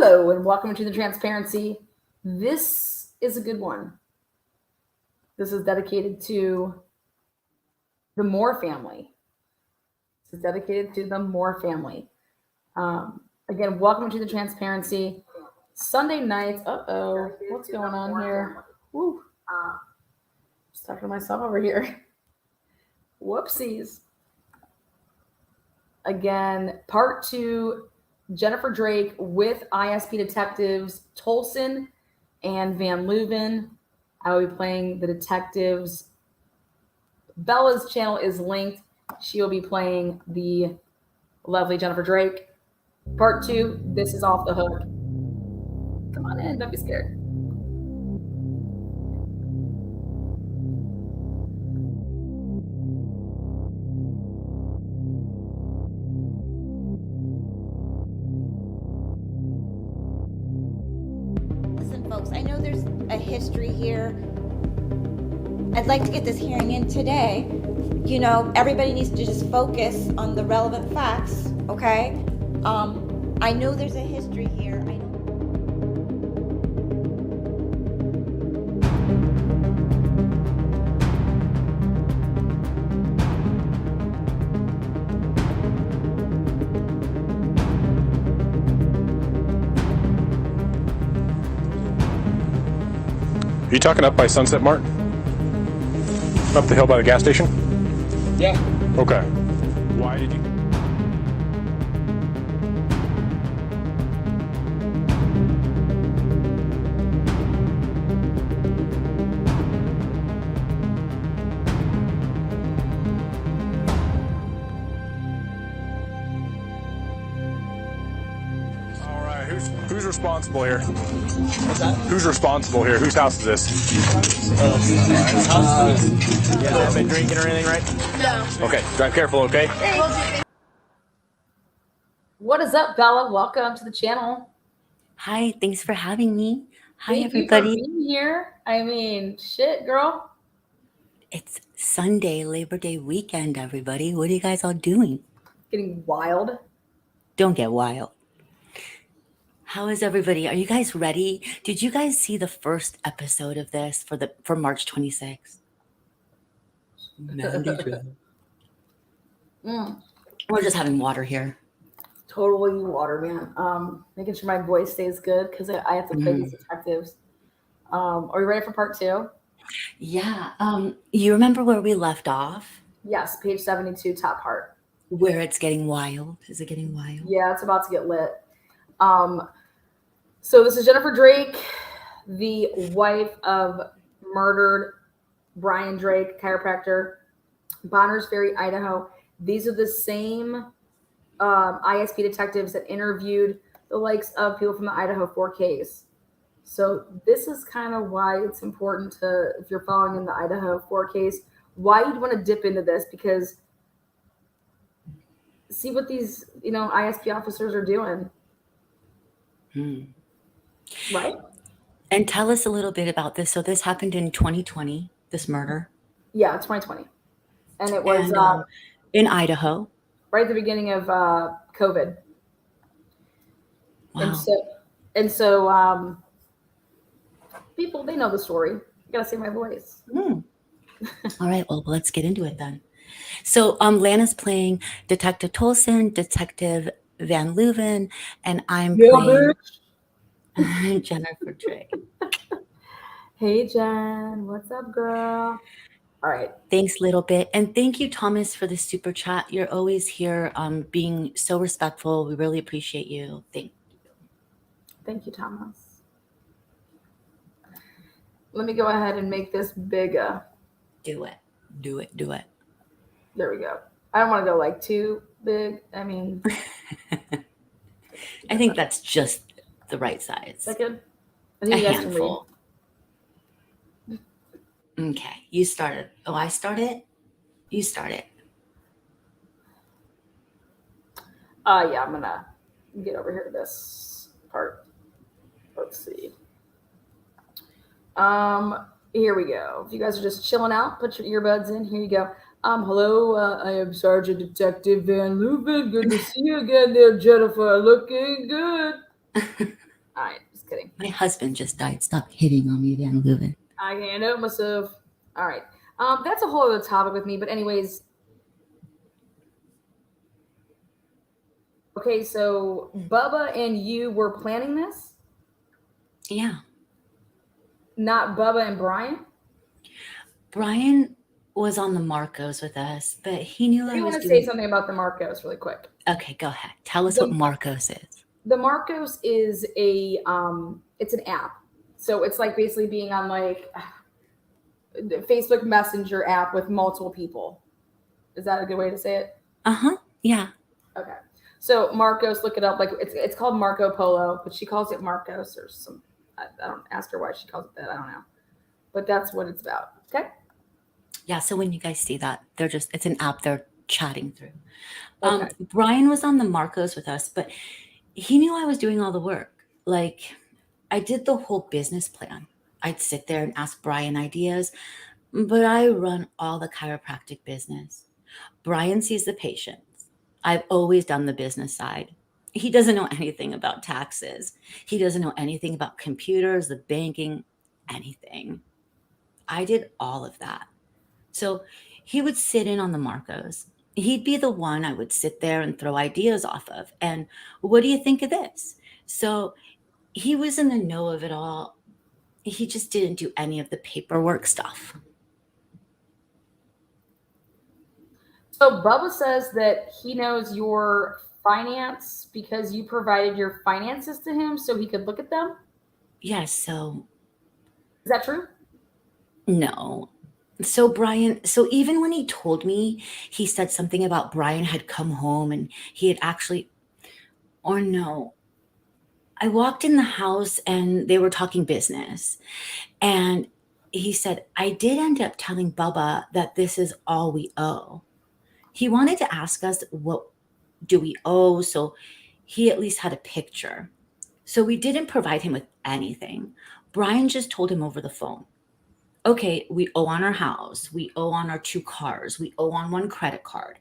Hello and welcome to the Transparency. This is a good one. This is dedicated to the Moore family. This is dedicated to the Moore family. Again, welcome to the Transparency. Sunday nights. What's going on here? Woo. Just talking to myself over here. Whoopsies. Again, part 2. Jennifer Drake with ISP detectives Tolson and Van Leuven. I will be playing the detectives. Bella's channel is linked. She will be playing the lovely Jennifer Drake. Part 2, this is off the hook. Come on in, don't be scared. I know there's a history here. I'd like to get this hearing in today. You know, everybody needs to just focus on the relevant facts, okay? I know there's a history here. Are you talking up by Sunset Mart? Up the hill by the gas station? Yeah. Okay. Why did you... All right, who's responsible here? What's that? Who's responsible here? Whose house is this? You haven't been drinking or anything, right? No. Okay, drive careful, okay? What is up, Bella? Welcome to the channel. Hi, thanks for having me. Hi, Thank everybody. you for being here. I mean, shit, girl. It's Sunday, Labor Day weekend, everybody. What are you guys all doing? Getting wild. Don't get wild. How is everybody? Are you guys ready? Did you guys see the first episode of this for March 26th? We're just having water here. Totally water, man. Making sure my voice stays good because I have to play these detectives. Are you ready for part 2? Yeah. You remember where we left off? Yes, page 72, top part. Where it's getting wild. Is it getting wild? Yeah, it's about to get lit. So this is Jennifer Drake, the wife of murdered Brian Drake, chiropractor, Bonners Ferry, Idaho. These are the same ISP detectives that interviewed the likes of people from the Idaho 4 case. So this is kind of why it's important to, if you're following in the Idaho 4 case, why you'd want to dip into this, because see what these, ISP officers are doing. Right? And tell us a little bit about this. So this happened in 2020, this murder. Yeah, 2020. And it was in Idaho. Right at the beginning of COVID. Wow. And so people, they know the story. You gotta see my voice. All right, well, let's get into it then. So Lana's playing Detective Tolson, Detective Van Leuven, and I'm playing Jennifer Drake. Hey, Jen. What's up, girl? All right. Thanks, little bit. And thank you, Thomas, for the super chat. You're always here being so respectful. We really appreciate you. Thank you. Thank you, Thomas. Let me go ahead and make this bigger. Do it. There we go. I don't want to go like too big. I mean, I think that's just the right size. Is that good? I A think you guys handful. Okay, you started. Oh, I started? You started. Yeah, I'm going to get over here to this part. Let's see. Here we go. If you guys are just chilling out, put your earbuds in. Here you go. Hello, I am Sergeant Detective Van Leuven. Good to see you again there, Jennifer. Looking good. All right, just kidding. My husband just died. Stop hitting on me, Van Leuven. I can't help myself. All right. That's a whole other topic with me, but anyways. Okay, so Bubba and you were planning this? Yeah. Not Bubba and Brian? Brian was on the Marcos with us, but he knew I I do was want to doing. say something about the Marcos really quick. Okay, go ahead. Tell us what Marcos is. The Marcos is it's an app. So it's like basically being on like the Facebook Messenger app with multiple people. Is that a good way to say it? Yeah. Okay. So Marcos, look it up. Like it's called Marco Polo, but she calls it Marcos or some. I don't ask her why she calls it that. I don't know, but that's what it's about. Okay. Yeah. So when you guys see that, it's an app they're chatting through. Okay. Brian was on the Marcos with us, but he knew I was doing all the work. Like I did the whole business plan. I'd sit there and ask Brian ideas, but I run all the chiropractic business. Brian sees the patients. I've always done the business side. He doesn't know anything about taxes. He doesn't know anything about computers, the banking, anything. I did all of that. So he would sit in on the Marcos. He'd be the one I would sit there and throw ideas off of. And what do you think of this? So he was in the know of it all. He just didn't do any of the paperwork stuff. So Bubba says that he knows your finance because you provided your finances to him so he could look at them. Yes. So is that true? No. So even when he told me, he said something about Brian had come home and he had actually, or no, I walked in the house and they were talking business. And he said, I did end up telling Bubba that this is all we owe. He wanted to ask us, what do we owe? So he at least had a picture. So we didn't provide him with anything. Brian just told him over the phone, okay, we owe on our house, we owe on our 2 cars, we owe on 1 credit card.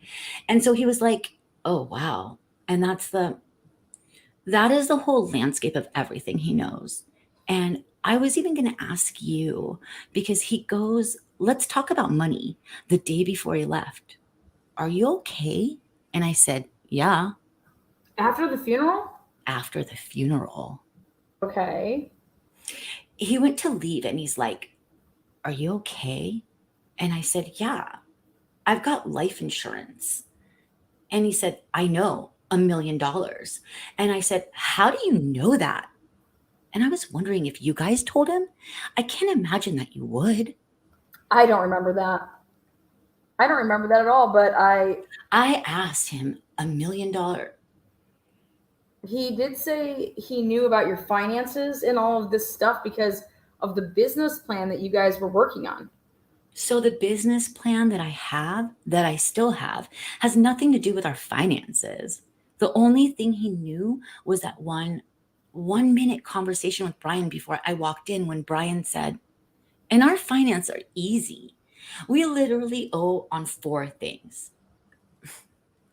And so he was like, oh, wow. And that is the whole landscape of everything he knows. And I was even going to ask you, because he goes, let's talk about money the day before he left. Are you okay? And I said, yeah. After the funeral? After the funeral. Okay. He went to leave and he's like, are you okay? And I said, yeah, I've got life insurance. And he said, I know, $1 million. And I said, how do you know that? And I was wondering if you guys told him. I can't imagine that you would. I don't remember that. I don't remember that at all, but I asked him $1 million. He did say he knew about your finances and all of this stuff because of the business plan that you guys were working on. So the business plan that I still have, has nothing to do with our finances. The only thing he knew was that one minute conversation with Brian before I walked in, when Brian said, and our finances are easy. We literally owe on 4 things.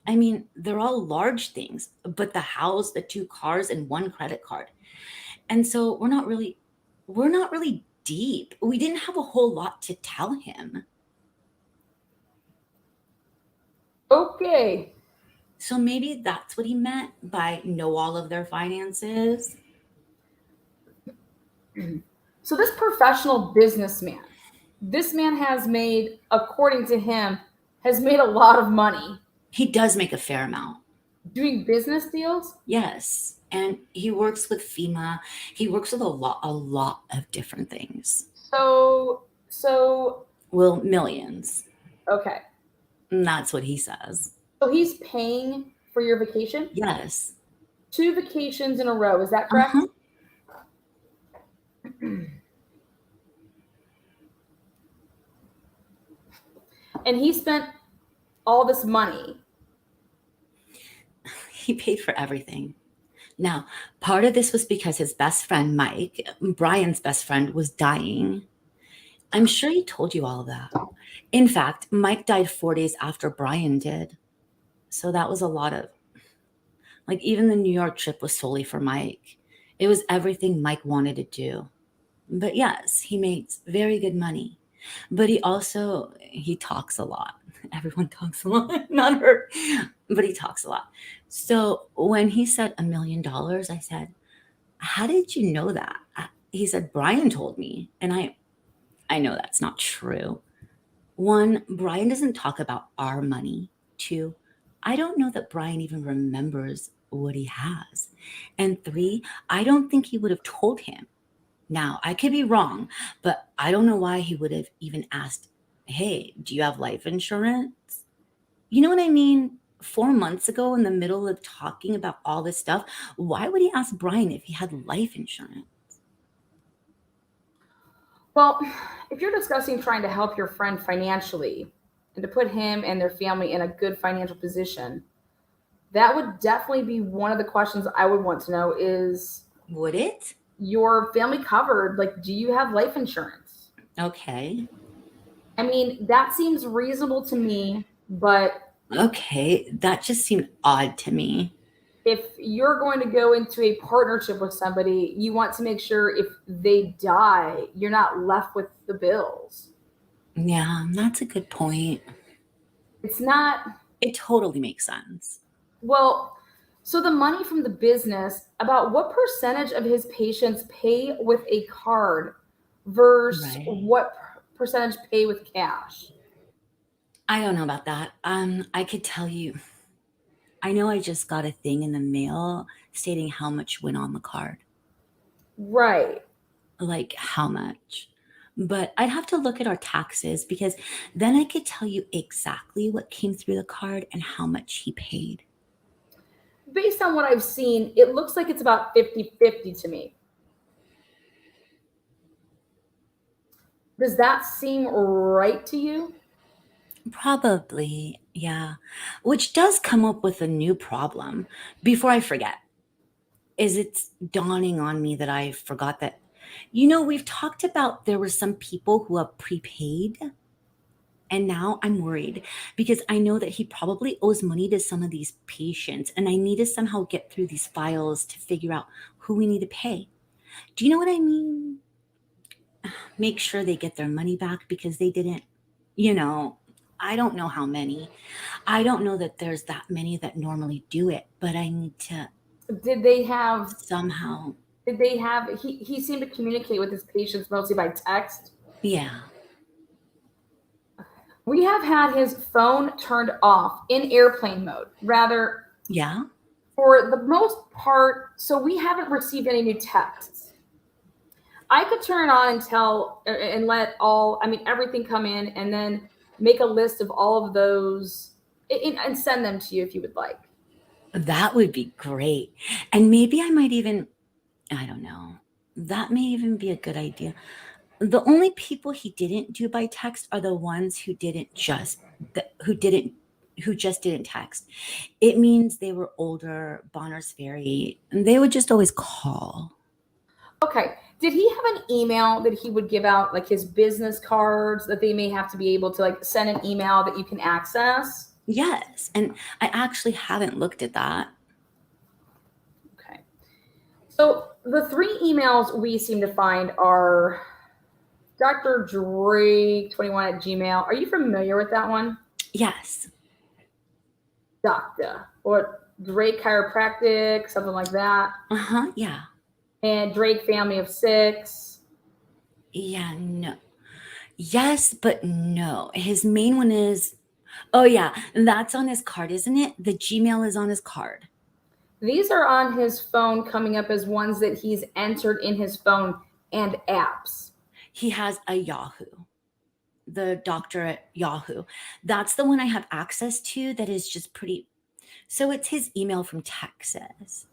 I mean, they're all large things, but the house, the 2 cars, and 1 credit card. And so we're not really deep. We didn't have a whole lot to tell him. Okay. So maybe that's what he meant by know all of their finances. So this professional businessman, this man has made, according to him, has made a lot of money. He does make a fair amount. Doing business deals? Yes. And he works with FEMA. He works with a lot of different things. So well, millions. Okay. And that's what he says. So he's paying for your vacation? Yes. 2 vacations in a row, is that correct? And he spent all this money. He paid for everything. Now, part of this was because his best friend, Mike, Brian's best friend, was dying. I'm sure he told you all of that. In fact, Mike died 4 days after Brian did. So that was a lot of, like, even the New York trip was solely for Mike. It was everything Mike wanted to do. But yes, he makes very good money. But he talks a lot. Everyone talks a lot, not her, but he talks a lot. So when he said $1 million, I said, "How did you know that?" He said, "Brian told me." And I know that's not true. One, Brian doesn't talk about our money. Two, I don't know that Brian even remembers what he has. And three, I don't think he would have told him. Now, I could be wrong, but I don't know why he would have even asked, "Hey, do you have life insurance?" You know what I mean? 4 months ago, in the middle of talking about all this stuff, why would he ask Brian if he had life insurance? Well, if you're discussing trying to help your friend financially and to put him and their family in a good financial position, that would definitely be one of the questions I would want to know is Would it? your family covered? Like, do you have life insurance? Okay. I mean, that seems reasonable to me, but Okay. That just seemed odd to me. if you're going to go into a partnership with somebody, you want to make sure if they die, you're not left with the bills. Yeah, that's a good point. It's not, It totally makes sense. well, so the money from the business, about what percentage of his patients pay with a card versus Right. what percentage pay with cash? I don't know about that. I could tell you, I know I just got a thing in the mail stating how much went on the card. Right. Like how much. But I'd have to look at our taxes because then I could tell you exactly what came through the card and how much he paid. Based on what I've seen, it looks like it's about 50-50 to me. Does that seem right to you? Probably, yeah. Which does come up with a new problem. Before I forget, is it's dawning on me that I forgot that, we've talked about there were some people who have prepaid. And now I'm worried because I know that he probably owes money to some of these patients, and I need to somehow get through these files to figure out who we need to pay. Do you know what I mean? Make sure they get their money back because they didn't, you know, I don't know how many. I don't know that there's that many that normally do it, but I need to Did they have somehow, he seemed to communicate with his patients mostly by text? yeah, We have had his phone turned off in airplane mode. Rather, yeah. for the most part, so we haven't received any new texts. I could turn it on and tell and let everything come in and then make a list of all of those and send them to you if you would like. That would be great. And maybe I might even, I don't know, that may even be a good idea. The only people he didn't do by text are the ones who just didn't text. It means they were older, Bonner's Ferry, and they would just always call. Okay. Did he have an email that he would give out, like his business cards that they may have to be able to like send an email that you can access? Yes, and I actually haven't looked at that. Okay. So the three emails we seem to find are Dr. Drake21 at Gmail. Are you familiar with that one? Yes. Doctor or Drake Chiropractic, something like that. Uh-huh, yeah. And Drake Family of Six. Yeah, no. Yes, but no. His main one is, oh yeah, that's on his card, isn't it? The Gmail is on his card. These are on his phone coming up as ones that he's entered in his phone and apps. He has a Yahoo, the doctor at Yahoo. That's the one I have access to that is just pretty. So it's his email from Texas.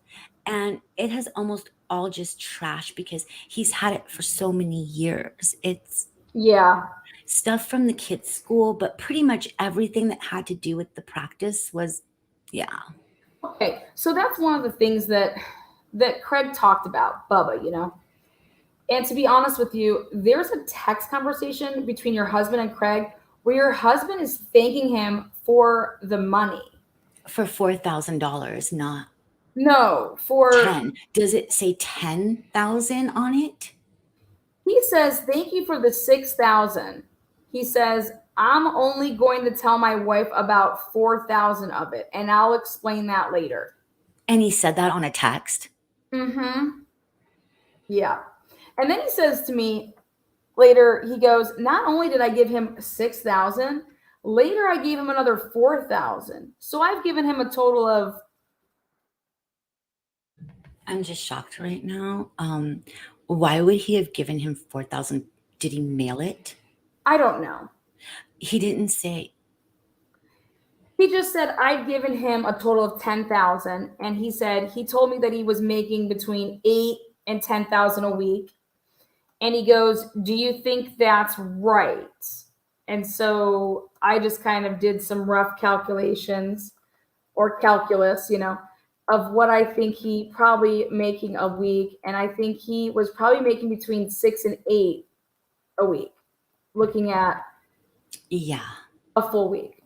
And it has almost all just trash because he's had it for so many years. It's Yeah. stuff from the kids' school, but pretty much everything that had to do with the practice was, yeah. Okay. So that's one of the things that Craig talked about, Bubba, And to be honest with you, there's a text conversation between your husband and Craig where your husband is thanking him for the money. For $4,000, not. No, for 10. Does it say 10,000 on it? he says, thank you for the 6,000. He says, I'm only going to tell my wife about 4,000 of it, and I'll explain that later. And he said that on a text. Mm-hmm. Yeah. And then he says to me later, he goes, not only did I give him 6,000, later I gave him another 4,000. So I've given him a total of, I'm just shocked right now. Why would he have given him 4,000? Did he mail it? I don't know. He didn't say. He just said I'd given him a total of 10,000, and he said he told me that he was making between 8 and 10,000 a week. And he goes, "Do you think that's right?" And so I just kind of did some rough calculations or calculus, of what I think he probably making a week, and I think he was probably making between 6 and 8 a week, looking at Yeah. a full week.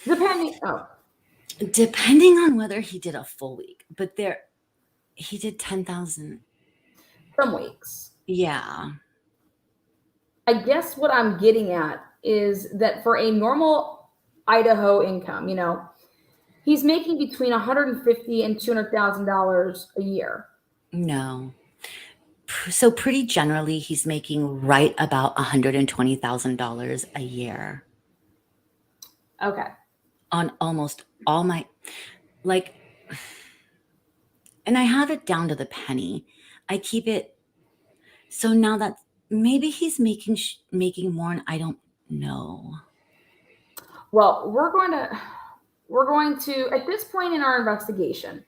Depending Depending on whether he did a full week, but he did 10,000. some weeks. Yeah. I guess what I'm getting at is that for a normal Idaho income, he's making between $150,000 and $200,000 a year. No. So pretty generally, he's making right about $120,000 a year Okay. on almost all my, like, and I have it down to the penny. I keep it. So now that maybe he's making more, and I don't know. Well, we're going to at this point in our investigation,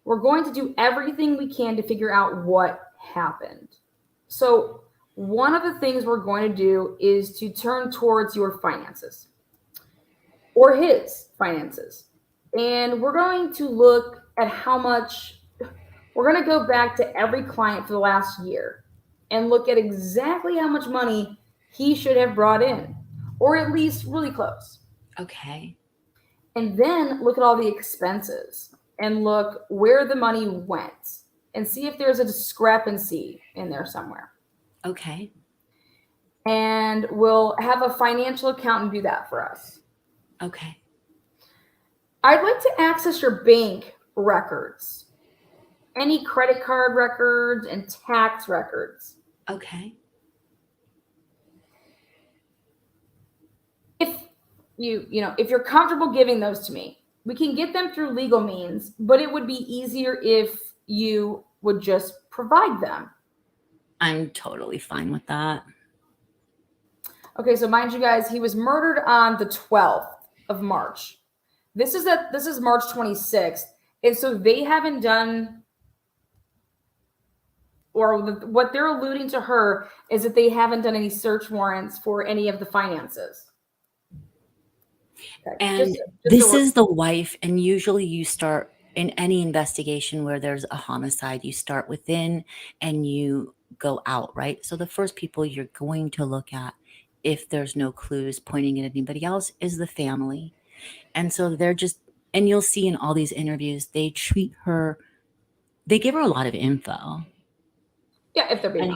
we're going to do everything we can to figure out what happened. So, one of the things we're going to do is to turn towards your finances or his finances. And we're going to look at how much we're going to go back to every client for the last year and look at exactly how much money he should have brought in, or at least really close. Okay. And then look at all the expenses and look where the money went and see if there's a discrepancy in there somewhere. Okay. And we'll have a financial accountant do that for us. Okay. I'd like to access your bank records, any credit card records and tax records. Okay. If you're comfortable giving those to me, we can get them through legal means, but it would be easier if you would just provide them. I'm totally fine with that. Okay, so mind you guys, he was murdered on the 12th of March. This is March 26th. And so they haven't done, or what they're alluding to her is that they haven't done any search warrants for any of the finances. Okay. And this is the wife, and usually you start in any investigation where there's a homicide, you start within and you go out, right? So the first people you're going to look at, if there's no clues pointing at anybody else, is the family. And so they're just, and you'll see in all these interviews, they give her a lot of info. Yeah, if they're being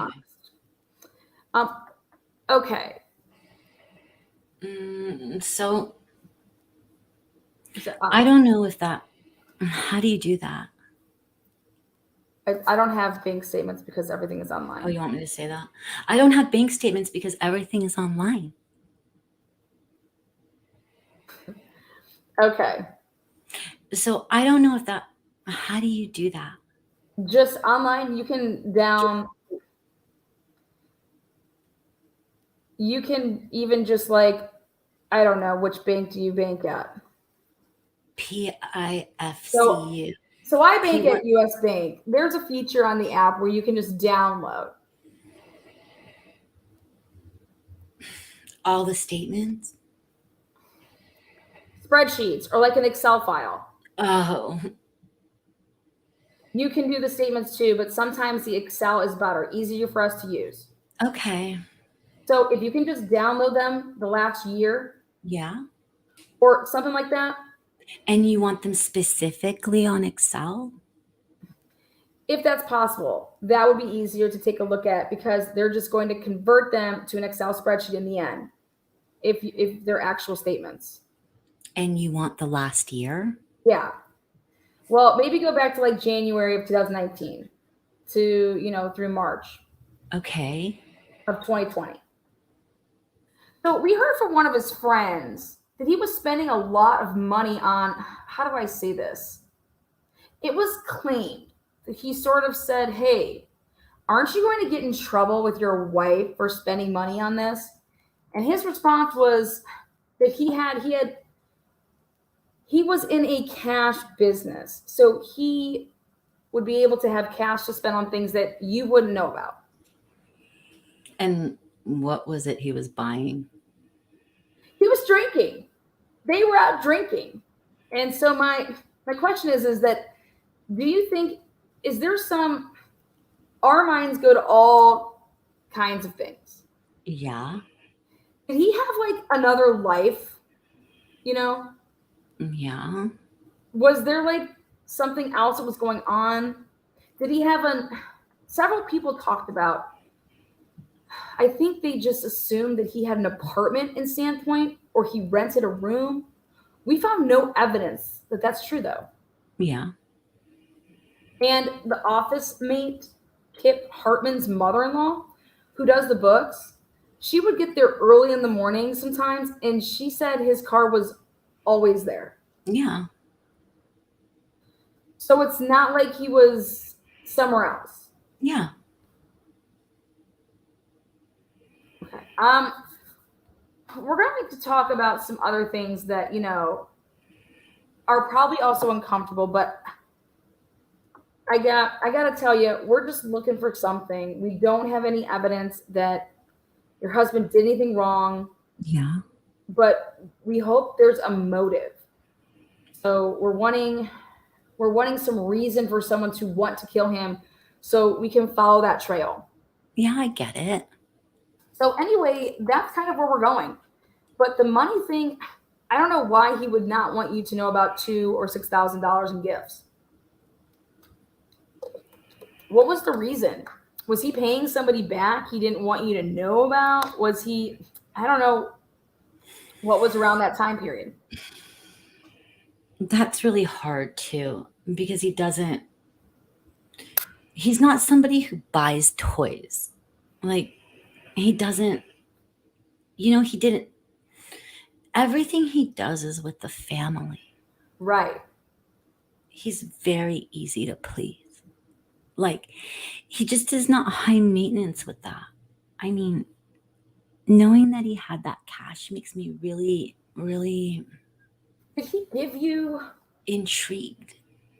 honest. Okay. So I don't know if that, how do you do that? I don't have bank statements because everything is online. Oh, you want me to say that? I don't have bank statements because everything is online. Okay. So I don't know if that, how do you do that? Just online, you can even just I don't know, which bank do you bank at? PIFCU. So I bank at US Bank. There's a feature on the app where you can just download all the statements, spreadsheets, or like an Excel file. Oh. You can do the statements too, but sometimes the Excel is better, easier for us to use. Okay. So if you can just download them the last year. Yeah. Or something like that. And you want them specifically on Excel? If that's possible, that would be easier to take a look at because they're just going to convert them to an Excel spreadsheet in the end if they're actual statements. And you want the last year? Yeah. Well, maybe go back to like January of 2019 to, through March Okay. of 2020. So we heard from one of his friends that he was spending a lot of money on, how do I say this? It was claimed that he sort of said, hey, aren't you going to get in trouble with your wife for spending money on this? And his response was that he was in a cash business. So he would be able to have cash to spend on things that you wouldn't know about. And what was it he was buying? He was drinking. They were out drinking. And so my question is that do you think, is there our minds go to all kinds of things. Yeah. Did he have like another life? Yeah. Was there like something else that was going on? Did he have several people talked about, I think they just assumed that he had an apartment in Sandpoint or he rented a room. We found no evidence that that's true though. Yeah. And the office mate, Kip Hartman's mother-in-law, who does the books, she would get there early in the morning sometimes, and she said his car was always there. Yeah. So it's not like he was somewhere else. Yeah. Okay. We're going to talk about some other things that, are probably also uncomfortable, but I got to tell you, we're just looking for something. We don't have any evidence that your husband did anything wrong. Yeah. But we hope there's a motive. So we're wanting some reason for someone to want to kill him so we can follow that trail. Yeah, I get it. So anyway, that's kind of where we're going. But the money thing, I don't know why he would not want you to know about $2,000 or $6,000 in gifts. What was the reason? Was he paying somebody back he didn't want you to know about? Was he, I don't know what was around that time period. That's really hard too, because he's not somebody who buys toys. Like, he doesn't, he didn't, everything he does is with the family. Right. He's very easy to please. Like, he just is not high maintenance with that. I mean, knowing that he had that cash makes me really, really Did he give you intrigued.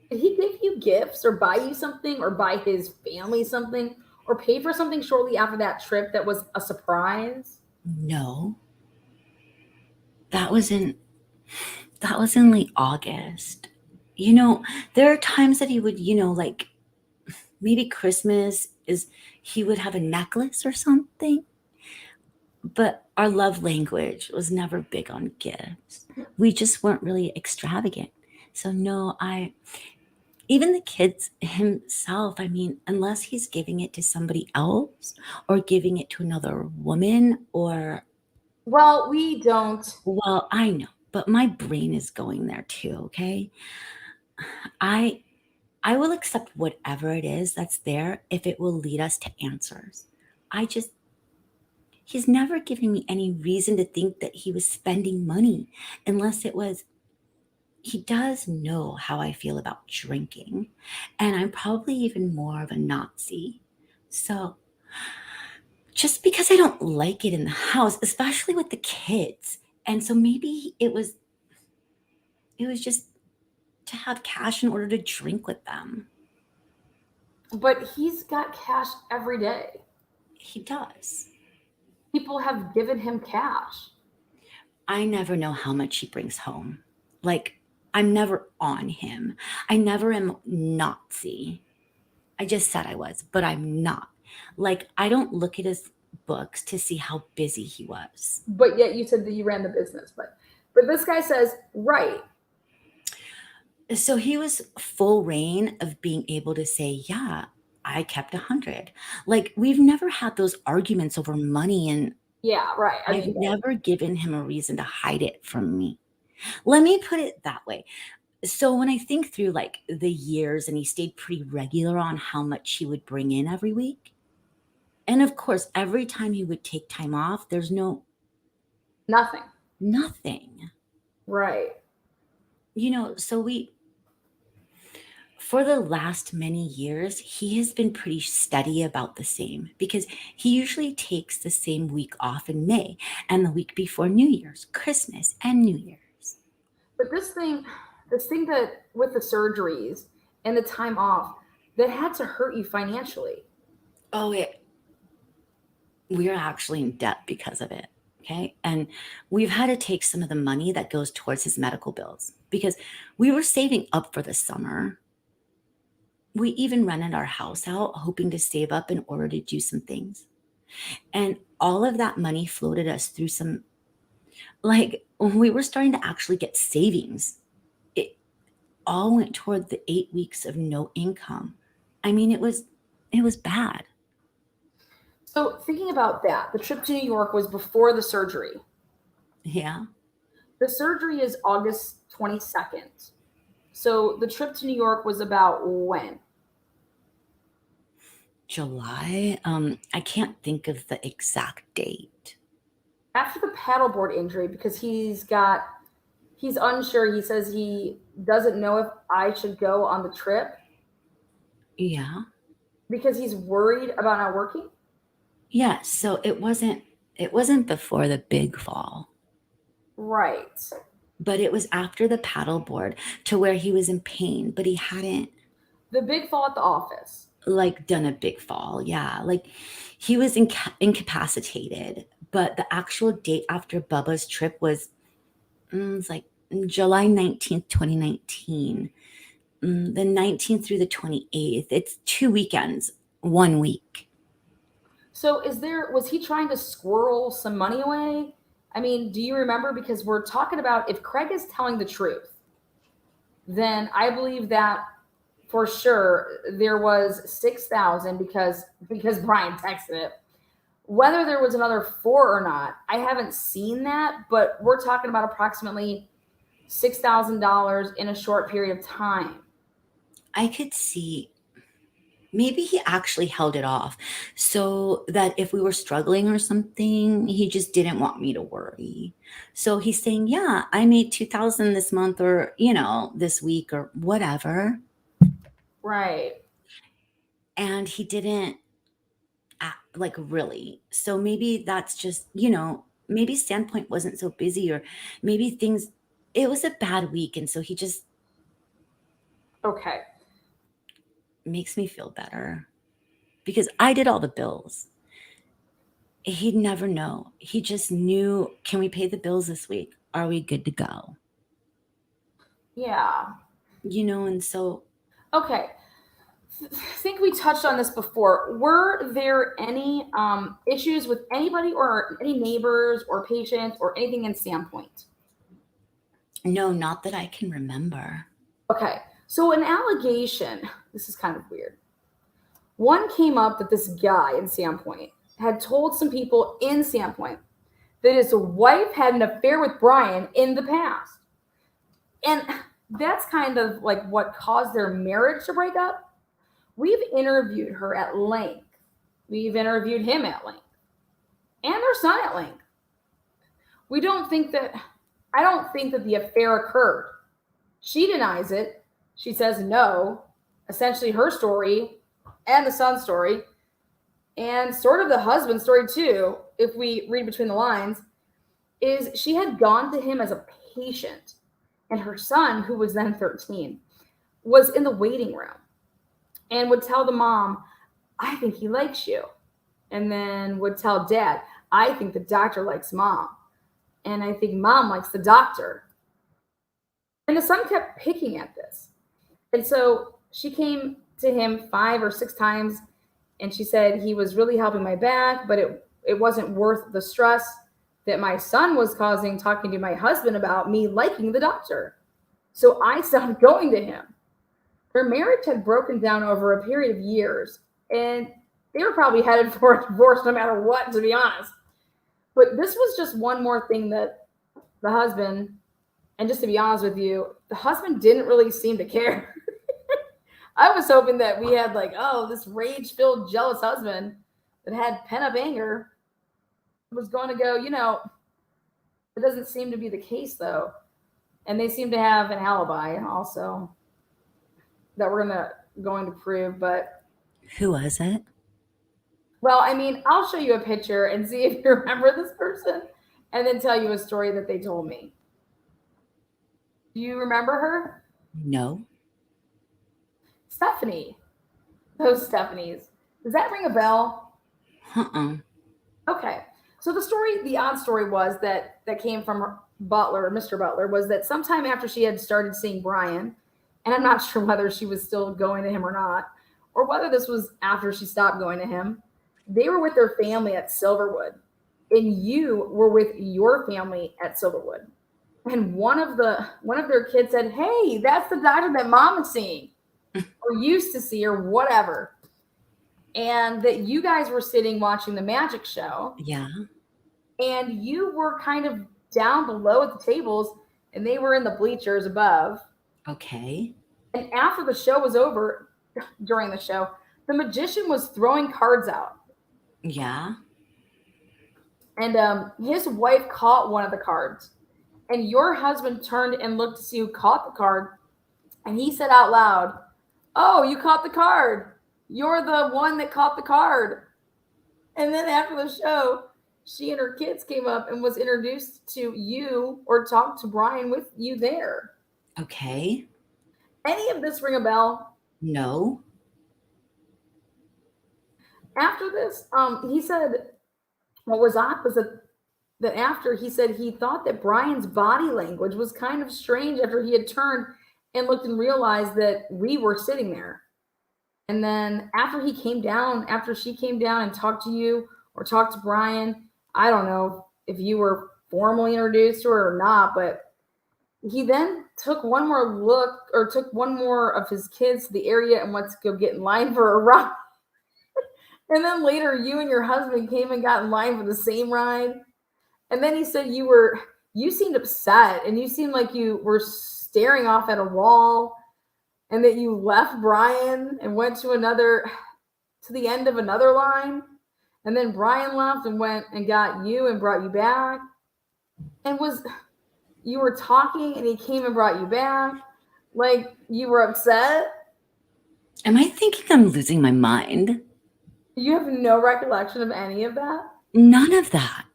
Did he give you gifts or buy you something or buy his family something or pay for something shortly after that trip that was a surprise? No. That was in like August. There are times that he would, like maybe Christmas he would have a necklace or something. But our love language was never big on gifts. We just weren't really extravagant. So no, even the kids himself, I mean, unless he's giving it to somebody else or giving it to another woman or. Well, we don't. Well, I know, but my brain is going there too, okay? I will accept whatever it is that's there if it will lead us to answers. He's never given me any reason to think that he was spending money unless it was, he does know how I feel about drinking. And I'm probably even more of a Nazi. So just because I don't like it in the house, especially with the kids. And so maybe it was just to have cash in order to drink with them. But he's got cash every day. He does. People have given him cash. I never know how much he brings home. Like, I'm never on him. I never am Nazi. I just said I was, but I'm not. Like, I don't look at his books to see how busy he was. But yet you said that you ran the business. But this guy says, right. So he was full reign of being able to say, yeah, I kept 100. Like, we've never had those arguments over money, and Yeah, right. I I've mean, never given him a reason to hide it from me. Let me put it that way. So when I think through like the years, and he stayed pretty regular on how much he would bring in every week. And of course, every time he would take time off, there's nothing. nothing. Right. So for the last many years, he has been pretty steady about the same, because he usually takes the same week off in May and the week before New Year's, Christmas, and New Year's. But this thing that with the surgeries and the time off, that had to hurt you financially. Oh, we're actually in debt because of it. Okay. And we've had to take some of the money that goes towards his medical bills, because we were saving up for the summer. We even rented our house out, hoping to save up in order to do some things. And all of that money floated us through some, like, when we were starting to actually get savings, it all went toward the 8 weeks of no income. I mean, it was bad. So thinking about that, the trip to New York was before the surgery. Yeah. The surgery is August 22nd. So the trip to New York was about when? July. I can't think of the exact date. After the paddleboard injury, because he's unsure. He says he doesn't know if I should go on the trip Yeah. because he's worried about not working. Yeah. So it wasn't before the big fall, Right. but it was after the paddleboard, to where he was in pain, but he hadn't The big fall at the office. like done a big fall. Yeah. Like, he was incapacitated, but the actual date after Bubba's trip was it's like July 19th, 2019. The 19th through the 28th. It's 2 weekends, 1 week. So was he trying to squirrel some money away? I mean, do you remember? Because we're talking about, if Craig is telling the truth, then I believe that for sure there was 6,000, because Brian texted it. Whether there was another 4 or not, I haven't seen that, but we're talking about approximately $6,000 in a short period of time. I could see maybe he actually held it off so that if we were struggling or something, he just didn't want me to worry. So he's saying, yeah, I made 2,000 this month, or, this week, or whatever. Right. And he didn't act like, really. So maybe that's just, maybe Standpoint wasn't so busy, or maybe it was a bad week. And so he just Okay. makes me feel better, because I did all the bills. He'd never know. He just knew, can we pay the bills this week? Are we good to go? Yeah. And so. Okay. I think we touched on this before. Were there any issues with anybody, or any neighbors or patients or anything in Standpoint? No, not that I can remember. Okay. So an allegation, this is kind of weird. One came up that this guy in Sandpoint had told some people in Sandpoint that his wife had an affair with Brian in the past. And that's kind of like what caused their marriage to break up. We've interviewed her at length. We've interviewed him at length. And their son at length. I don't think that the affair occurred. She denies it. She says no. Essentially her story and the son's story, and sort of the husband's story too, if we read between the lines, is she had gone to him as a patient, and her son, who was then 13, was in the waiting room and would tell the mom, I think he likes you. And then would tell dad, I think the doctor likes mom. And I think mom likes the doctor. And the son kept picking at this. And so she came to him 5 or 6 times, and she said he was really helping my back, but it wasn't worth the stress that my son was causing, talking to my husband about me liking the doctor. So I stopped going to him. Their marriage had broken down over a period of years, and they were probably headed for a divorce no matter what, to be honest. But this was just one more thing that the husband, and just to be honest with you, the husband didn't really seem to care. I was hoping that we had like, oh, this rage-filled, jealous husband that had pent-up anger was going to go, it doesn't seem to be the case though. And they seem to have an alibi also that we're going to prove. But Who was it? well, I mean, I'll show you a picture and see if you remember this person, and then tell you a story that they told me. Do you remember her? No. Stephanie. Those Stephanies. Does that ring a bell? Okay. So the odd story was that came from Butler, Mr. Butler, was that sometime after she had started seeing Brian, and I'm not sure whether she was still going to him or not, or whether this was after she stopped going to him, they were with their family at Silverwood, and you were with your family at Silverwood. And one of their kids said, "Hey, that's the doctor that mom is seeing, or used to see, or whatever." And that you guys were sitting watching the magic show. Yeah. And you were kind of down below at the tables, and they were in the bleachers above. Okay. And after the show was over, during the show, the magician was throwing cards out. Yeah. And his wife caught one of the cards. And your husband turned and looked to see who caught the card. And he said out loud, "Oh, you caught the card. You're the one that caught the card." And then after the show, she and her kids came up and was introduced to you, or talked to Brian with you there. Okay. Any of this ring a bell? No. After this, he said, what was odd was that after he said he thought that Brian's body language was kind of strange after he had turned and looked and realized that we were sitting there. And then after she came down and talked to you or talked to Brian, I don't know if you were formally introduced to her or not, but he then took one more look, or took one more of his kids to the area and went to go get in line for a ride. And then later you and your husband came and got in line for the same ride. And then he said you seemed upset, and you seemed like you were staring off at a wall, and that you left Brian and went to the end of another line. And then Brian left and went and got you and brought you back. And you were talking and he came and brought you back. Like you were upset. Am I thinking I'm losing my mind? You have no recollection of any of that? None of that.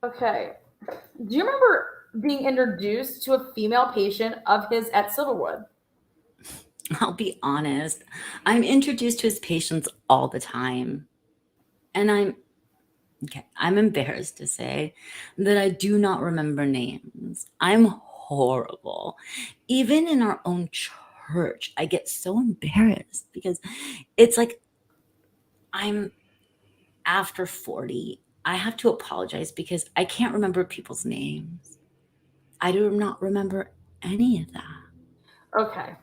Okay. Do you remember being introduced to a female patient of his at Silverwood? I'll be honest. I'm introduced to his patients all the time. And I'm embarrassed to say that I do not remember names. I'm horrible. Even in our own church, I get so embarrassed because it's like I'm after 40. I have to apologize because I can't remember people's names. I do not remember any of that. Okay.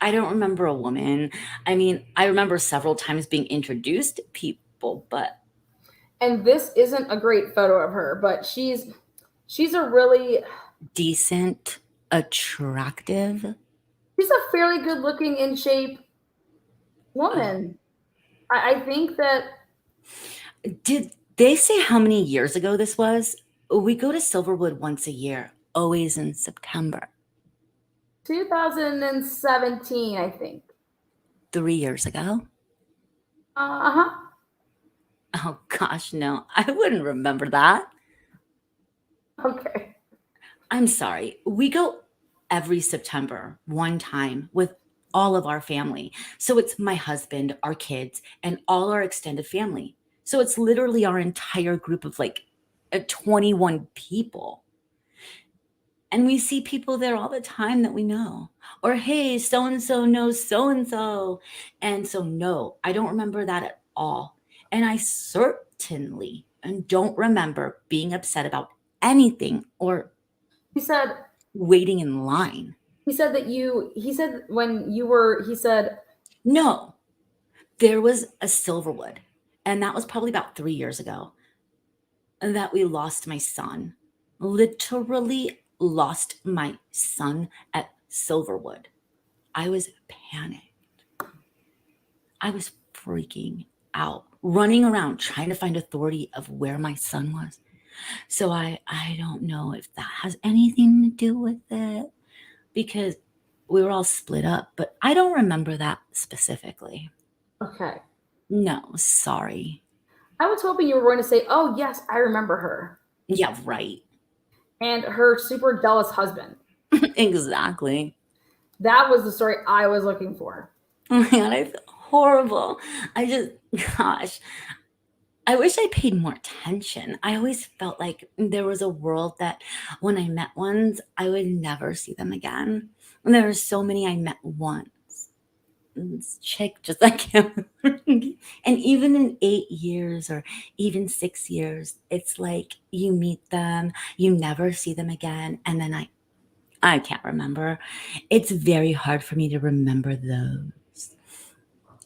I don't remember a woman. I mean, I remember several times being introduced to people, but. And this isn't a great photo of her, but she's a really decent, attractive. She's a fairly good looking, in shape woman. I think that. Did they say how many years ago this was? We go to Silverwood once a year, always in September. 2017, I think. 3 years ago? Uh-huh. Oh, gosh, no. I wouldn't remember that. Okay. I'm sorry. We go every September, one time, with all of our family. So it's my husband, our kids, and all our extended family. So it's literally our entire group of 21 people. And we see people there all the time that we know. Or, hey, so-and-so knows so-and-so. And so, no, I don't remember that at all. And I certainly don't remember being upset about anything or. He said waiting in line. He said that he said when you were, he said, No, there was a Silverwood, and that was probably about 3 years ago, that we lost my son. Literally lost my son at Silverwood. I was panicked. I was freaking out, running around trying to find authority of where my son was. So I don't know if that has anything to do with it, because we were all split up, but I don't remember that specifically. okay. No, sorry. I was hoping you were going to say, oh, yes, I remember her. Yeah, right. And her super jealous husband. Exactly. That was the story I was looking for. Oh my God, I feel horrible. Gosh, I wish I paid more attention. I always felt like there was a world that when I met ones, I would never see them again. And there were so many I met once. This chick just like him. And even in 8 years or even 6 years, it's like you meet them, you never see them again. And then I can't remember. It's very hard for me to remember those.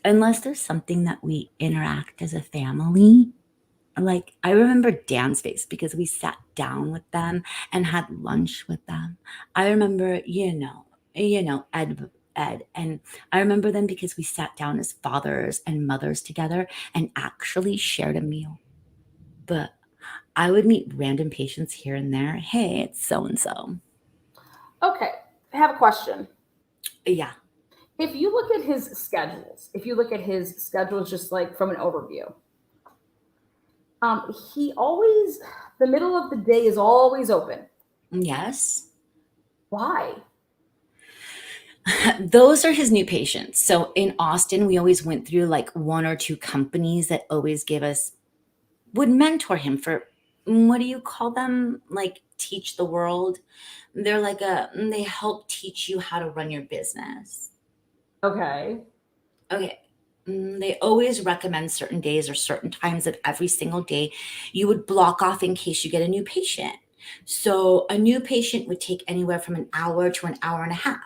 Unless there's something that we interact as a family. Like, I remember Dan's face because we sat down with them and had lunch with them. I remember, Ed, and I remember them because we sat down as fathers and mothers together and actually shared a meal. But I would meet random patients here and there. Hey, it's so-and-so. Okay, I have a question. Yeah. If you look at his schedules just like from an overview, he always, the middle of the day is always open. Yes. Why? Those are his new patients. So in Austin, we always went through like 1 or 2 companies that always would mentor him for, what do you call them? Like teach the world. They're like they help teach you how to run your business. Okay. Okay. They always recommend certain days or certain times of every single day you would block off in case you get a new patient. So a new patient would take anywhere from an hour to an hour and a half.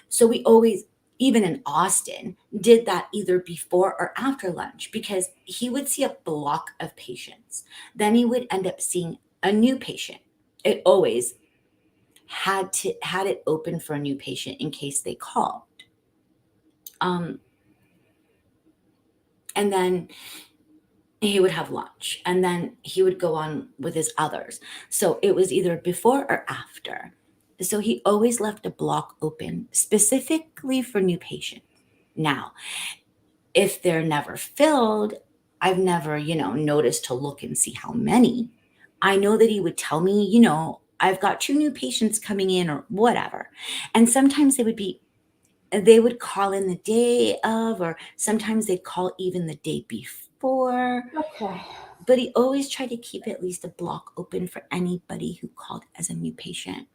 So we always, even in Austin, did that either before or after lunch because he would see a block of patients. Then he would end up seeing a new patient. It always had it open for a new patient in case they called. And then he would have lunch and then he would go on with his others. So it was either before or after. So he always left a block open specifically for new patients. Now, if they're never filled, I've never, noticed to look and see how many. I know that he would tell me, I've got 2 new patients coming in or whatever. And sometimes they would call in the day of, or sometimes they'd call even the day before. Okay. But he always tried to keep at least a block open for anybody who called as a new patient.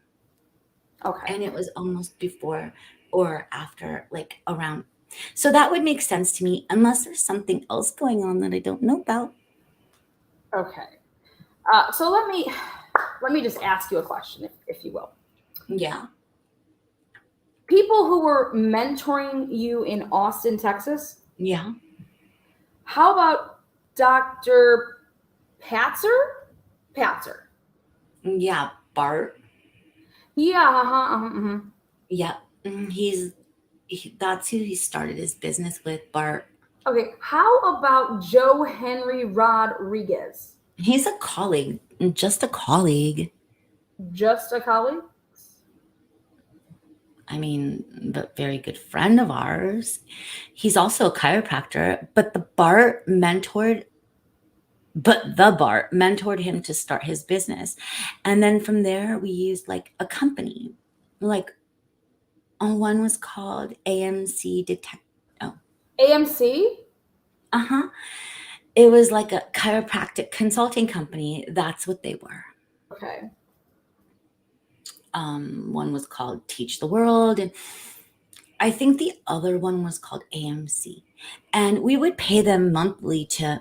Okay. And it was almost before or after, like around. So that would make sense to me, unless there's something else going on that I don't know about. Okay. So let me just ask you a question, if you will. Yeah. People who were mentoring you in Austin, Texas. Yeah. How about Dr. Patzer? Yeah. Bart. Yeah. Yeah. That's who he started his business with, Bart. Okay. How about Joe Henry Rodriguez? He's a colleague, just a colleague. Just a colleague? I mean, but very good friend of ours. He's also a chiropractor, but the Bart mentored him to start his business. And then from there, we used like a company. Like, one was called AMC Detect. Oh. AMC? Uh-huh. It was like a chiropractic consulting company. That's what they were. Okay. One was called Teach the World, and I think the other one was called AMC. And we would pay them monthly to,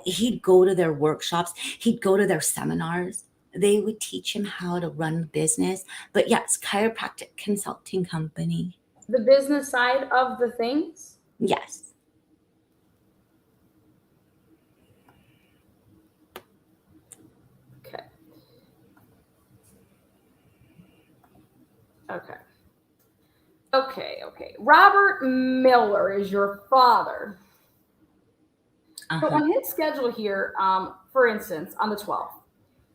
he'd go to their workshops, he'd go to their seminars. They would teach him how to run the business. But yes, chiropractic consulting company. The business side of the things? Yes. Okay. Okay. Okay. Robert Miller is your father. So Uh-huh. on his schedule here, for instance, on the 12th,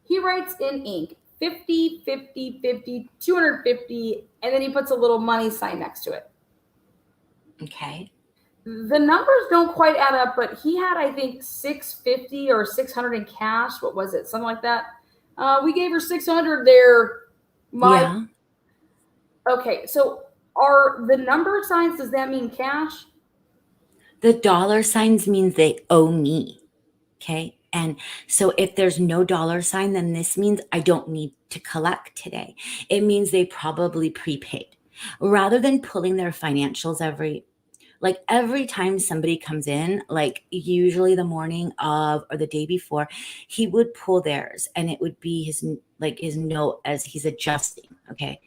he writes in ink 50, 50, 50, 250, and then he puts a little money sign next to it. Okay. The numbers don't quite add up, but he had, I think, 650 or 600 in cash. What was it? Something like that. We gave her 600 there. Yeah. Okay, so are the number signs, does that mean cash? The dollar signs means they owe me. Okay. And so if there's no dollar sign, then this means I don't need to collect today. It means they probably prepaid. Rather than pulling their financials every time somebody comes in, like usually the morning of or the day before, he would pull theirs and it would be his note as he's adjusting. Okay.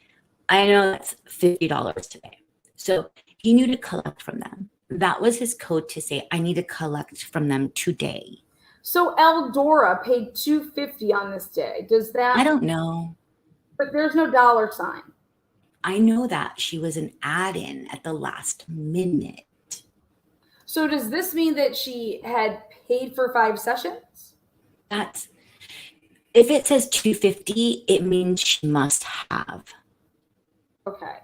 I know that's $50 today. So he knew to collect from them. That was his code to say, I need to collect from them today. So Eldora paid 250 on this day. Does that? I don't know. But there's no dollar sign. I know that she was an add-in at the last minute. So does this mean that she had paid for 5 sessions? That's if it says 250, it means she must have. Okay.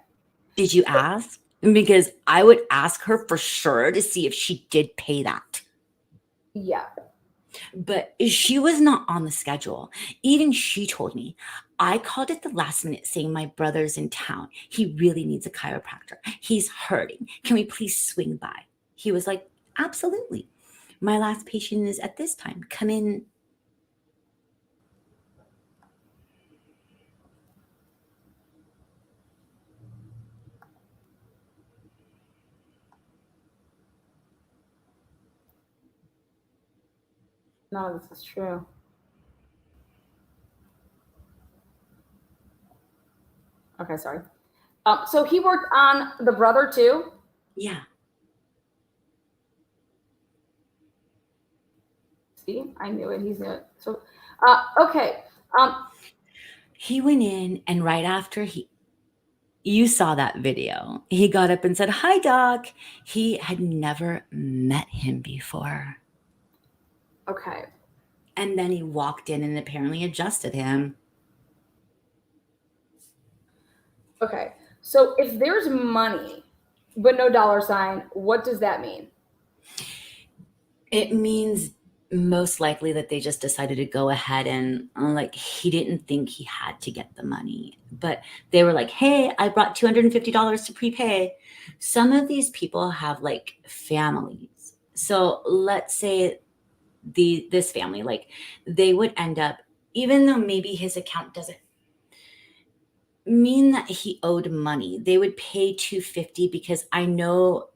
Did you ask? Because I would ask her for sure to see if she did pay that. Yeah. But she was not on the schedule. Even she told me, I called at the last minute saying my brother's in town. He really needs a chiropractor. He's hurting. Can we please swing by? He was like, absolutely. My last patient is at this time. Come in. None of this is true. Okay, sorry. So he worked on the brother too? Yeah. See, I knew it. He's new. So, okay. He went in and right after you saw that video, he got up and said, hi, doc. He had never met him before. Okay. And then he walked in and apparently adjusted him. Okay. So if there's money, but no dollar sign, what does that mean? It means most likely that they just decided to go ahead and he didn't think he had to get the money, but they were like, hey, I brought $250 to prepay. Some of these people have families. So let's say this family, they would end up, even though maybe his account doesn't mean that he owed money, they would pay $250 because I know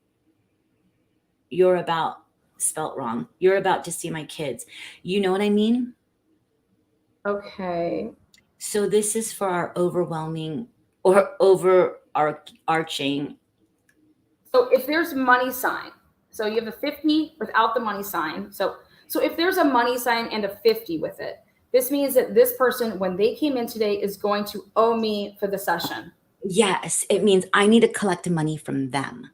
you're about spelt wrong. You're about to see my kids. You know what I mean? Okay. So this is for our overwhelming or overarching. So if there's money sign, so you have a 50 without the money sign. So if there's a money sign and a 50 with it, this means that this person, when they came in today, is going to owe me for the session. Yes, it means I need to collect money from them.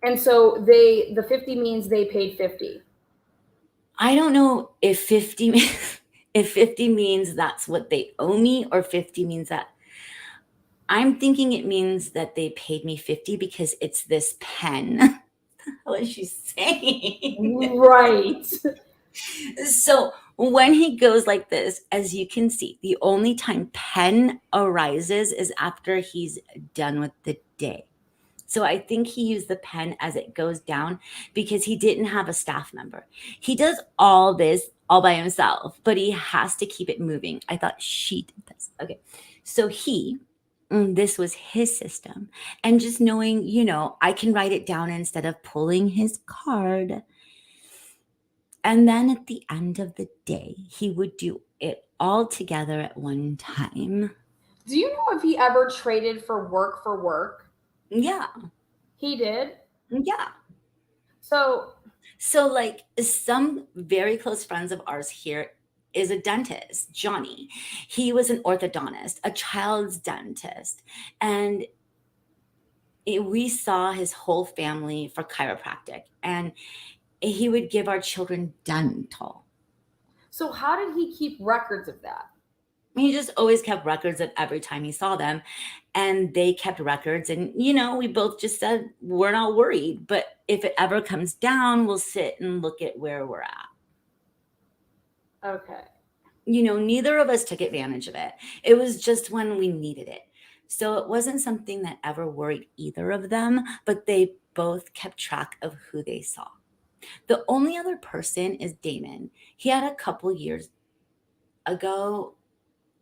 And so the 50 means they paid 50. I don't know if 50 means that's what they owe me, or 50 means that. I'm thinking it means that they paid me 50 because it's this pen. What is she saying? Right. So when he goes like this, as you can see, the only time pen arises is after he's done with the day. So I think he used the pen as it goes down because he didn't have a staff member. He does all this all by himself, but he has to keep it moving. I thought she did this. Okay. So this was his system. And just knowing, I can write it down instead of pulling his card. And then at the end of the day, he would do it all together at one time. Do you know if he ever traded for work? Yeah. He did. Yeah. So So, like, some very close friends of ours here is a dentist, Johnny. He was an orthodontist, a child's dentist. And we saw his whole family for chiropractic. And he would give our children dental. So how did he keep records of that? He just always kept records of every time he saw them, and they kept records. And we both just said we're not worried, but if it ever comes down, we'll sit and look at where we're at. Okay. Neither of us took advantage of it. It was just when we needed it. So it wasn't something that ever worried either of them, but they both kept track of who they saw. The only other person is Damon. He had a couple years ago,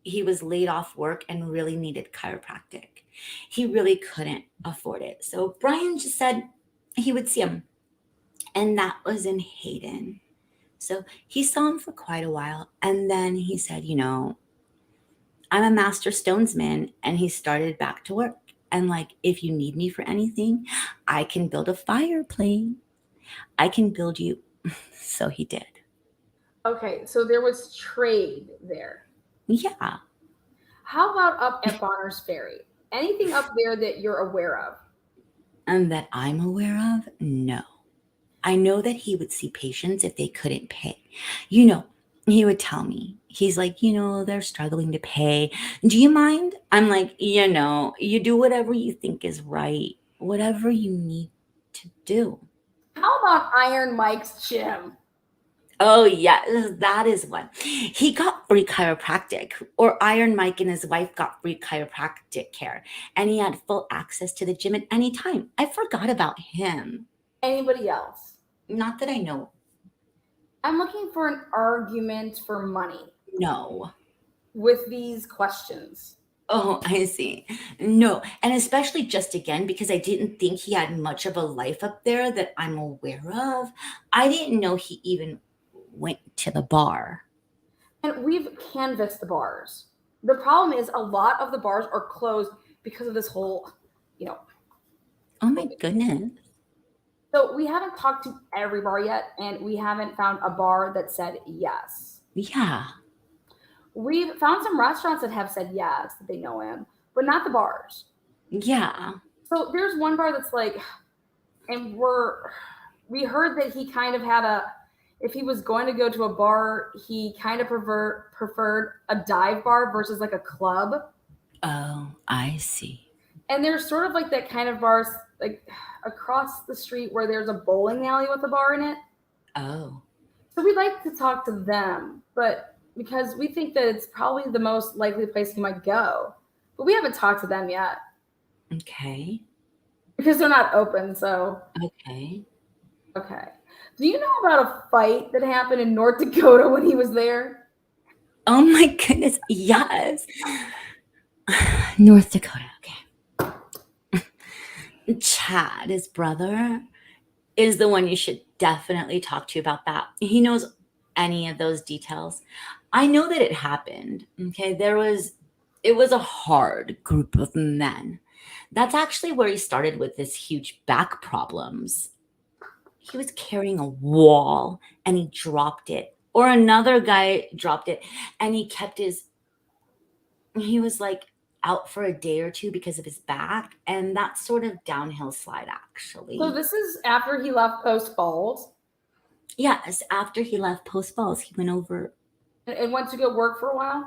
he was laid off work and really needed chiropractic. He really couldn't afford it. So Brian just said he would see him. And that was in Hayden. So he saw him for quite a while. And then he said, I'm a master stonesman. And he started back to work. And like, if you need me for anything, I can build a fireplace. I can build you. So he did. Okay, so there was trade there. Yeah. How about up at Bonner's Ferry? Anything up there that you're aware of? And that I'm aware of? No. I know that he would see patients if they couldn't pay. He would tell me, he's like, they're struggling to pay. Do you mind? I'm like, you do whatever you think is right, whatever you need to do. How about Iron Mike's gym? Oh, yeah, that is one. He got free chiropractic, or Iron Mike and his wife got free chiropractic care, and he had full access to the gym at any time. I forgot about him. Anybody else? Not that I know. I'm looking for an argument for money. No. With these questions. Oh, I see. No, and especially just again, because I didn't think he had much of a life up there that I'm aware of. I didn't know he even went to the bar. And we've canvassed the bars. The problem is a lot of the bars are closed because of this whole, Oh my goodness. So we haven't talked to every bar yet, and we haven't found a bar that said yes. Yeah. We've found some restaurants that have said yes, that they know him, but not the bars. Yeah. So there's one bar that's like, and we heard that he kind of had if he was going to go to a bar, he kind of preferred a dive bar versus like a club. Oh, I see. And there's sort of like that kind of bars like across the street where there's a bowling alley with a bar in it. Oh. So we'd like to talk to them, but because we think that it's probably the most likely place he might go. But we haven't talked to them yet. Okay. Because they're not open, so. Okay. Okay. Do you know about a fight that happened in North Dakota when he was there? Oh my goodness. Yes. North Dakota. Okay. Chad, his brother, is the one you should definitely talk to about that. He knows any of those details. I know that it happened. Okay. It was a hard group of men. That's actually where he started with this huge back problems. He was carrying a wall and he dropped it, or another guy dropped it, and he was like out for a day or two because of his back, and that sort of downhill slide actually. So this is after he left Post Falls? Yes, after he left Post Falls, he went over and went to go work for a while?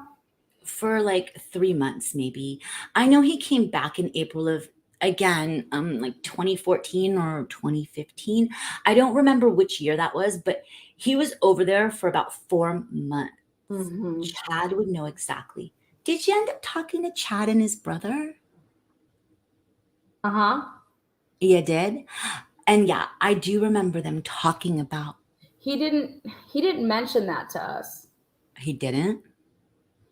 For like 3 months maybe. I know he came back in April of, again, like 2014 or 2015. I don't remember which year that was, but he was over there for about 4 months. Mm-hmm. Chad would know exactly. Did you end up talking to Chad and his brother? Uh-huh. You did? And yeah, I do remember them talking about. He didn't mention that to us. He didn't?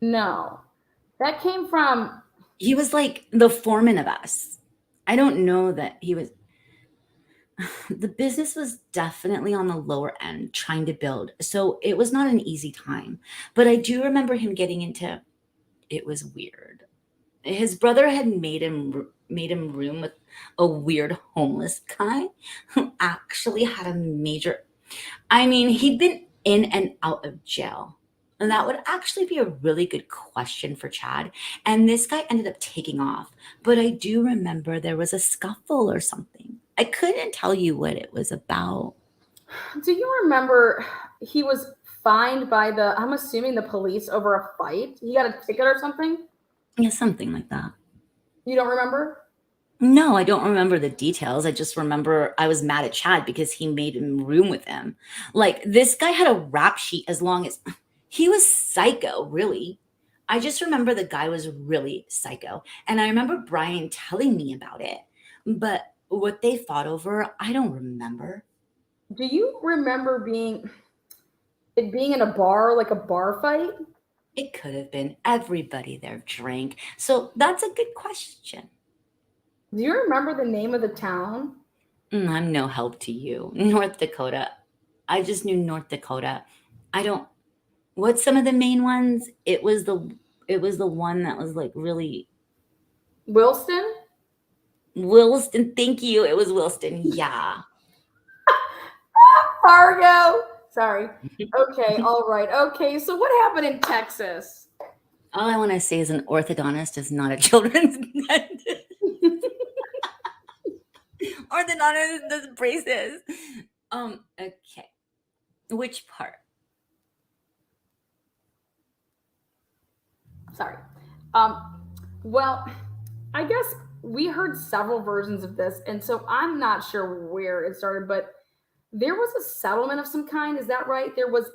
No. That came from. He was like the foreman of us. I don't know that he was. The business was definitely on the lower end trying to build. So it was not an easy time. But I do remember him getting into it was weird. His brother had made him room with a weird homeless guy who actually had a major I mean, he'd been in and out of jail. And that would actually be a really good question for Chad. And this guy ended up taking off. But I do remember there was a scuffle or something. I couldn't tell you what it was about. Do you remember he was fined by I'm assuming the police over a fight? He got a ticket or something? Yeah, something like that. You don't remember? No, I don't remember the details. I just remember I was mad at Chad because he made him room with him. Like, this guy had a rap sheet as long as he was psycho, really. I just remember the guy was really psycho. And I remember Brian telling me about it. But what they fought over, I don't remember. Do you remember it being in a bar, like a bar fight? It could have been everybody there drank. So that's a good question. Do you remember the name of the town? I'm no help to you. North Dakota. I just knew North Dakota. I don't What's some of the main ones? It was the one that was like really Wilston? Williston. Thank you. It was Williston. Yeah. Fargo. Sorry. Okay, all right. Okay, so what happened in Texas? All I want to say is an orthodontist is not a children's dentist. Orthodontist does braces. Okay. Which part? Sorry. Well, I guess we heard several versions of this, and so I'm not sure where it started, but there was a settlement of some kind. Is that right? There was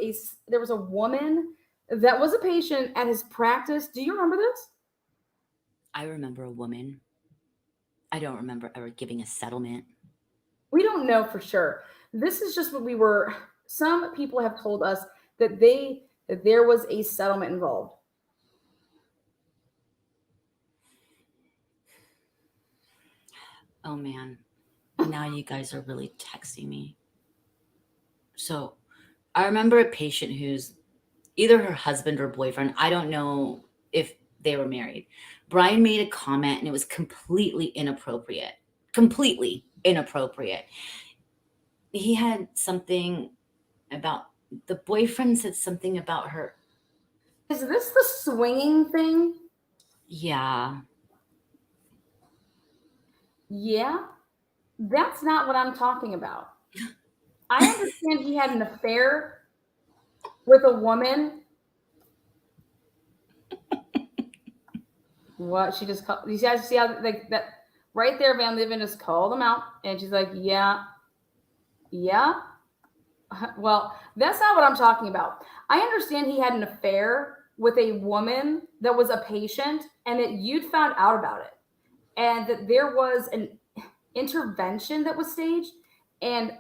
a woman that was a patient at his practice. Do you remember this? I remember a woman. I don't remember ever giving a settlement. We don't know for sure. This is just what some people have told us that there was a settlement involved. Oh man. Now you guys are really texting me. So I remember a patient who's either her husband or boyfriend. I don't know if they were married. Brian made a comment and it was completely inappropriate. Completely inappropriate. He had something about the boyfriend said something about her. Is this the swinging thing? Yeah. Yeah, that's not what I'm talking about. I understand he had an affair with a woman. What she just called, you guys see how like that right there, Van Leeuwen just called him out, and she's like, yeah, yeah. Well, that's not what I'm talking about. I understand he had an affair with a woman that was a patient, and that you'd found out about it, and that there was an intervention that was staged, and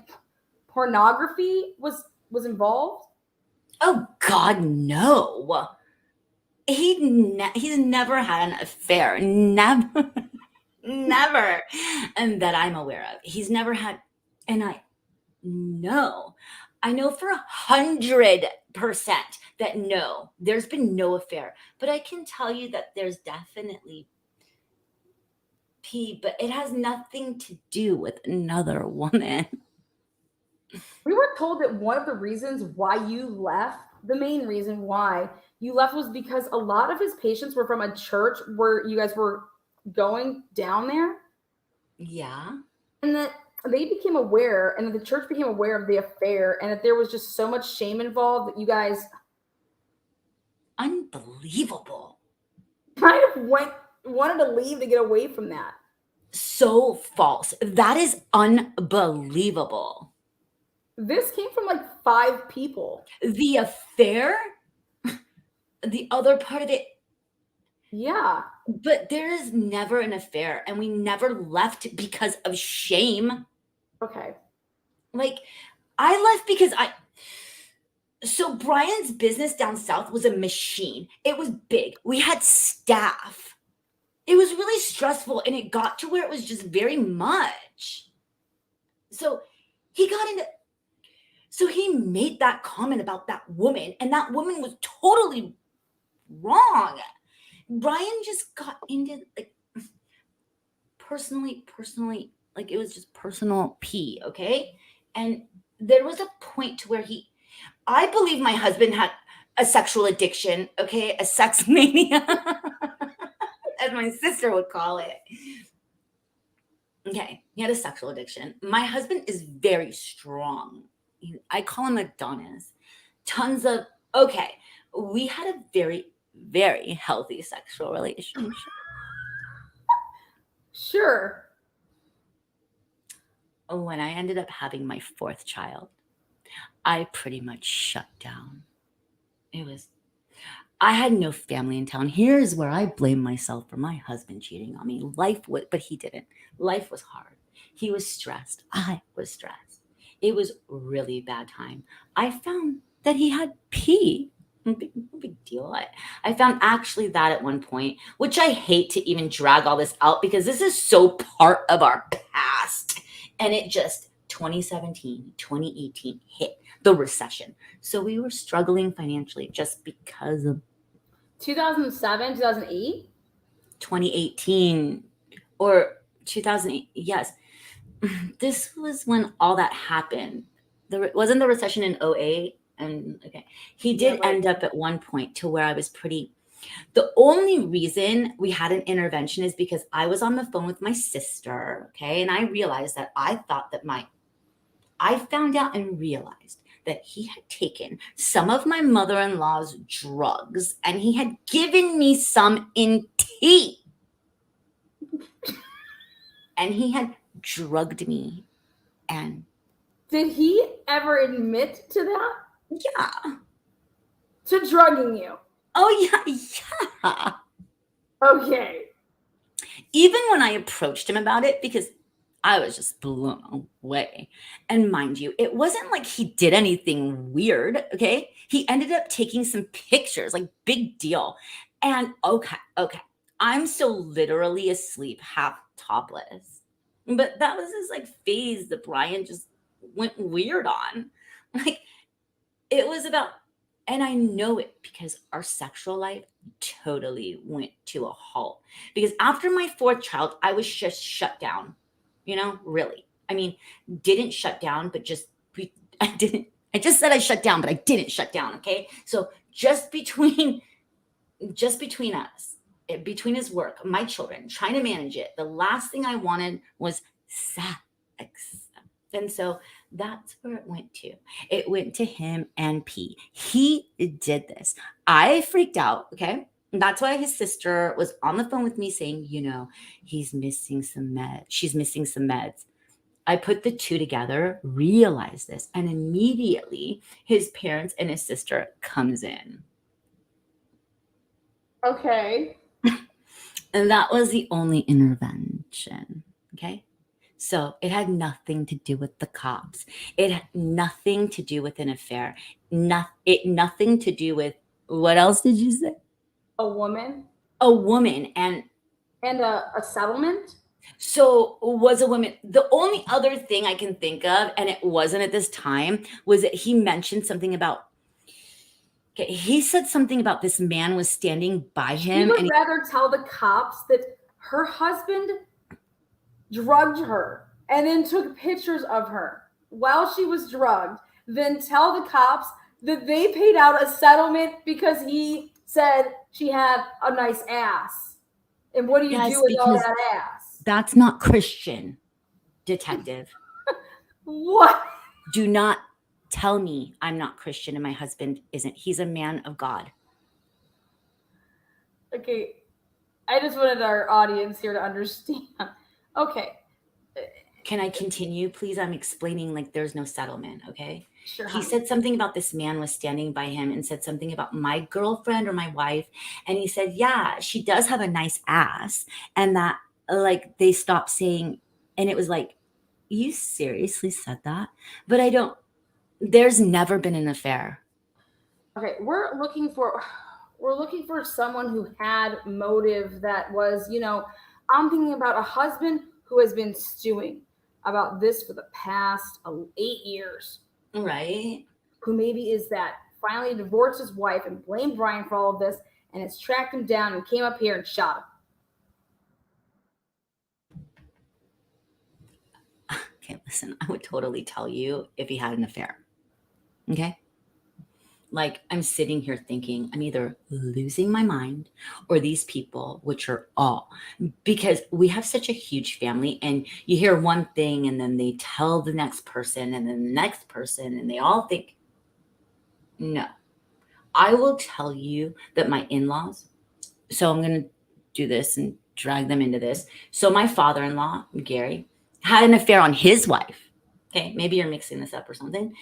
pornography was involved. Oh God, no. He's never had an affair. Never. Never. And that I'm aware of. He's never had, and I know for 100% that no, there's been no affair. But I can tell you that there's definitely pee, but it has nothing to do with another woman. We were told that one of the reasons why you left, the main reason why you left, was because a lot of his patients were from a church where you guys were going down there, Yeah. and that they became aware, and that the church became aware of the affair, and that there was just so much shame involved that you guys Unbelievable. kind of wanted to leave to get away from that. So false. That is unbelievable. This came from like 5 people. The affair, the other part of it, Yeah. but there is never an affair, and we never left because of shame. Okay. Like, I left because so Brian's business down south was a machine. It was big. We had staff. It was really stressful, and it got to where it was just very much. So he got into, so he made that comment about that woman, and that woman was totally wrong. Brian just got into like personally, like it was just personal pee, okay? And there was a point to where I believe my husband had a sexual addiction, okay? A sex mania, as my sister would call it. Okay, he had a sexual addiction. My husband is very strong. I call him Adonis. Tons of, okay, we had a very, very healthy sexual relationship. Sure. When I ended up having my fourth child, I pretty much shut down. I had no family in town. Here's where I blame myself for my husband cheating on me. But he didn't. Life was hard. He was stressed. I was stressed. It was really bad time. I found that he had pee. No big deal. I found actually that at one point, which I hate to even drag all this out because this is so part of our past. And it just 2017, 2018 hit the recession. So we were struggling financially just because of 2007, 2008? 2018 or 2008. Yes. This was when all that happened. Wasn't the recession in 08? And okay, he did end up at one point to where I was the only reason we had an intervention is because I was on the phone with my sister. Okay. And I realized that I found out and realized that he had taken some of my mother-in-law's drugs and he had given me some in tea. And he had drugged me. And did he ever admit to that? Yeah. To drugging you? Oh, yeah. Okay. Even when I approached him about it, because I was just blown away. And mind you, it wasn't like he did anything weird, okay? He ended up taking some pictures, like big deal. And okay. I'm so literally asleep, half topless. But that was his like phase that Brian just went weird on. Like it was about, and I know it because our sexual life totally went to a halt. Because after my fourth child, I was just shut down. Really. I mean, didn't shut down, but I just said I shut down, but I didn't shut down. Okay. So just between us, between his work, my children, trying to manage it, the last thing I wanted was sex. And so that's where it went to. It went to him and P. He did this. I freaked out. Okay. That's why his sister was on the phone with me saying, he's missing some meds. She's missing some meds. I put the two together, realized this, and immediately his parents and his sister comes in. Okay. And that was the only intervention. Okay. So it had nothing to do with the cops. It had nothing to do with an affair. Nothing to do with, what else did you say? A woman. And a settlement. So was a woman. The only other thing I can think of, and it wasn't at this time, was that he mentioned something about, he said something about this man was standing by him. He would rather tell the cops that her husband drugged her and then took pictures of her while she was drugged, then tell the cops that they paid out a settlement because he said she had a nice ass. And what do you do with all that ass? That's not Christian, detective. What? Do not tell me I'm not Christian and my husband isn't. He's a man of God. Okay. I just wanted our audience here to understand. Okay. Can I continue, please? I'm explaining like there's no settlement, okay? Sure. He said something about this man was standing by him and said something about my girlfriend or my wife. And he said, yeah, she does have a nice ass. And that like they stopped saying, and it was like, you seriously said that? But there's never been an affair. Okay, we're looking for someone who had motive that was, I'm thinking about a husband who has been stewing. about this for the past 8 years. Right. Who maybe is that finally divorced his wife and blamed Brian for all of this and has tracked him down and came up here and shot him. Okay, listen, I would totally tell you if he had an affair. Okay? Like, I'm sitting here thinking I'm either losing my mind or these people, which are all, because we have such a huge family and you hear one thing and then they tell the next person and then the next person and they all think, no. I will tell you that my in-laws, so I'm going to do this and drag them into this. So my father-in-law, Gary, had an affair on his wife. Okay, maybe you're mixing this up or something.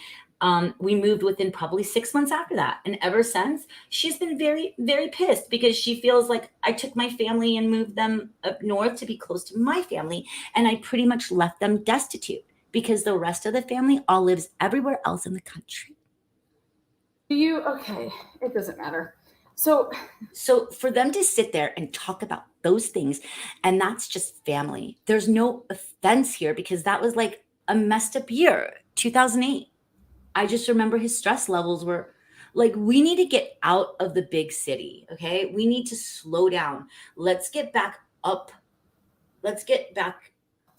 We moved within probably 6 months after that. And ever since, she's been very, very pissed because she feels like I took my family and moved them up north to be close to my family. And I pretty much left them destitute because the rest of the family all lives everywhere else in the country. Okay, it doesn't matter. So for them to sit there and talk about those things, and that's just family. There's no offense here because that was like a messed up year, 2008. I just remember his stress levels were like, we need to get out of the big city. Okay. We need to slow down. Let's get back up. Let's get back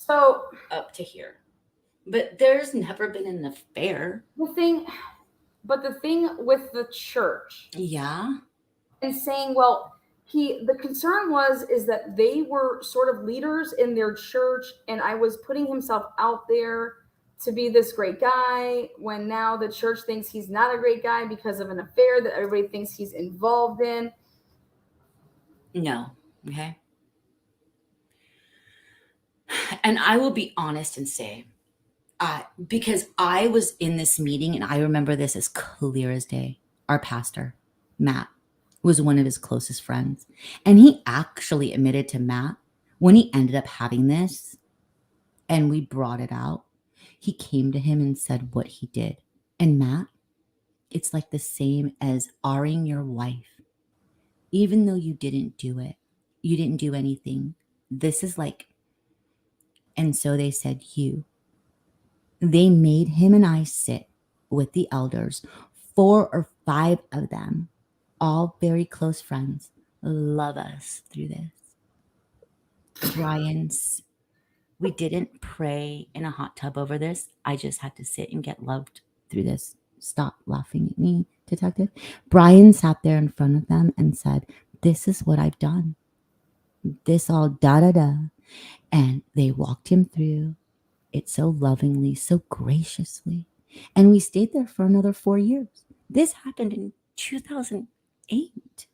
up to here. But there's never been an affair. the thing with the church. Yeah. And saying, well, the concern is that they were sort of leaders in their church and I was putting himself out there to be this great guy when now the church thinks he's not a great guy because of an affair that everybody thinks he's involved in. No. Okay. And I will be honest and say, because I was in this meeting and I remember this as clear as day. Our pastor, Matt, was one of his closest friends. And he actually admitted to Matt when he ended up having this and we brought it out. He came to him and said what he did. And Matt, it's like the same as R-ing your wife. Even though you didn't do it, you didn't do anything. This is like, and so they said, they made him and I sit with the elders, 4 or 5 of them, all very close friends, love us through this. Brian's, we didn't pray in a hot tub over this. I just had to sit and get loved through this. Stop laughing at me, detective. Brian sat there in front of them and said, this is what I've done. This all da-da-da. And they walked him through it so lovingly, so graciously. And we stayed there for another 4 years. This happened in 2008.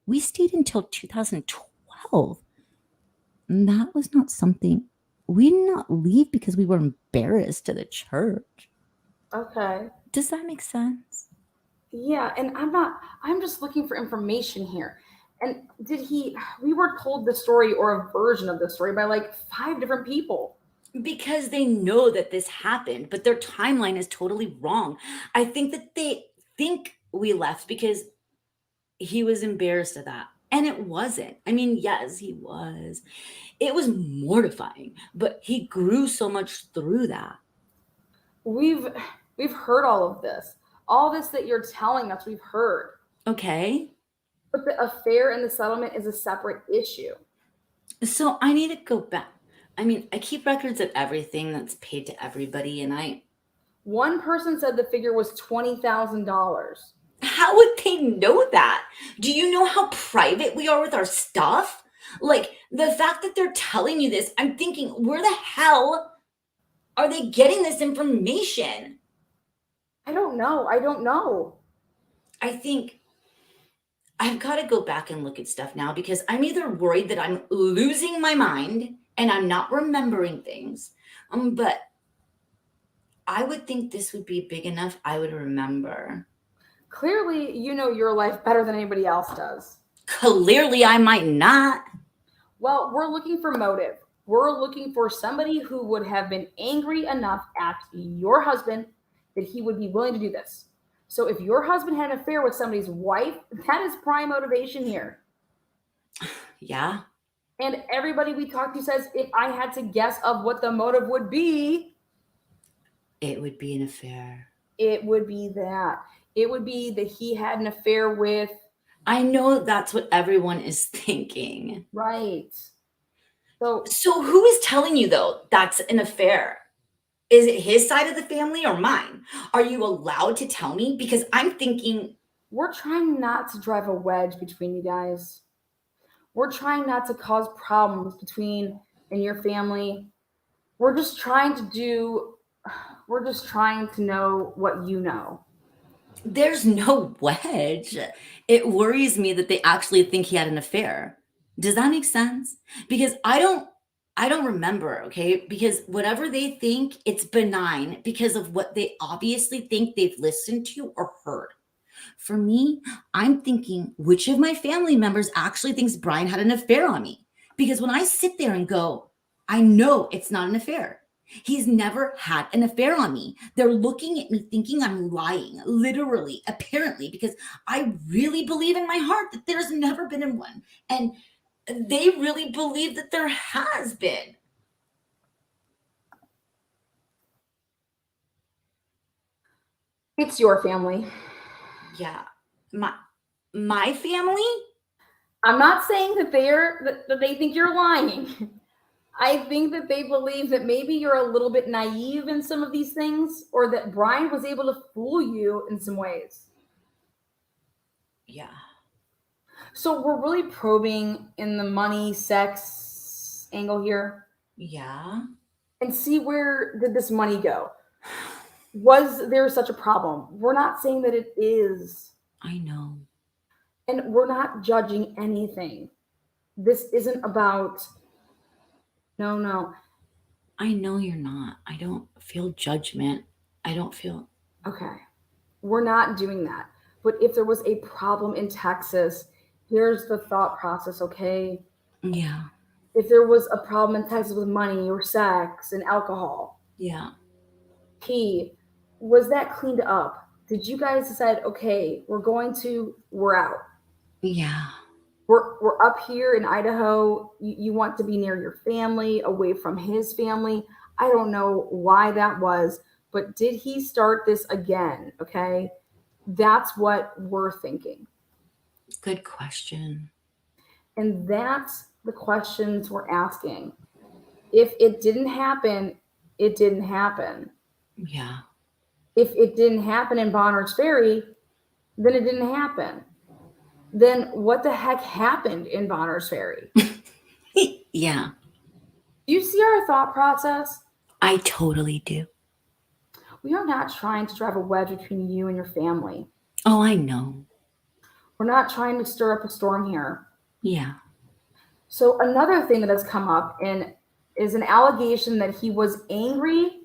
We stayed until 2012. And that was not something, we did not leave because we were embarrassed to the church. Okay. Does that make sense? Yeah, and I'm just looking for information here. And we were told the story or a version of the story by like 5 different people. Because they know that this happened, but their timeline is totally wrong. I think that they think we left because he was embarrassed of that. And it wasn't. I mean, yes, he was. It was mortifying, but he grew so much through that. We've heard all of this. All this that you're telling us, we've heard. Okay. But the affair and the settlement is a separate issue. So I need to go back. I mean, I keep records of everything that's paid to everybody, and one person said the figure was $20,000. How would they know that? Do you know how private we are with our stuff? Like, the fact that they're telling you this, I'm thinking, where the hell are they getting this information? I don't know. I think I've got to go back and look at stuff now because I'm either worried that I'm losing my mind and I'm not remembering things. But I would think this would be big enough I would remember. Clearly, you know your life better than anybody else does. Clearly, I might not. Well, we're looking for motive. We're looking for somebody who would have been angry enough at your husband that he would be willing to do this. So if your husband had an affair with somebody's wife, that is prime motivation here. Yeah. And everybody we talk to says, if I had to guess of what the motive would be, it would be an affair. It would be that. It would be that he had an affair with. I know that's what everyone is thinking. Right. So who is telling you, though, that's an affair? Is it his side of the family or mine? Are you allowed to tell me? Because I'm thinking. We're trying not to drive a wedge between you guys. We're trying not to cause problems between and your family. We're just trying to know what you know. There's no wedge. It worries me that they actually think he had an affair. Does that make sense? Because I don't remember, okay? Because whatever they think, it's benign because of what they obviously think they've listened to or heard. For me, I'm thinking, which of my family members actually thinks Brian had an affair on me? Because when I sit there and go, I know it's not an affair. He's never had an affair on me. They're looking at me thinking I'm lying, literally, apparently, because I really believe in my heart that there's never been one. And they really believe that there has been. It's your family. Yeah. My family? I'm not saying that they think you're lying. I think that they believe that maybe you're a little bit naive in some of these things, or that Brian was able to fool you in some ways. Yeah. So we're really probing in the money, sex angle here. Yeah. And see, where did this money go? Was there such a problem? We're not saying that it is. I know. And we're not judging anything. This isn't about. No. I know you're not. I don't feel judgment. I don't feel. Okay. We're not doing that. But if there was a problem in Texas, here's the thought process, okay? Yeah. If there was a problem in Texas with money or sex and alcohol. Yeah. Was that cleaned up? Did you guys decide, okay, we're out? Yeah. We're up here in Idaho. You want to be near your family, away from his family. I don't know why that was, but did he start this again? Okay. That's what we're thinking. Good question. And that's the questions we're asking. If it didn't happen, it didn't happen. Yeah. If it didn't happen in Bonners Ferry, then it didn't happen. Then what the heck happened in Bonners Ferry? Yeah. Do you see our thought process? I totally do. We are not trying to drive a wedge between you and your family. Oh, I know. We're not trying to stir up a storm here. Yeah. So another thing that has come up is an allegation that he was angry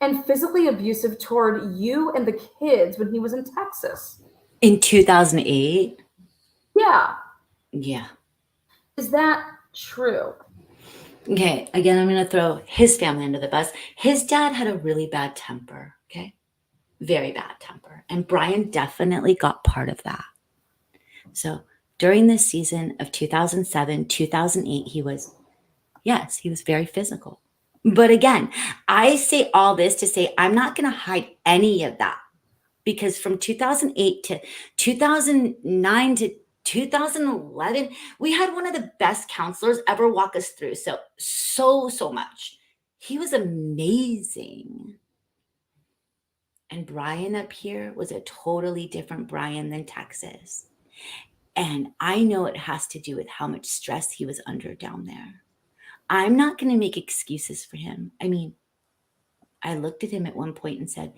and physically abusive toward you and the kids when he was in Texas. In 2008? Yeah. Yeah. Is that true? Okay, again, I'm going to throw his family under the bus. His dad had a really bad temper, okay? Very bad temper. And Brian definitely got part of that. So during this season of 2007, 2008, he was very physical. But again, I say all this to say I'm not going to hide any of that, because from 2008 to 2009 to 2011, we had one of the best counselors ever walk us through. So much. He was amazing. And Brian up here was a totally different Brian than Texas. And I know it has to do with how much stress he was under down there. I'm not going to make excuses for him. I mean, I looked at him at one point and said,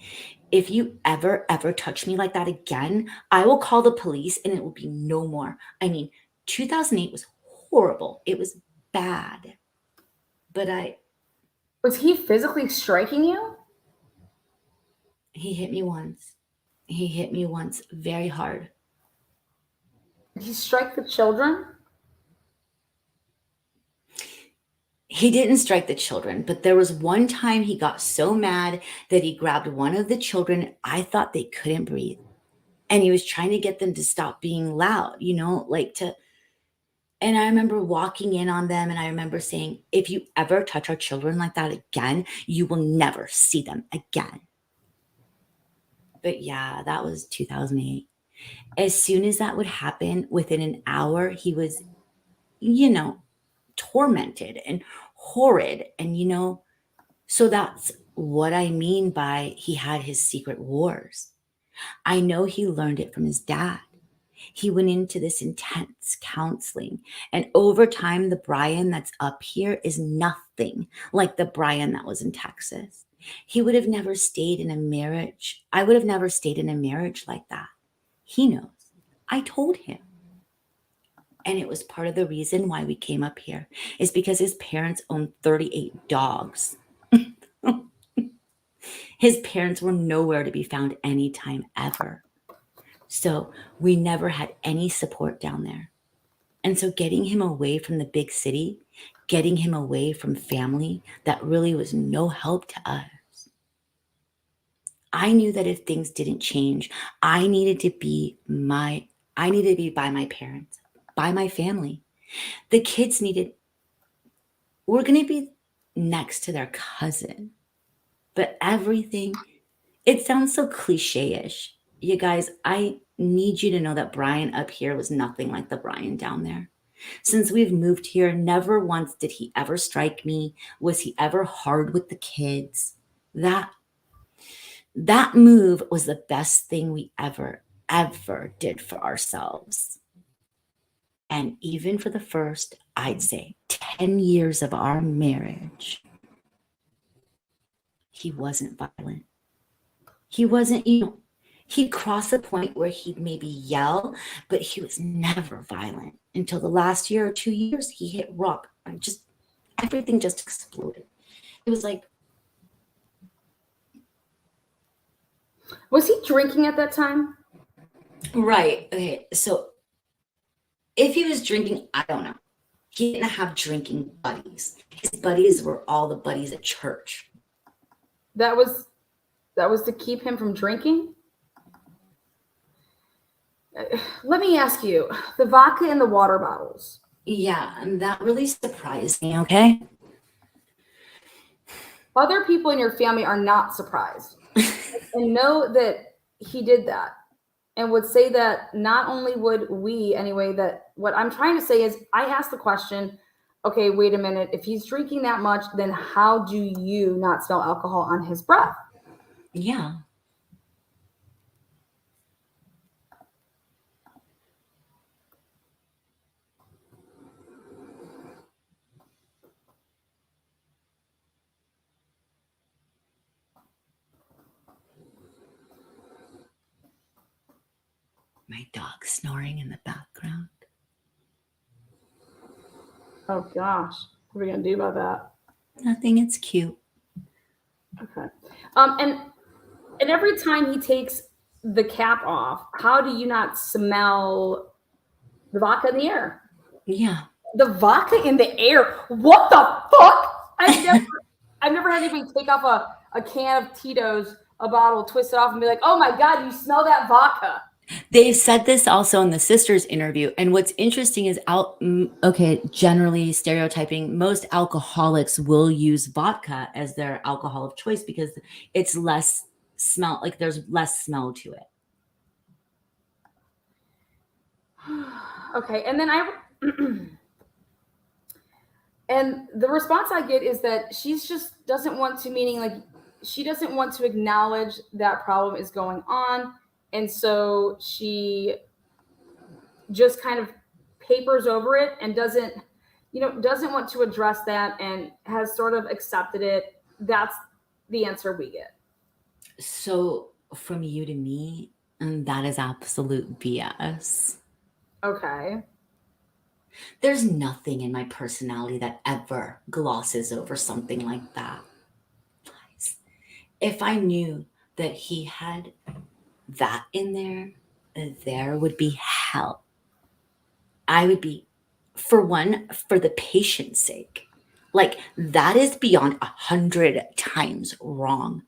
if you ever touch me like that again, I will call the police and it will be no more. I mean, 2008 was horrible. It was bad. But Was he physically striking you? He hit me once. He hit me once very hard. Did he strike the children? He didn't strike the children, but there was one time he got so mad that he grabbed one of the children. I thought they couldn't breathe. And he was trying to get them to stop being loud, And I remember walking in on them and I remember saying, if you ever touch our children like that again, you will never see them again. But yeah, that was 2008. As soon as that would happen, within an hour, he was, tormented and horrid. And, so that's what I mean by he had his secret wars. I know he learned it from his dad. He went into this intense counseling. And over time, the Brian that's up here is nothing like the Brian that was in Texas. He would have never stayed in a marriage. I would have never stayed in a marriage like that. He knows. I told him. And it was part of the reason why we came up here is because his parents owned 38 dogs. His parents were nowhere to be found anytime ever. So we never had any support down there. And so getting him away from the big city, getting him away from family, that really was no help to us. I knew that if things didn't change, I needed to be by my parents, by my family. The kids we're going to be next to their cousin. But everything, it sounds so cliche-ish. You guys, I need you to know that Brian up here was nothing like the Brian down there. Since we've moved here, never once did he ever strike me. Was he ever hard with the kids? That move was the best thing we ever did for ourselves. And even for the first, I'd say, 10 years of our marriage, he wasn't violent. He wasn't, he'd cross a point where he'd maybe yell, but he was never violent until the last year or 2 years he hit rock. Everything just exploded. It was like. Was he drinking at that time? Right. Okay. So if he was drinking, I don't know. He didn't have drinking buddies. His buddies were all the buddies at church. That was to keep him from drinking? Let me ask you, the vodka in the water bottles. Yeah, and that really surprised me, okay? Other people in your family are not surprised and know that he did that and would say that not only would we anyway, that what I'm trying to say is I asked the question, okay, wait a minute. If he's drinking that much, then how do you not smell alcohol on his breath? Yeah. My dog snoring in the background. Oh gosh, what are we gonna do about that? Nothing, it's cute. Okay. And every time he takes the cap off, how do you not smell the vodka in the air? Yeah. The vodka in the air. What the fuck? I've never had anybody take off a can of Tito's, a bottle, twist it off, and be like, "Oh my god, you smell that vodka." They've said this also in the sisters interview. And what's interesting is generally stereotyping, most alcoholics will use vodka as their alcohol of choice because it's less smell, like there's less smell to it. Okay. And then and the response I get is that she's just doesn't want to, meaning like she doesn't want to acknowledge that problem is going on. And so she just kind of papers over it and doesn't want to address that and has sort of accepted it. That's the answer we get. So from you to me, that is absolute BS. Okay. There's nothing in my personality that ever glosses over something like that. If I knew that he had that in there would be hell. I would be, for one, for the patient's sake. Like, that is beyond 100 times wrong.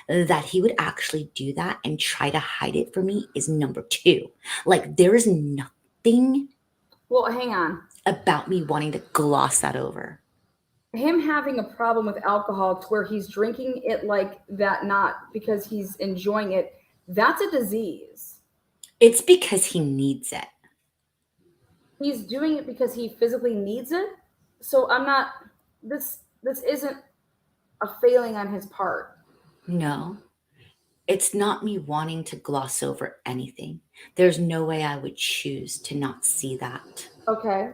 That he would actually do that and try to hide it from me is number two. Like, there is nothing Well, hang on. about me wanting to gloss that over. Him having a problem with alcohol to where he's drinking it like that, not because he's enjoying it, that's a disease. It's because he needs it. He's doing it because he physically needs it. So I'm not, this isn't a failing on his part. No, it's not me wanting to gloss over anything. There's no way I would choose to not see that. Okay.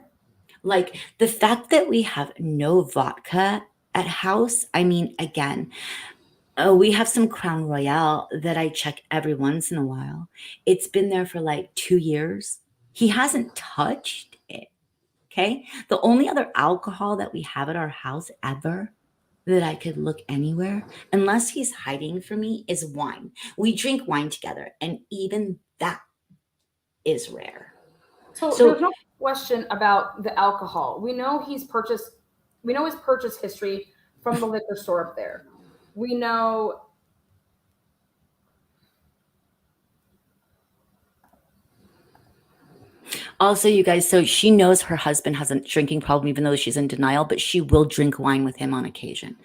Like the fact that we have no vodka at house, I mean, again, we have some Crown Royale that I check every once in a while. It's been there for like 2 years. He hasn't touched it. Okay. The only other alcohol that we have at our house ever that I could look anywhere, unless he's hiding from me, is wine. We drink wine together, and even that is rare. So So- there's no question about the alcohol. We know his purchase history from the liquor store up there. We know Also, you guys, so she knows her husband has a drinking problem, even though she's in denial, but she will drink wine with him on occasion.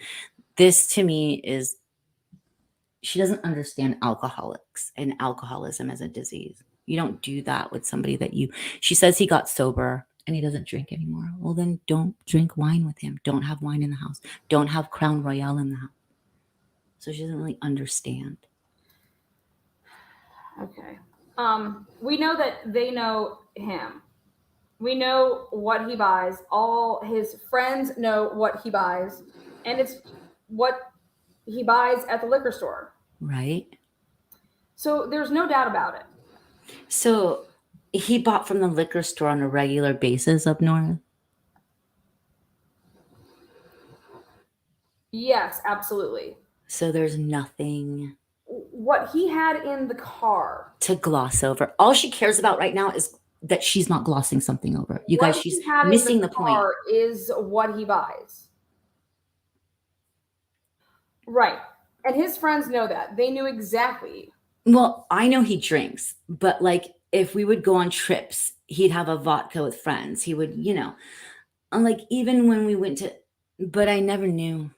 This to me is, she doesn't understand alcoholics and alcoholism as a disease. You don't do that with somebody that she says he got sober and he doesn't drink anymore. Well, then don't drink wine with him. Don't have wine in the house. Don't have Crown Royale in the house. So she doesn't really understand. Okay. We know that they know him. We know what he buys. All his friends know what he buys, and it's what he buys at the liquor store. Right? So there's no doubt about it. So he bought from the liquor store on a regular basis up north? Yes, absolutely. So there's nothing What he had in the car. to gloss over. All she cares about right now is that she's not glossing something over. You guys, What she's he had in missing the point. car is what he buys. Right. And his friends know that. They knew exactly. Well, I know he drinks, but like if we would go on trips, he'd have a vodka with friends. He would, like even when we went to, but I never knew.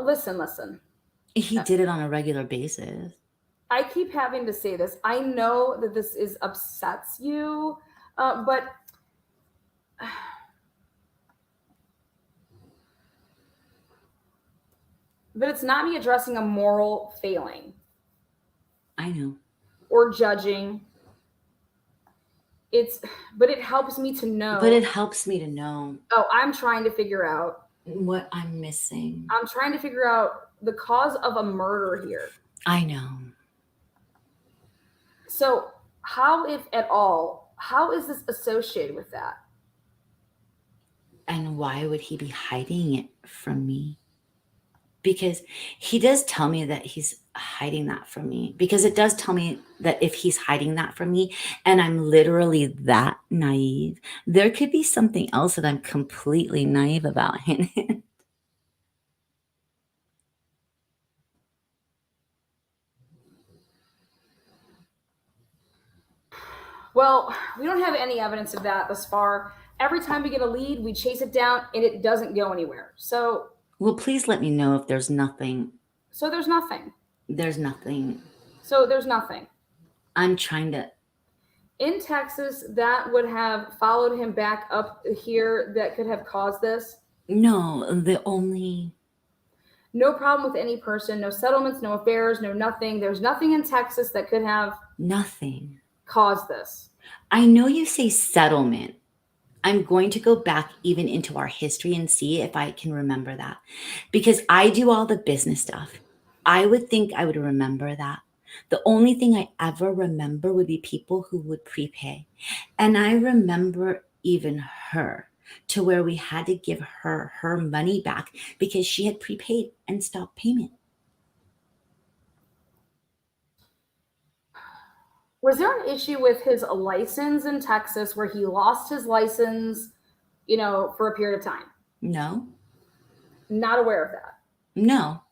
Listen. He did it on a regular basis. I keep having to say this. I know that this upsets you, but it's not me addressing a moral failing. I know. Or judging. But it helps me to know. But it helps me to know. Oh, I'm trying to figure out what I'm missing. I'm trying to figure out the cause of a murder here. I know. So how, if at all, how is this associated with that? And why would he be hiding it from me? Because he does tell me that he's hiding that from me. Because it does tell me that if he's hiding that from me and I'm literally that naive, there could be something else that I'm completely naive about. Well, we don't have any evidence of that thus far. Every time we get a lead, we chase it down and it doesn't go anywhere. So, well, please let me know if there's nothing. So there's nothing. There's nothing. So there's nothing. I'm trying to. In Texas, that would have followed him back up here that could have caused this? No, no problem with any person, no settlements, no affairs, no nothing. There's nothing in Texas that could have caused this. I know you say settlement. I'm going to go back even into our history and see if I can remember that. Because I do all the business stuff. I would think I would remember that. The only thing I ever remember would be people who would prepay. And I remember even her, to where we had to give her her money back because she had prepaid and stopped payment. Was there an issue with his license in Texas where he lost his license, for a period of time? No. Not aware of that. No.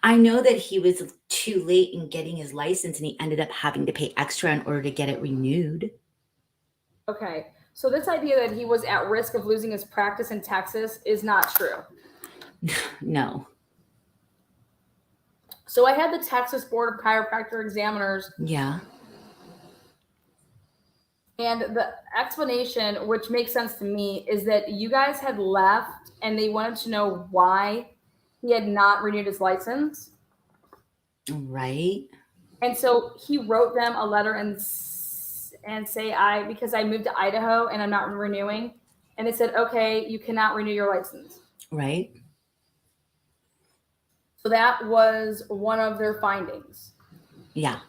I know that he was too late in getting his license and he ended up having to pay extra in order to get it renewed. Okay. So this idea that he was at risk of losing his practice in Texas is not true. No. So I had the Texas Board of Chiropractor Examiners. Yeah. And the explanation, which makes sense to me, is that you guys had left and they wanted to know why he had not renewed his license. Right. And so he wrote them a letter and say, because I moved to Idaho and I'm not renewing. And they said, okay, you cannot renew your license. Right. So that was one of their findings. Yeah.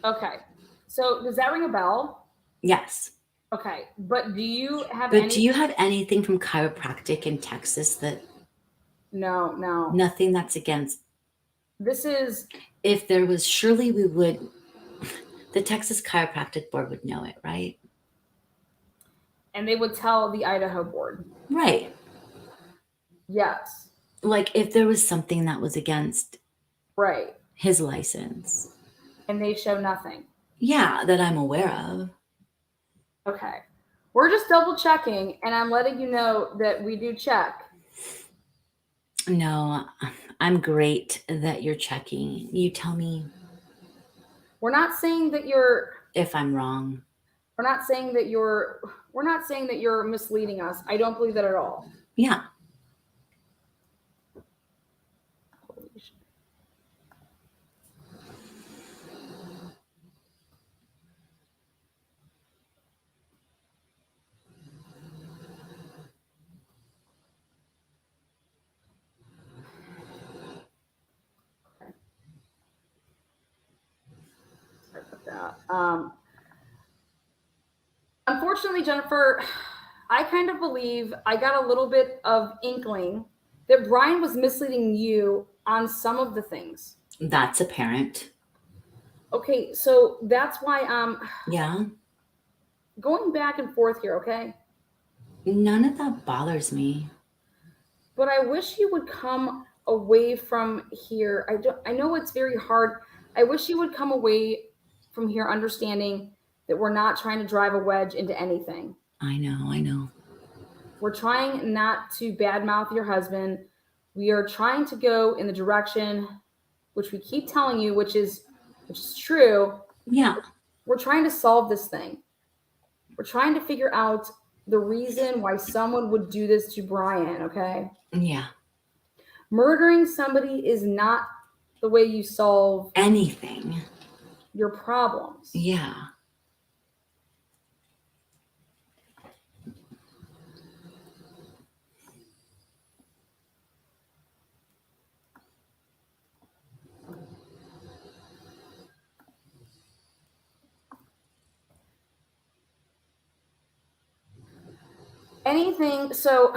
Okay. So does that ring a bell? Yes. Okay. But do you have do you have anything from chiropractic in Texas that? No. Nothing that's against. This is. If there was, surely we would. The Texas Chiropractic Board would know it, right? And they would tell the Idaho board. Right. Yes. Like if there was something that was against. Right. His license. And they show nothing. Yeah, that I'm aware of. Okay. We're just double checking, and I'm letting you know that we do check. No, I'm great that you're checking. You tell me. We're not saying that you're. If I'm wrong. We're not saying that you're misleading us. I don't believe that at all. Yeah. Sorry about that. Unfortunately, Jennifer, I kind of believe I got a little bit of inkling that Brian was misleading you on some of the things. That's apparent. Okay, so that's why Yeah. Going back and forth here, okay? None of that bothers me. But I wish you would come away from here. I know it's very hard. I wish you would come away from here understanding that we're not trying to drive a wedge into anything. I know. We're trying not to badmouth your husband. We are trying to go in the direction which we keep telling you, which is true. Yeah. We're trying to solve this thing. We're trying to figure out the reason why someone would do this to Brian, okay? Yeah. Murdering somebody is not the way you solve anything. Your problems. Yeah. Anything, so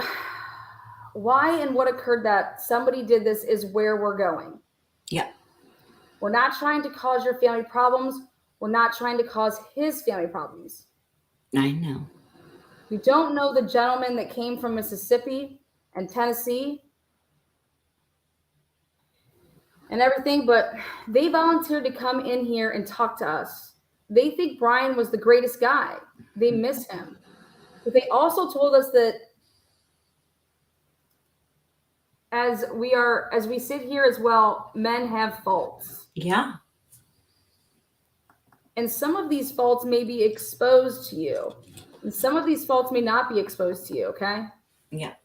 why and what occurred that somebody did this is where we're going. Yeah. We're not trying to cause your family problems. We're not trying to cause his family problems. I know. We don't know the gentleman that came from Mississippi and Tennessee and everything, but they volunteered to come in here and talk to us. They think Brian was the greatest guy. They miss him. But they also told us that as we sit here as well, men have faults. Yeah. And some of these faults may be exposed to you. And some of these faults may not be exposed to you, okay? Yeah.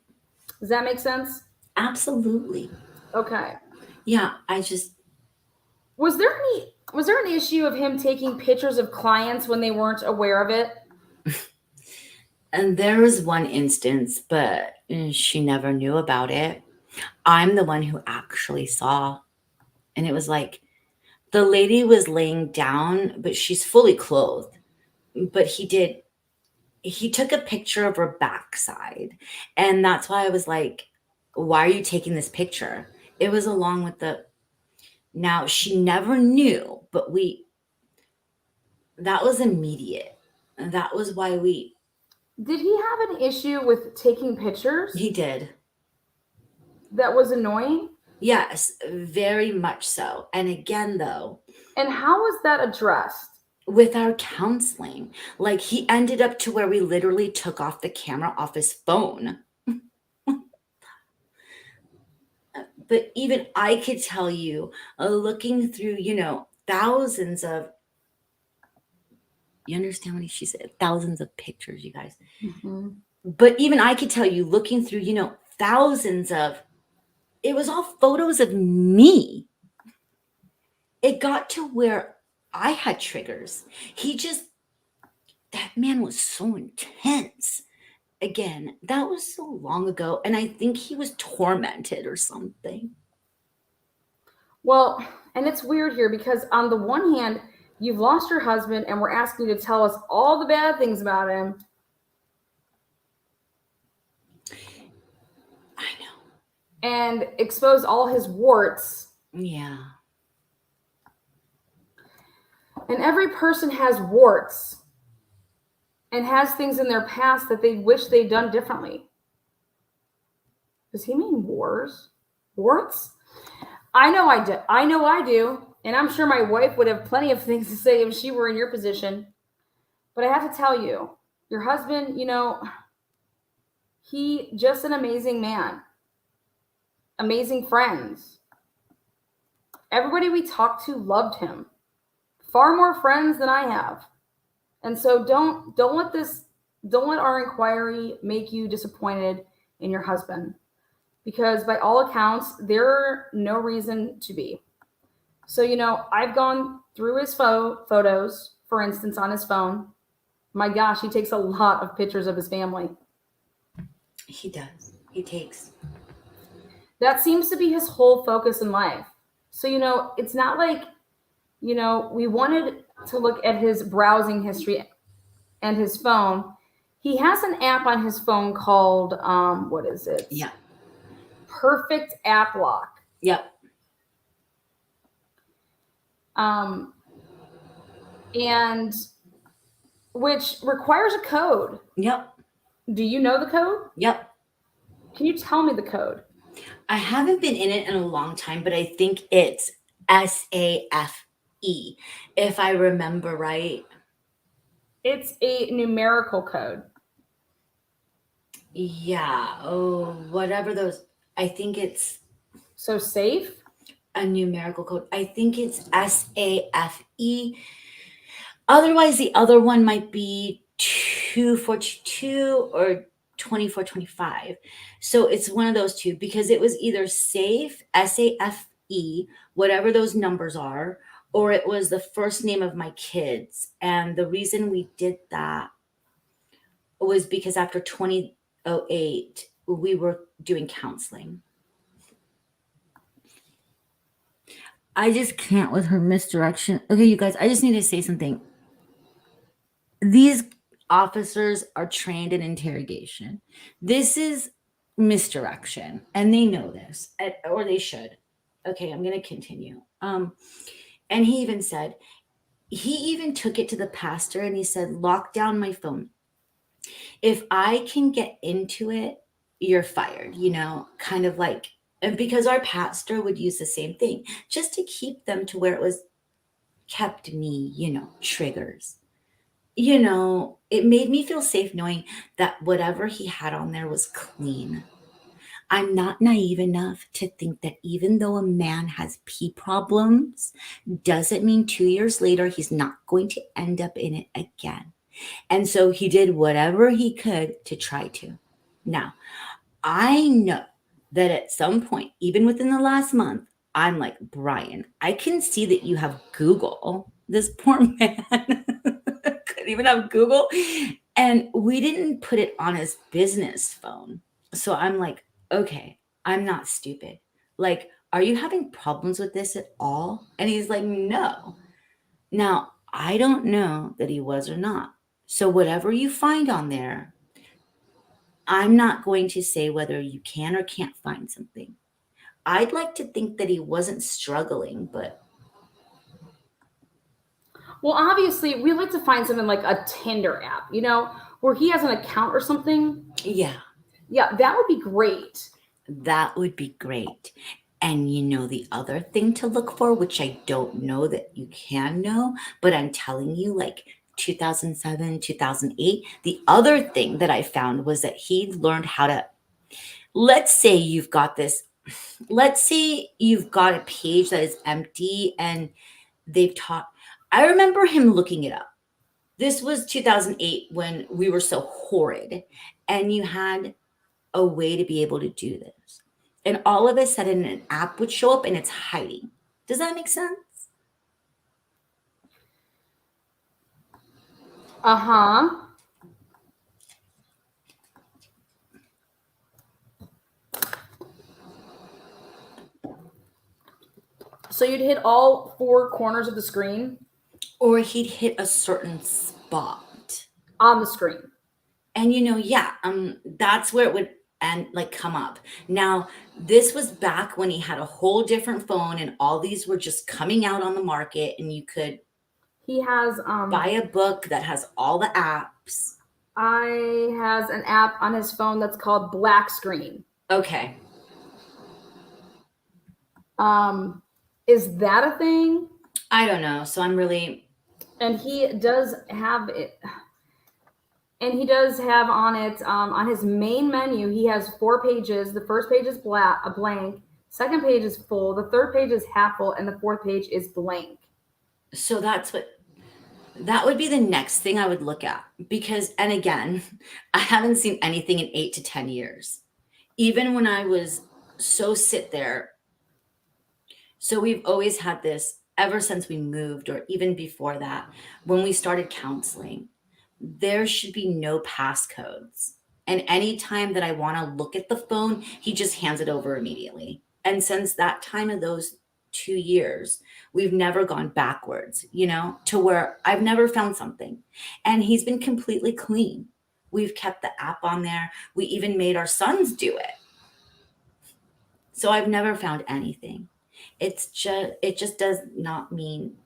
Does that make sense? Absolutely. Okay. Yeah, Was there an issue of him taking pictures of clients when they weren't aware of it? And there was one instance, but she never knew about it. I'm the one who actually saw. And it was like the lady was laying down, but she's fully clothed. But he took a picture of her backside. And that's why I was like, why are you taking this picture? It was along with now she never knew, but that was immediate. And that was why Did he have an issue with taking pictures? He did. That was annoying? Yes, very much so. And again, though, And how was that addressed? with our counseling, like he ended up to where we literally took off the camera off his phone. But even I could tell you, looking through, thousands of, you understand what she said? Thousands of pictures, you guys. Mm-hmm. But even I could tell you, looking through, thousands of, it was all photos of me. It got to where I had triggers. That man was so intense. Again, that was so long ago. And I think he was tormented or something. Well, and it's weird here because on the one hand, you've lost your husband and we're asking you to tell us all the bad things about him. I know. And expose all his warts. Yeah. And every person has warts and has things in their past that they wish they'd done differently. Does he mean wars? Warts? I know I do. I know I do. And I'm sure my wife would have plenty of things to say if she were in your position. But I have to tell you, your husband, he just an amazing man. Amazing friends. Everybody we talked to loved him. Far more friends than I have. And so don't let our inquiry make you disappointed in your husband, because by all accounts, there's no reason to be. So, I've gone through his photos, for instance, on his phone. My gosh, he takes a lot of pictures of his family. He does. He takes. That seems to be his whole focus in life. So, it's not like, we wanted to look at his browsing history and his phone. He has an app on his phone called, what is it? Yeah. Perfect App Lock. Yep. And which requires a code. Yep. Do you know the code? Yep. Can you tell me the code? I haven't been in it in a long time, but I think it's SAFE, if I remember right. It's a numerical code. Yeah. Oh, whatever those. I think it's So safe? a numerical code. I think it's SAFE. Otherwise, the other one might be 2422 or 2425. So it's one of those two, because it was either SAFE, SAFE, whatever those numbers are, or it was the first name of my kids. And the reason we did that was because after 2008, we were doing counseling. I just can't with her misdirection. Okay, you guys, I just need to say something. These officers are trained in interrogation. This is misdirection, and they know this, or they should. Okay, I'm going to continue. And he even said, he even took it to the pastor and he said, lock down my phone. If I can get into it, you're fired, kind of like, and because our pastor would use the same thing just to keep them to where it was kept me, triggers. It made me feel safe knowing that whatever he had on there was clean. I'm not naive enough to think that even though a man has pee problems, doesn't mean 2 years later he's not going to end up in it again. And so he did whatever he could to try to. Now, I know that at some point, even within the last month, I'm like, Brian, I can see that you have Google. This poor man couldn't even have Google. And we didn't put it on his business phone. So I'm like, okay, I'm not stupid. Like, are you having problems with this at all? And he's like, no. Now, I don't know that he was or not. So whatever you find on there, I'm not going to say whether you can or can't find something. I'd like to think that he wasn't struggling, but. Well, obviously, we like to find something like a Tinder app. where he has an account or something. Yeah, Yeah, that would be great. that would be great. And you know, the other thing to look for, which I don't know that you can know, but I'm telling you, like 2007, 2008, the other thing that I found was that he learned how to, let's say you've got this, let's say you've got a page that is empty and they've taught, I remember him looking it up. This was 2008 when we were so horrid, and you had a way to be able to do this. And all of a sudden, an app would show up and it's hiding. Does that make sense? Uh-huh. So you'd hit all 4 corners of the screen? Or he'd hit a certain spot on the screen. And you know, yeah, that's where it would and like come up. Now, this was back when he had a whole different phone and all these were just coming out on the market and you could He has buy a book that has all the apps. I has an app on his phone that's called Black Screen. Okay. Is that a thing? I don't know. So I'm really And he does have it. And he does have on it, on his main menu, he has 4 pages. The first page is blank. Second page is full. The third page is half full. And the fourth page is blank. so that would be the next thing I would look at because, and again, I haven't seen anything in 8 to 10 years. Even when I was so sit there. So we've always had this ever since we moved or even before that, when we started counseling, there should be no passcodes. And anytime that I want to look at the phone, he just hands it over immediately. And since that time of those 2 years, we've never gone backwards, you know, to where I've never found something. And he's been completely clean. We've kept the app on there. We even made our sons do it. So I've never found anything. It just does not mean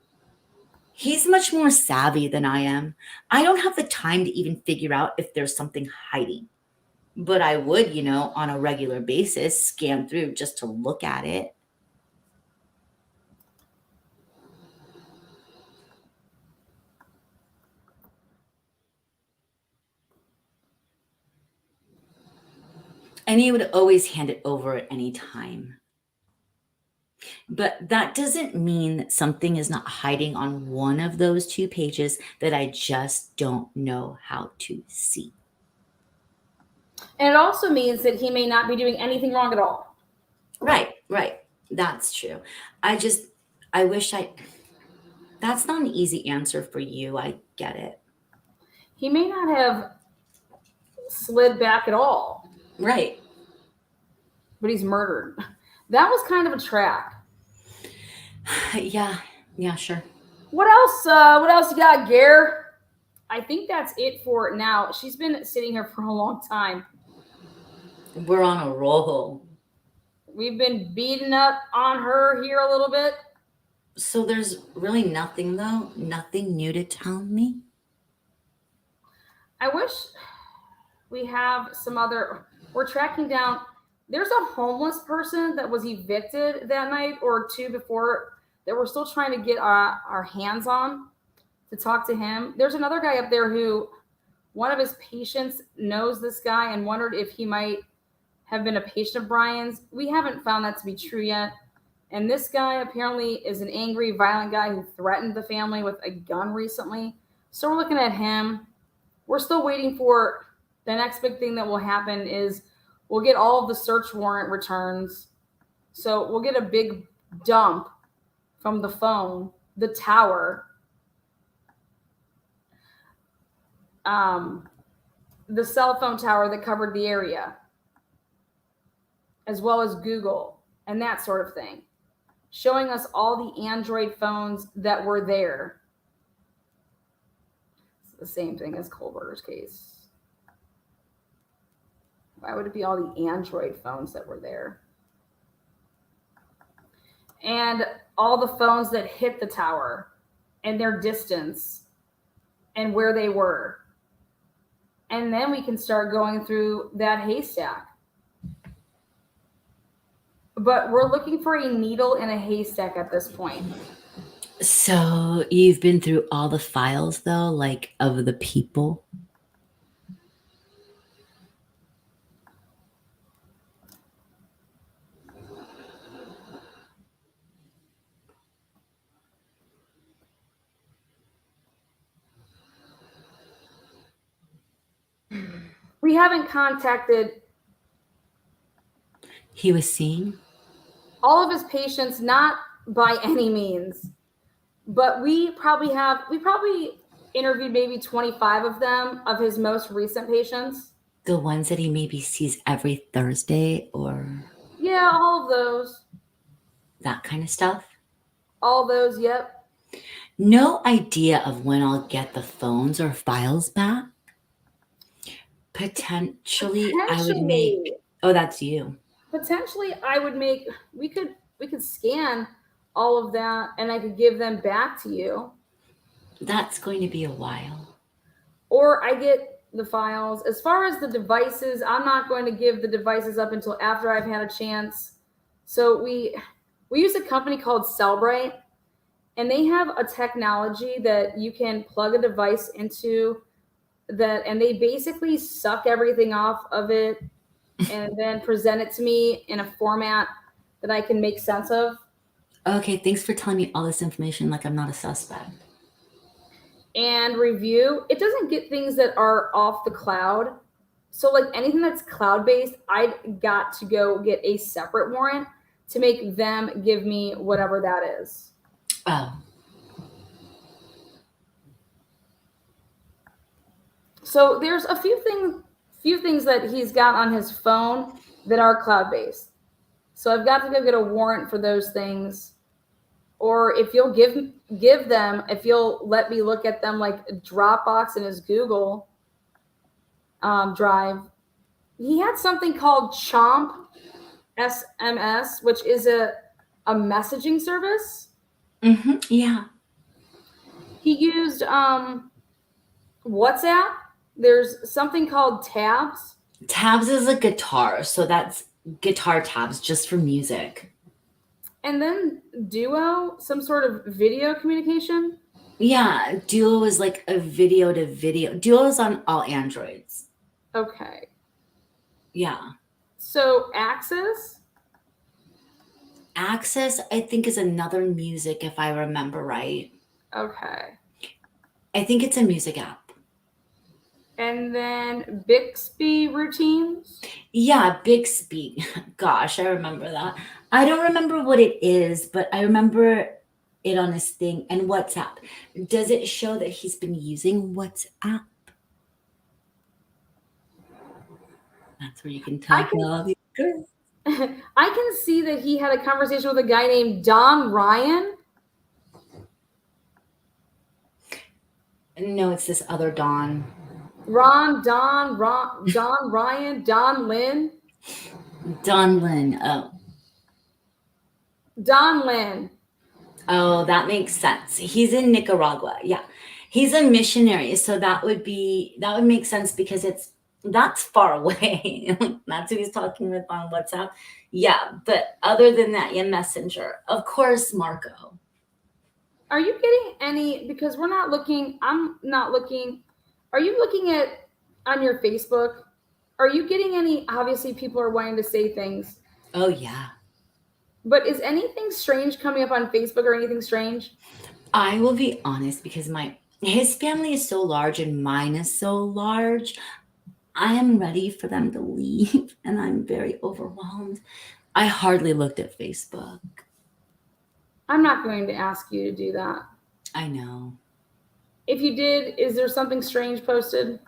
he's much more savvy than I am. I don't have the time to even figure out if there's something hiding. But I would, you know, on a regular basis, scan through just to look at it. And he would always hand it over at any time. But that doesn't mean that something is not hiding on one of those 2 pages that I just don't know how to see. And it also means that he may not be doing anything wrong at all. Right. That's true. I wish that's not an easy answer for you. I get it. He may not have slid back at all. Right. But he's murdered. That was kind of a track. Yeah, sure. What else you got, Gare? I think that's it for now. She's been sitting here for a long time. We're on a roll. We've been beating up on her here a little bit. So there's really nothing, though? Nothing new to tell me? I wish we have some other... We're tracking down... There's a homeless person that was evicted that night or 2 before that we're still trying to get our hands on to talk to him. There's another guy up there who one of his patients knows this guy and wondered if he might have been a patient of Brian's. We haven't found that to be true yet. And this guy apparently is an angry, violent guy who threatened the family with a gun recently. So we're looking at him. We're still waiting for the next big thing that will happen is we'll get all of the search warrant returns. So we'll get a big dump from the phone, the tower, the cell phone tower that covered the area, as well as Google and that sort of thing, showing us all the Android phones that were there. It's the same thing as Colbert's case. Why would it be all the Android phones that were there? And all the phones that hit the tower and their distance and where they were and then we can start going through that haystack. But we're looking for a needle in a haystack at this point. So you've been through all the files though, like of the people? We haven't contacted He was seeing? all of his patients, not by any means, but we probably interviewed maybe 25 of them, of his most recent patients. The ones that he maybe sees every Thursday or Yeah, all of those. that kind of stuff? All those, yep. No idea of when I'll get the phones or files back. Potentially, I would make. Oh, that's you. Potentially, I would make. We could scan all of that, and I could give them back to you. That's going to be a while. Or I get the files. As far as the devices, I'm not going to give the devices up until after I've had a chance. So we use a company called Cellbrite, and they have a technology that you can plug a device into that, and they basically suck everything off of it and then present it to me in a format that I can make sense of. Okay, thanks for telling me all this information like I'm not a suspect. And review. It doesn't get things that are off the cloud. So like anything that's cloud-based, I got to go get a separate warrant to make them give me whatever that is. Oh. So there's a few things that he's got on his phone that are cloud-based. So I've got to go get a warrant for those things. Or if you'll give them, if you'll let me look at them like Dropbox in his Google Drive. He had something called Chomp SMS, which is a messaging service. Mm-hmm. Yeah. He used WhatsApp. There's something called Tabs. Tabs is a guitar, so that's guitar tabs just for music. And then Duo, some sort of video communication. Yeah, Duo is like a video to video. Duo is on all Androids. Okay. Yeah. So Access, I think, is another music, if I remember right. okay. I think it's a music app. And then Bixby routines. Yeah, Bixby. Gosh, I remember that. I don't remember what it is, but I remember it on this thing. And WhatsApp. Does it show that he's been using WhatsApp? That's where you can tell all these girls. I can see that he had a conversation with a guy named Don Ryan. No, it's this other Don. Don Ryan, Don Lynn. Don Lynn. Oh. Don Lynn. Oh, that makes sense. He's in Nicaragua. Yeah. He's a missionary. So that would make sense because that's far away. That's who he's talking with on WhatsApp. Yeah. But other than that, yeah, Messenger. Of course, Marco. Are you getting any, because I'm not looking. Are you looking at on your Facebook? Are you getting any, obviously people are wanting to say things. Oh, yeah. But is anything strange coming up on Facebook or anything strange? I will be honest because his family is so large and mine is so large. I am ready for them to leave and I'm very overwhelmed. I hardly looked at Facebook. I'm not going to ask you to do that. I know. If you did, is there something strange posted?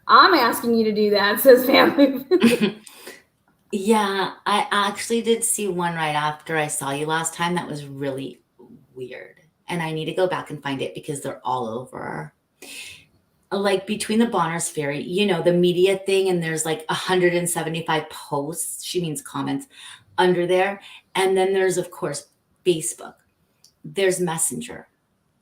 I'm asking you to do that, says family. Yeah, I actually did see one right after I saw you last time that was really weird. And I need to go back and find it because they're all over. Like between the Bonners Ferry, the media thing, and there's like 175 posts, she means comments, under there. And then there's, of course, Facebook. There's Messenger.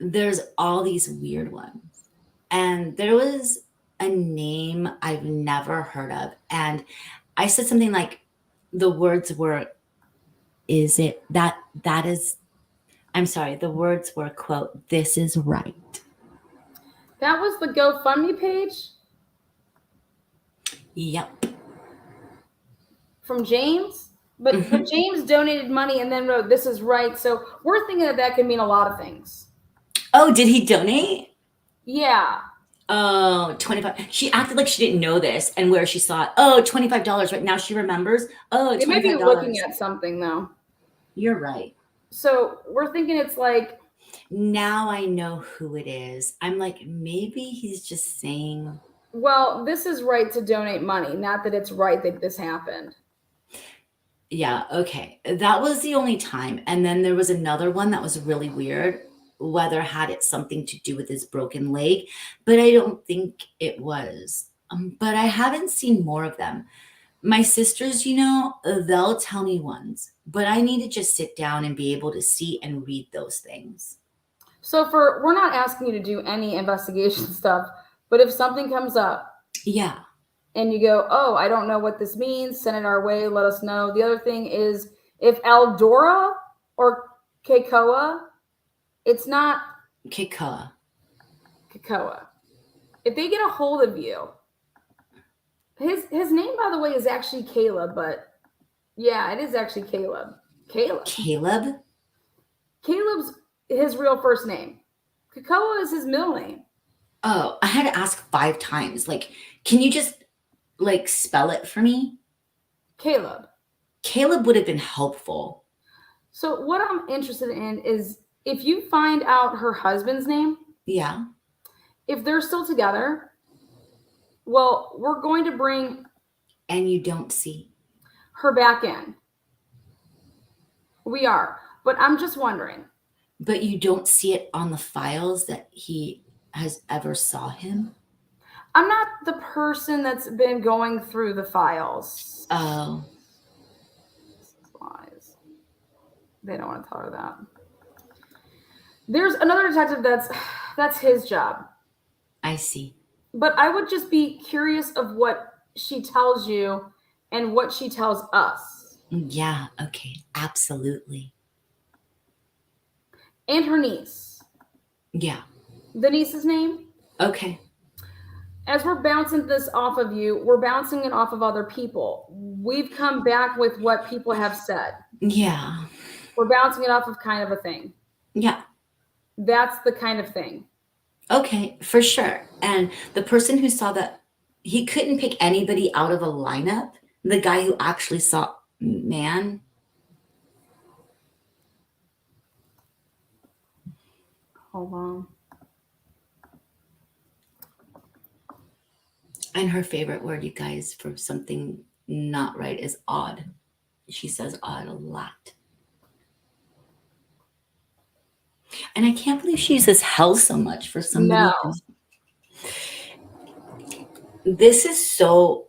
There's all these weird ones. And there was a name I've never heard of. And I said something like, the words were, is it that is, I'm sorry, the words were, quote, "This is right." That was the GoFundMe page Yep. from James. But James donated money and then wrote, "This is right." So we're thinking that could mean a lot of things. Oh, did he donate? Yeah. Oh, 25. She acted like she didn't know this, and where she saw it, oh, $25. Right now she remembers. Oh, It might be $25. looking at something though. You're right. So we're thinking it's like, Now I know who it is. I'm like, maybe he's just saying, well, this is right to donate money, not that it's right that this happened. yeah, okay. That was the only time. And then there was another one that was really weird. Whether had it something to do with his broken leg, but I don't think it was. But I haven't seen more of them. My sisters, they'll tell me ones, but I need to just sit down and be able to see and read those things. So we're not asking you to do any investigation stuff, but if something comes up Yeah. and you go, "Oh, I don't know what this means," send it our way, let us know. The other thing is, if Eldora or Keikoa, it's not Kikoa. Keikoa. If they get a hold of you, his name, by the way, is actually Caleb, but yeah, it is actually Caleb. Caleb? Caleb's his real first name. Keikoa is his middle name. Oh, I had to ask 5 times. Like, can you just spell it for me? Caleb. Caleb would have been helpful. So what I'm interested in is if you find out her husband's name, Yeah. if they're still together, well, we're going to bring And you don't see. her back in. We are. But I'm just wondering. But you don't see it on the files that he has ever saw him? I'm not the person that's been going through the files. Oh. Lies. They don't want to tell her that. There's another detective that's his job. I see. But I would just be curious of what she tells you and what she tells us. Yeah, okay. Absolutely. And her niece. Yeah. The niece's name? Okay. As we're bouncing this off of you, we're bouncing it off of other people. We've come back with what people have said. Yeah. We're bouncing it off of kind of a thing. Yeah. That's the kind of thing. Okay, for sure. And the person who saw that, he couldn't pick anybody out of a lineup. The guy who actually saw man. Hold on. And her favorite word, you guys, for something not right is odd. She says odd a lot. And I can't believe she uses hell so much for somebody. No. This is so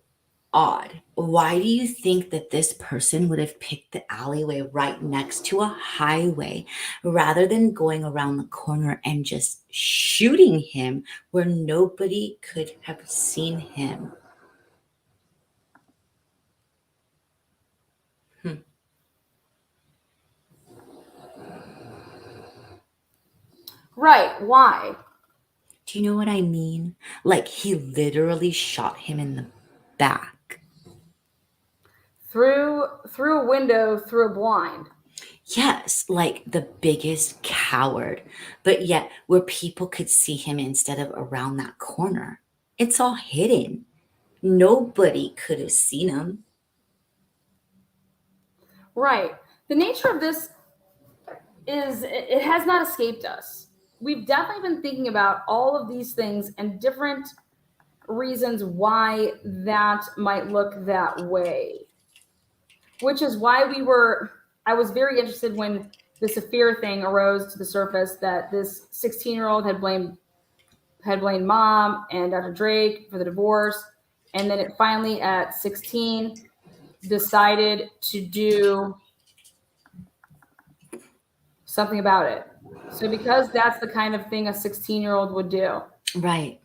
odd. Why do you think that this person would have picked the alleyway right next to a highway rather than going around the corner and just shooting him where nobody could have seen him? Right. Why? Do you know what I mean? Like he literally shot him in the back. Through a window, through a blind. Yes, like the biggest coward, but yet where people could see him instead of around that corner. It's all hidden. Nobody could have seen him. Right. The nature of this is it has not escaped us. We've definitely been thinking about all of these things and different reasons why that might look that way. Which is why I was very interested when the Saphir thing arose to the surface that this 16-year-old had blamed mom and Dr. Drake for the divorce. And then it finally at 16 decided to do something about it. So because that's the kind of thing a 16-year-old would do. Right.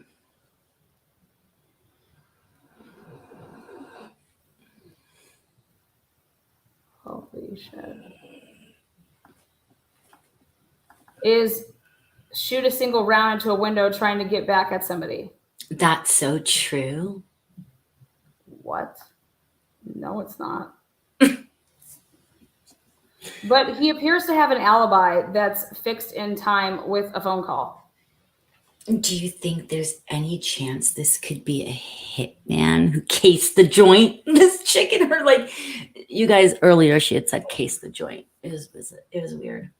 Holy shit. Is shoot a single round into a window trying to get back at somebody. That's so true. What? No, it's not. But he appears to have an alibi that's fixed in time with a phone call. Do you think there's any chance this could be a hitman who cased the joint? This chick and her, like, you guys earlier, she had said case the joint. It was weird.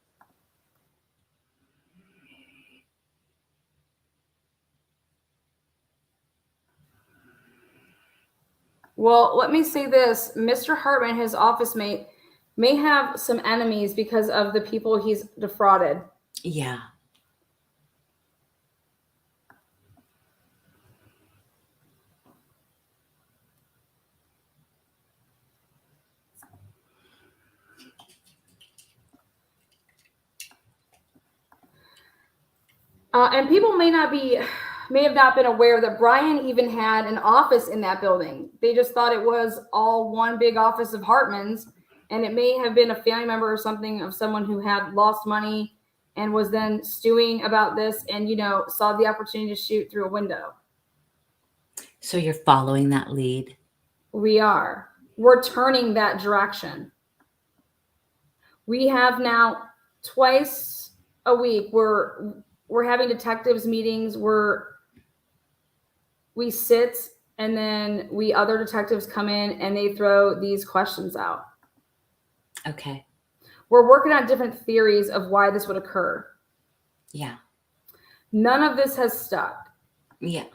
Well, let me say this. Mr. Hartman, his office mate, may have some enemies because of the people he's defrauded. Yeah. And people may have not been aware that Brian even had an office in that building. They just thought it was all one big office of Hartman's, and it may have been a family member or something of someone who had lost money and was then stewing about this and, saw the opportunity to shoot through a window. So you're following that lead? We are. We're turning that direction. We have now twice a week, we're having detectives meetings where we sit and then other detectives come in and they throw these questions out. Okay. We're working on different theories of why this would occur. Yeah. None of this has stuck. Yeah.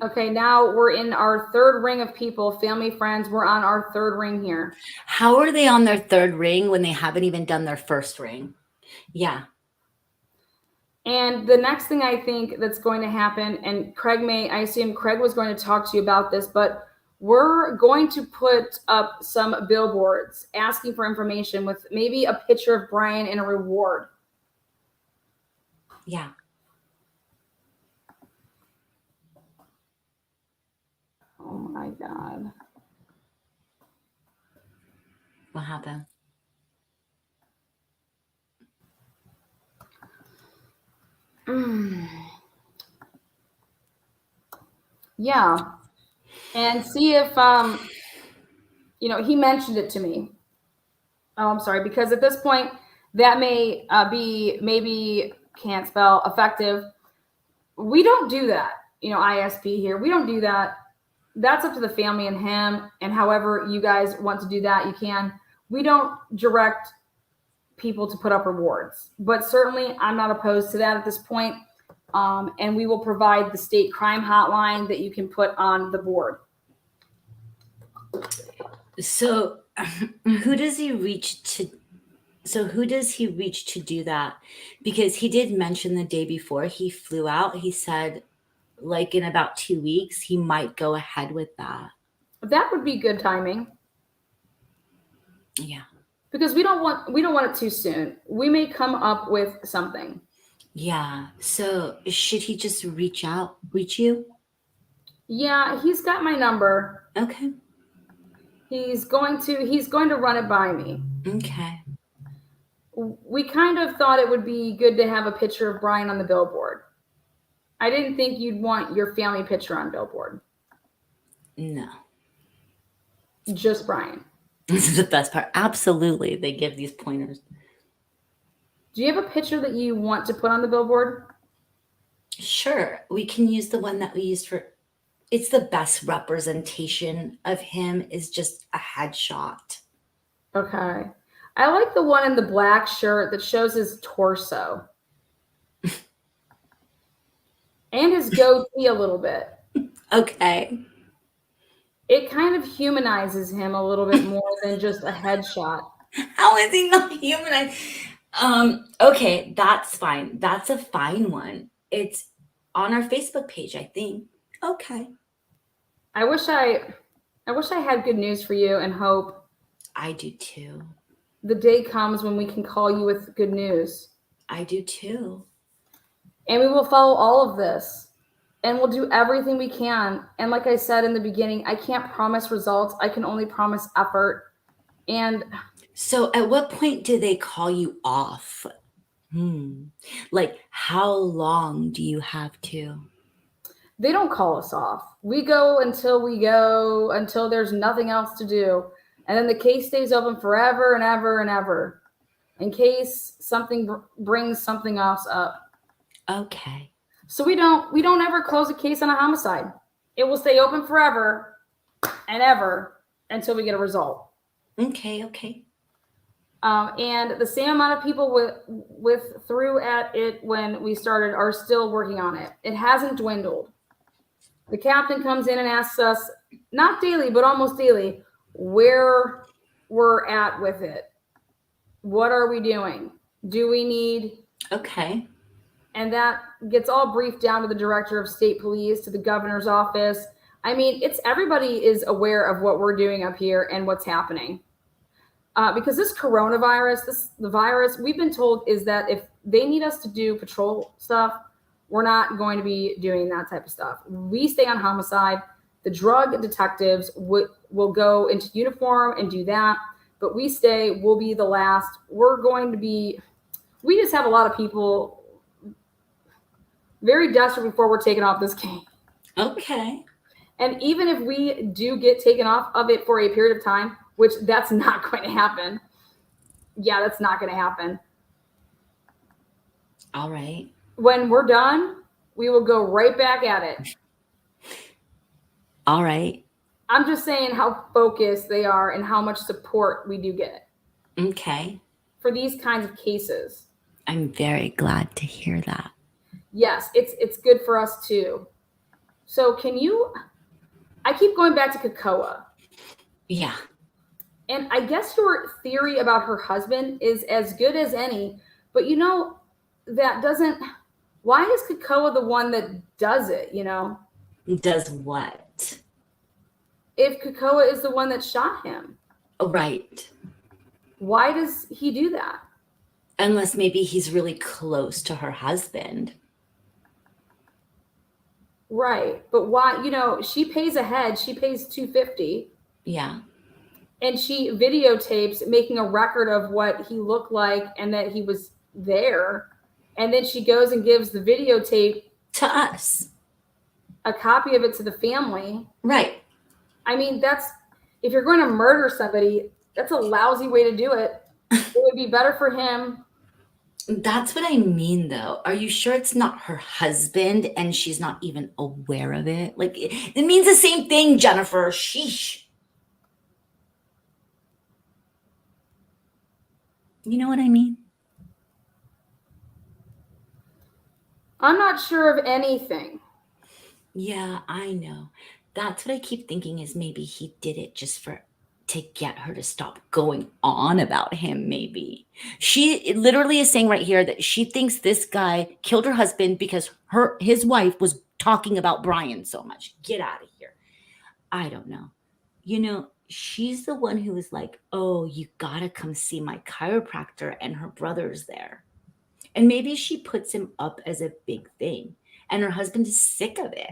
Okay, now we're in our third ring of people, family, friends. We're on our third ring here. How are they on their third ring when they haven't even done their first ring? Yeah. And the next thing I think that's going to happen, and I assume Craig was going to talk to you about this, but we're going to put up some billboards asking for information with maybe a picture of Brian and a reward. Yeah. Oh my God. What happened? Yeah. And see if, he mentioned it to me. Oh, I'm sorry. Because at this point, that may be maybe can't spell effective. We don't do that. ISP here. We don't do that. That's up to the family and him. And however you guys want to do that, you can. We don't direct people to put up rewards. But certainly, I'm not opposed to that at this point. And we will provide the state crime hotline that you can put on the board. So who does he reach to do that? Because he did mention the day before he flew out, he said like in about 2 weeks, he might go ahead with that. That would be good timing. Yeah. Because we don't want it too soon. We may come up with something. Yeah. So should he just reach you? Yeah, he's got my number. Okay. He's going to run it by me. Okay. We kind of thought it would be good to have a picture of Brian on the billboard. I didn't think you'd want your family picture on billboard. No. Just Brian. This is the best part. Absolutely. They give these pointers. Do you have a picture that you want to put on the billboard? Sure. We can use the one that we used for, it's the best representation of him is just a headshot. Okay. I like the one in the black shirt that shows his torso. And his goatee a little bit. Okay. It kind of humanizes him a little bit more than just a headshot. How is he not humanized? Okay, that's fine. That's a fine one. It's on our Facebook page, I think. Okay. I wish I had good news for you and hope. I do too. The day comes when we can call you with good news. I do too. And we will follow all of this. And we'll do everything we can. And like I said in the beginning, I can't promise results. I can only promise effort. And So at what point do they call you off? Like, how long do you have to? they don't call us off. We go until there's nothing else to do. And then the case stays open forever and ever and ever in case something brings something else up. Okay. So we don't ever close a case on a homicide. It will stay open forever and ever until we get a result. Okay. Okay. And the same amount of people with through at it when we started are still working on it. It hasn't dwindled. The captain comes in and asks us, not daily, but almost daily, where we're at with it. What are we doing? Do we need? Okay. And that gets all briefed down to the director of state police, to the governor's office. I mean, it's everybody is aware of what we're doing up here and what's happening. Because this coronavirus, the virus, we've been told is that if they need us to do patrol stuff, we're not going to be doing that type of stuff. We stay on homicide. The drug detectives will go into uniform and do that, but we stay. We'll be the last. We just have a lot of people very desperate before we're taken off this game. Okay. And even if we do get taken off of it for a period of time, which that's not going to happen. Yeah, that's not going to happen. All right. When we're done, we will go right back at it. All right. I'm just saying how focused they are and how much support we do get. Okay. For these kinds of cases. I'm very glad to hear that. Yes, it's good for us too. So I keep going back to Kakoa. Yeah. And I guess your theory about her husband is as good as any, but why is Kakoa the one that does it, Does what? If Kakoa is the one that shot him. Right. Why does he do that? Unless maybe he's really close to her husband. Right. But why, she pays ahead. She pays $250. Yeah. And she videotapes making a record of what he looked like and that he was there. And then she goes and gives the videotape to us, a copy of it to the family. Right. I mean, if you're going to murder somebody, that's a lousy way to do it. It would be better for him. That's what I mean, though. Are you sure it's not her husband and she's not even aware of it? Like, it means the same thing, Jennifer. Sheesh. You know what I mean? I'm not sure of anything. Yeah, I know. That's what I keep thinking is maybe he did it just to get her to stop going on about him, maybe. She literally is saying right here that she thinks this guy killed her husband because his wife was talking about Brian so much. Get out of here. I don't know. She's the one who was like, oh, you gotta come see my chiropractor and her brother's there. And maybe she puts him up as a big thing and her husband is sick of it.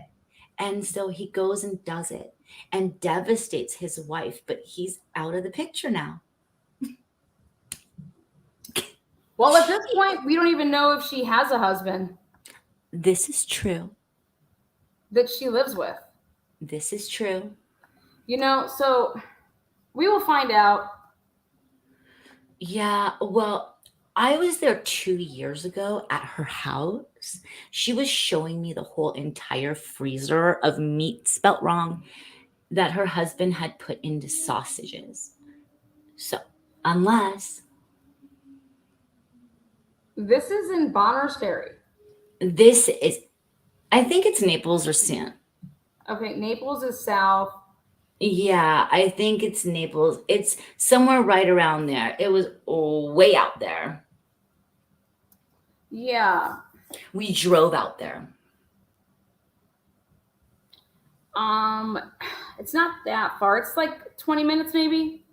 And so he goes and does it and devastates his wife, but he's out of the picture now. Well, at this point, we don't even know if she has a husband. This is true. That she lives with. This is true. So we will find out. Yeah, well, I was there 2 years ago at her house. She was showing me the whole entire freezer of meat spelt wrong that her husband had put into sausages. So, unless... This is in Bonners Ferry. This is... I think it's Naples or San. Okay, Naples is south. Yeah, I think it's Naples. It's somewhere right around there. It was way out there. Yeah. We drove out there. It's not that far. It's like 20 minutes maybe.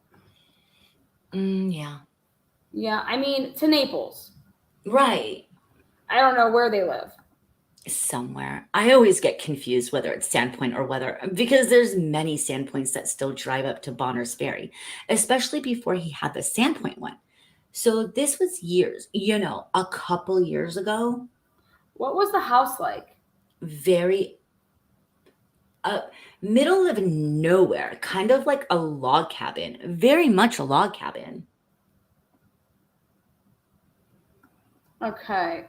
Yeah. Yeah, I mean, to Naples. Right. I don't know where they live. somewhere. I always get confused whether it's Sandpoint or whether, because there's many Sandpoints that still drive up to Bonner's Ferry, especially before he had the Sandpoint one. So this was years, a couple years ago. What was the house like? Very middle of nowhere, kind of like a log cabin, very much a log cabin. Okay.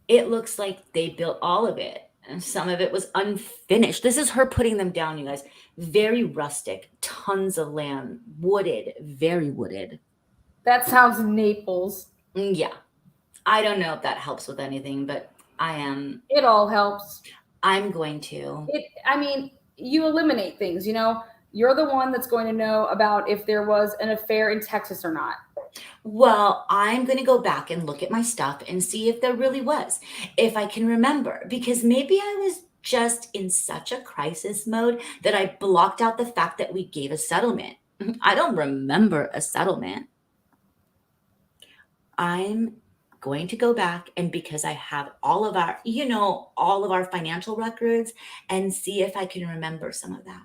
It looks like they built all of it. And some of it was unfinished. This is her putting them down, you guys. Very rustic, tons of land, wooded, very wooded. That sounds Naples. Yeah. I don't know if that helps with anything, but It all helps. I'm going to. You eliminate things, You're the one that's going to know about if there was an affair in Texas or not. Well, I'm going to go back and look at my stuff and see if there really was, if I can remember, because maybe I was just in such a crisis mode that I blocked out the fact that we gave a settlement. I don't remember a settlement. I'm going to go back, and because I have all of our financial records, and see if I can remember some of that.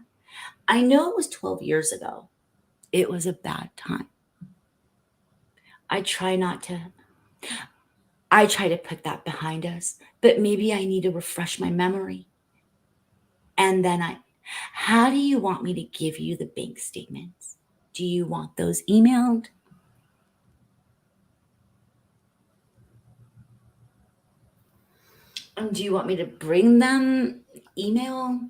I know it was 12 years ago. It was a bad time. I try to put that behind us, but maybe I need to refresh my memory. And then how do you want me to give you the bank statements? Do you want those emailed? Do you want me to bring them email?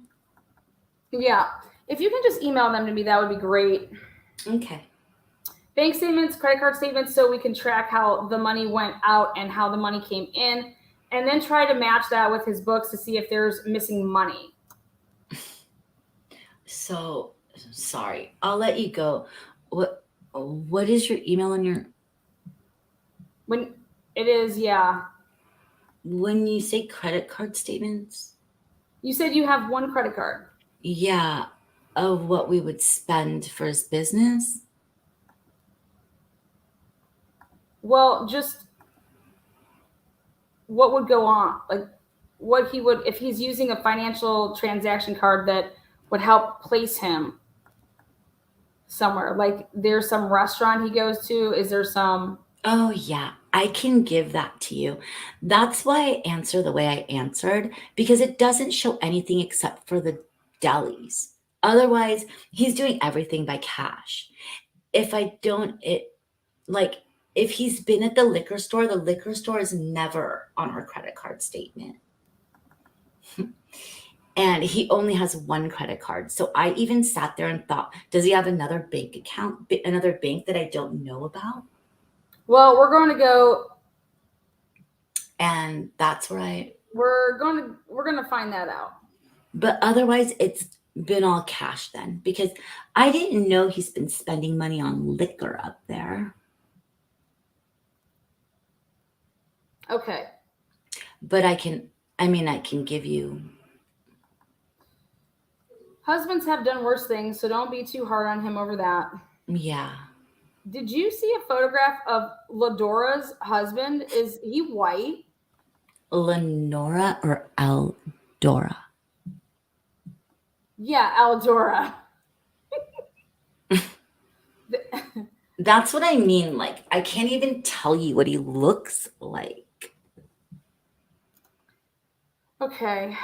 Yeah. If you can just email them to me, that would be great. Okay. Bank statements, credit card statements, so we can track how the money went out and how the money came in, and then try to match that with his books to see if there's missing money. So, sorry. I'll let you go. What is your email on your... When it is, yeah. When you say credit card statements? You said you have one credit card. Yeah, of what we would spend for his business. Well, just what would go on, like what he would, if he's using a financial transaction card that would help place him somewhere. Like there's some restaurant he goes to. Is there some? Oh, yeah, I can give that to you. That's why I answer the way I answered, because it doesn't show anything except for the delis. Otherwise, he's doing everything by cash. If he's been at the liquor store is never on our credit card statement. And he only has one credit card. So I even sat there and thought, does he have another bank account, another bank that I don't know about? Well, we're going to go. And that's where we're going to find that out. But otherwise, it's been all cash then, because I didn't know he's been spending money on liquor up there. Okay. But I can give you. Husbands have done worse things, so don't be too hard on him over that. Yeah. Did you see a photograph of Ladora's husband? Is he white? Lenora or Eldora? Yeah, Eldora. That's what I mean. Like, I can't even tell you what he looks like. Okay.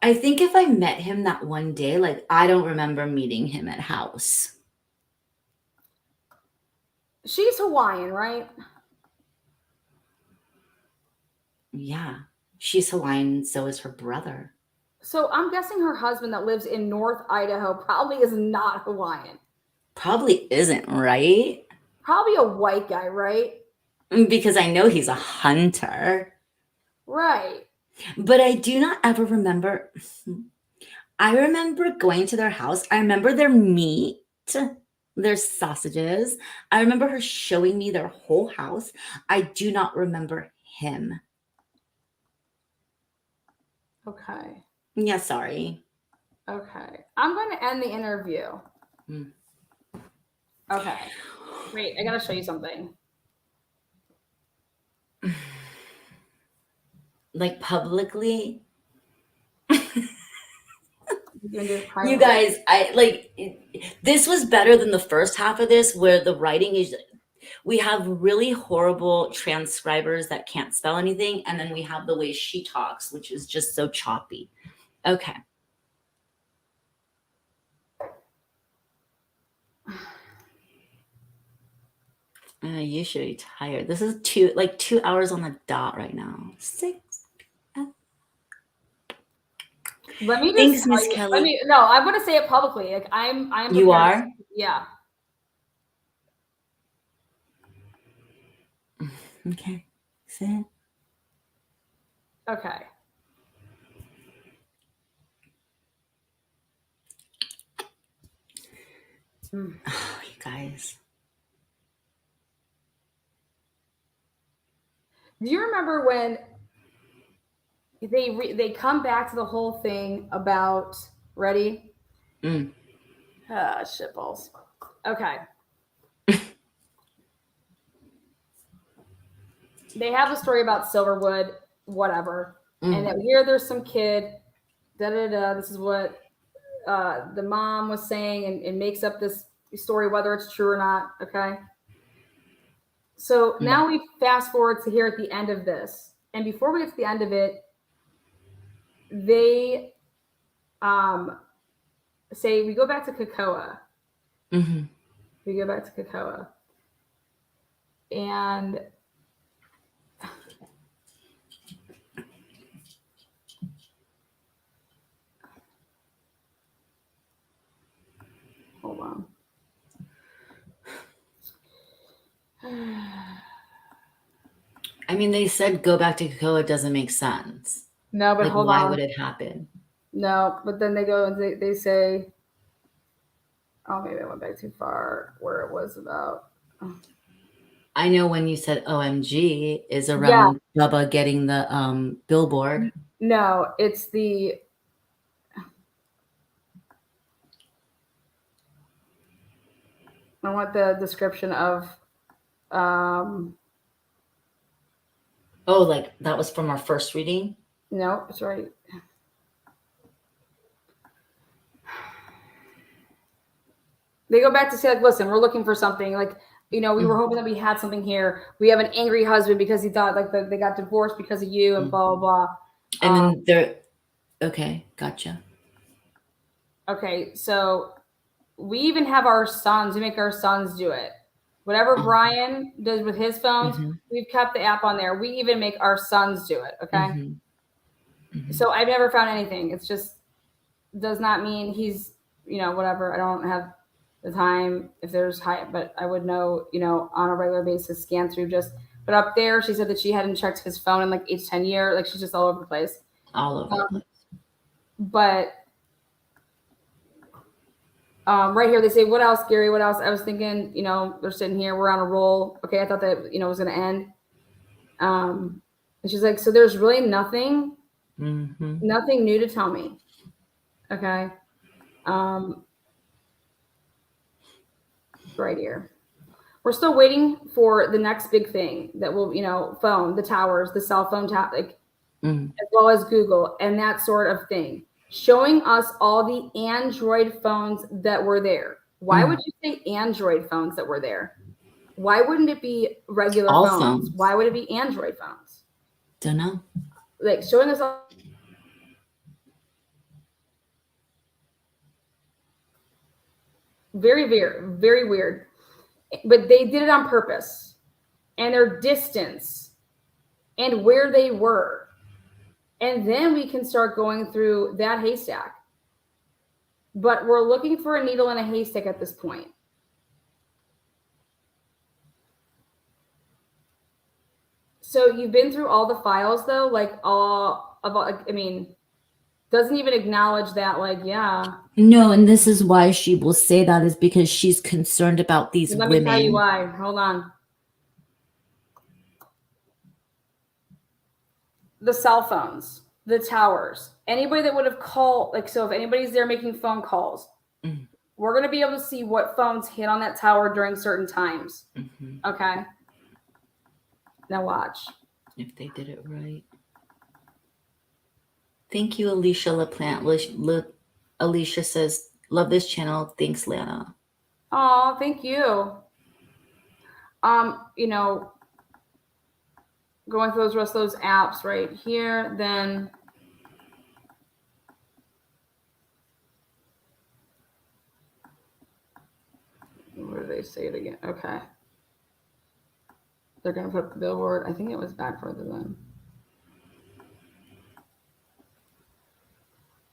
I think if I met him that one day, like, I don't remember meeting him at house. She's Hawaiian, right? Yeah. She's Hawaiian, so is her brother. So I'm guessing her husband that lives in North Idaho probably is not Hawaiian. Probably isn't, right? Probably a white guy, right? Because I know he's a hunter. Right. But I do not ever remember. I remember going to their house. I remember their meat, their sausages. I remember her showing me their whole house. I do not remember him. Okay. Yeah, sorry. Okay. I'm going to end the interview. Okay. Wait, I got to show you something. like publicly. You're gonna do it You privately. guys, this was better than the first half of this, where the writing is. We have really horrible transcribers that can't spell anything, and then we have the way she talks, which is just so choppy. Okay. You should be tired. This is 2 hours on the dot right now. 6. Let me just Thanks, tell Miss you- Kelly. no, I'm gonna say it publicly. Like I'm You prepared. are? Yeah. Okay. Sit. Okay. Oh, you guys. Do you remember when they come back to the whole thing about ready? Shitballs. Okay. They have a story about Silverwood, whatever, and that here there's some kid. This is what the mom was saying, and makes up this story, whether it's true or not. Okay. So now we fast forward to here at the end of this, and before we get to the end of it, they say we go back to Cocoa. We go back to Cocoa, and hold on. I mean, they said go back to Cocoa doesn't make sense. No, but Like, hold why on. would it happen? No, but then they go and they say, oh, maybe I went back too far where it was about. I know when you said OMG is around Bubba getting the billboard. No, it's the. I want the description of. Oh, like that was from our first reading? No, it's right. They go back to say, like, listen, we're looking for something. Like, we were hoping that we had something here. We have an angry husband because he thought like they got divorced because of you and blah, blah, blah. And then they're, okay, gotcha. Okay, so we even have our sons. We make our sons do it. Whatever Brian does with his phones, we've kept the app on there. We even make our sons do it. Okay. So I've never found anything. It's just does not mean he's, whatever. I don't have the time if there's but I would know, on a regular basis, scan through but up there, she said that she hadn't checked his phone in like 8 to 10 years. Like she's just all over the place. All over the place. But right here, they say, what else, Gary? What else? I was thinking, they're sitting here. We're on a roll. Okay, I thought that, it was going to end. And she's like, so there's really nothing new to tell me. Okay. Right here. We're still waiting for the next big thing that will, phone, the towers, the cell phone, as well as Google and that sort of thing. Showing us all the Android phones that were there. Why would you say Android phones that were there? Why wouldn't it be regular phones? Why would it be Android phones? Don't know. Like showing us all. Very, very, very weird. But they did it on purpose. And their distance and where they were. And then we can start going through that haystack. But we're looking for a needle in a haystack at this point. So you've been through all the files, though, doesn't even acknowledge that, No, and this is why she will say that is because she's concerned about these women. Let me tell you why. Hold on. The cell phones, the towers, anybody that would have called, so if anybody's there making phone calls, we're going to be able to see what phones hit on that tower during certain times. Okay. Now watch. If they did it right. Thank you, Alicia LaPlante. Alicia says, love this channel. Thanks, Lana. Oh, thank you. You know, going through those rest of those apps right here, then where do they say it again? Okay. They're gonna put the billboard. I think it was back further then.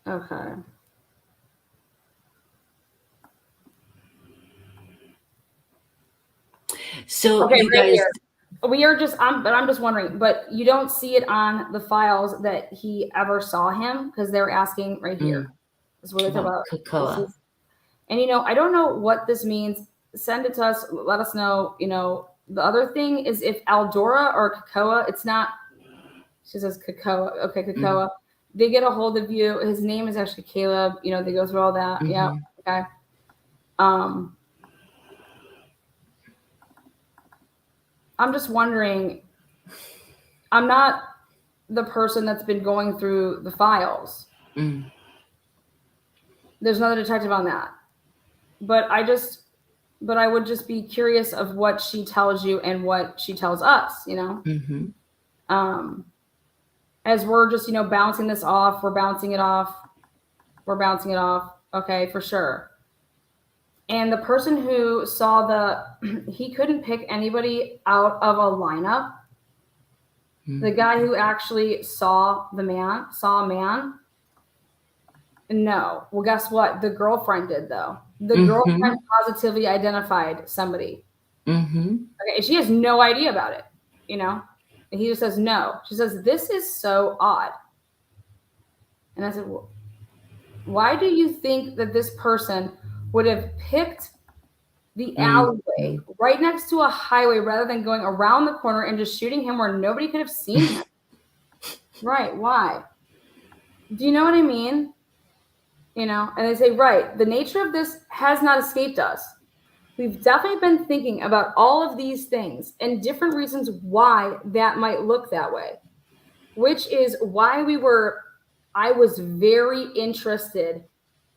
Okay. So Okay, you right guys, here. We are just, I'm just wondering, but you don't see it on the files that he ever saw him because they're asking right here. This is what they talk about. Cocoa. And you know, I don't know what this means. Send it to us. Let us know. You know, the other thing is if Aldora or Cocoa, it's not. She says Cocoa. Okay, Cocoa. They get a hold of you. His name is actually Caleb. You know, they go through all that. Yeah. Okay. I'm just wondering. I'm not the person that's been going through the files. There's another detective on that. But I would just be curious of what she tells you and what she tells us, you know? As we're just, you know, bouncing this off, we're bouncing it off. Okay, for sure. And the person who saw he couldn't pick anybody out of a lineup. The guy who actually saw a man. No. Well, guess what? The girlfriend did, though. The girlfriend positively identified somebody. Okay, she has no idea about it, you know? And he just says no. She says, this is so odd. And I said, well, why do you think that this person would have picked the alleyway right next to a highway rather than going around the corner and just shooting him where nobody could have seen him? Right, why? Do you know what I mean? You know, and they say, right, the nature of this has not escaped us. We've definitely been thinking about all of these things and different reasons why that might look that way, which is why I was very interested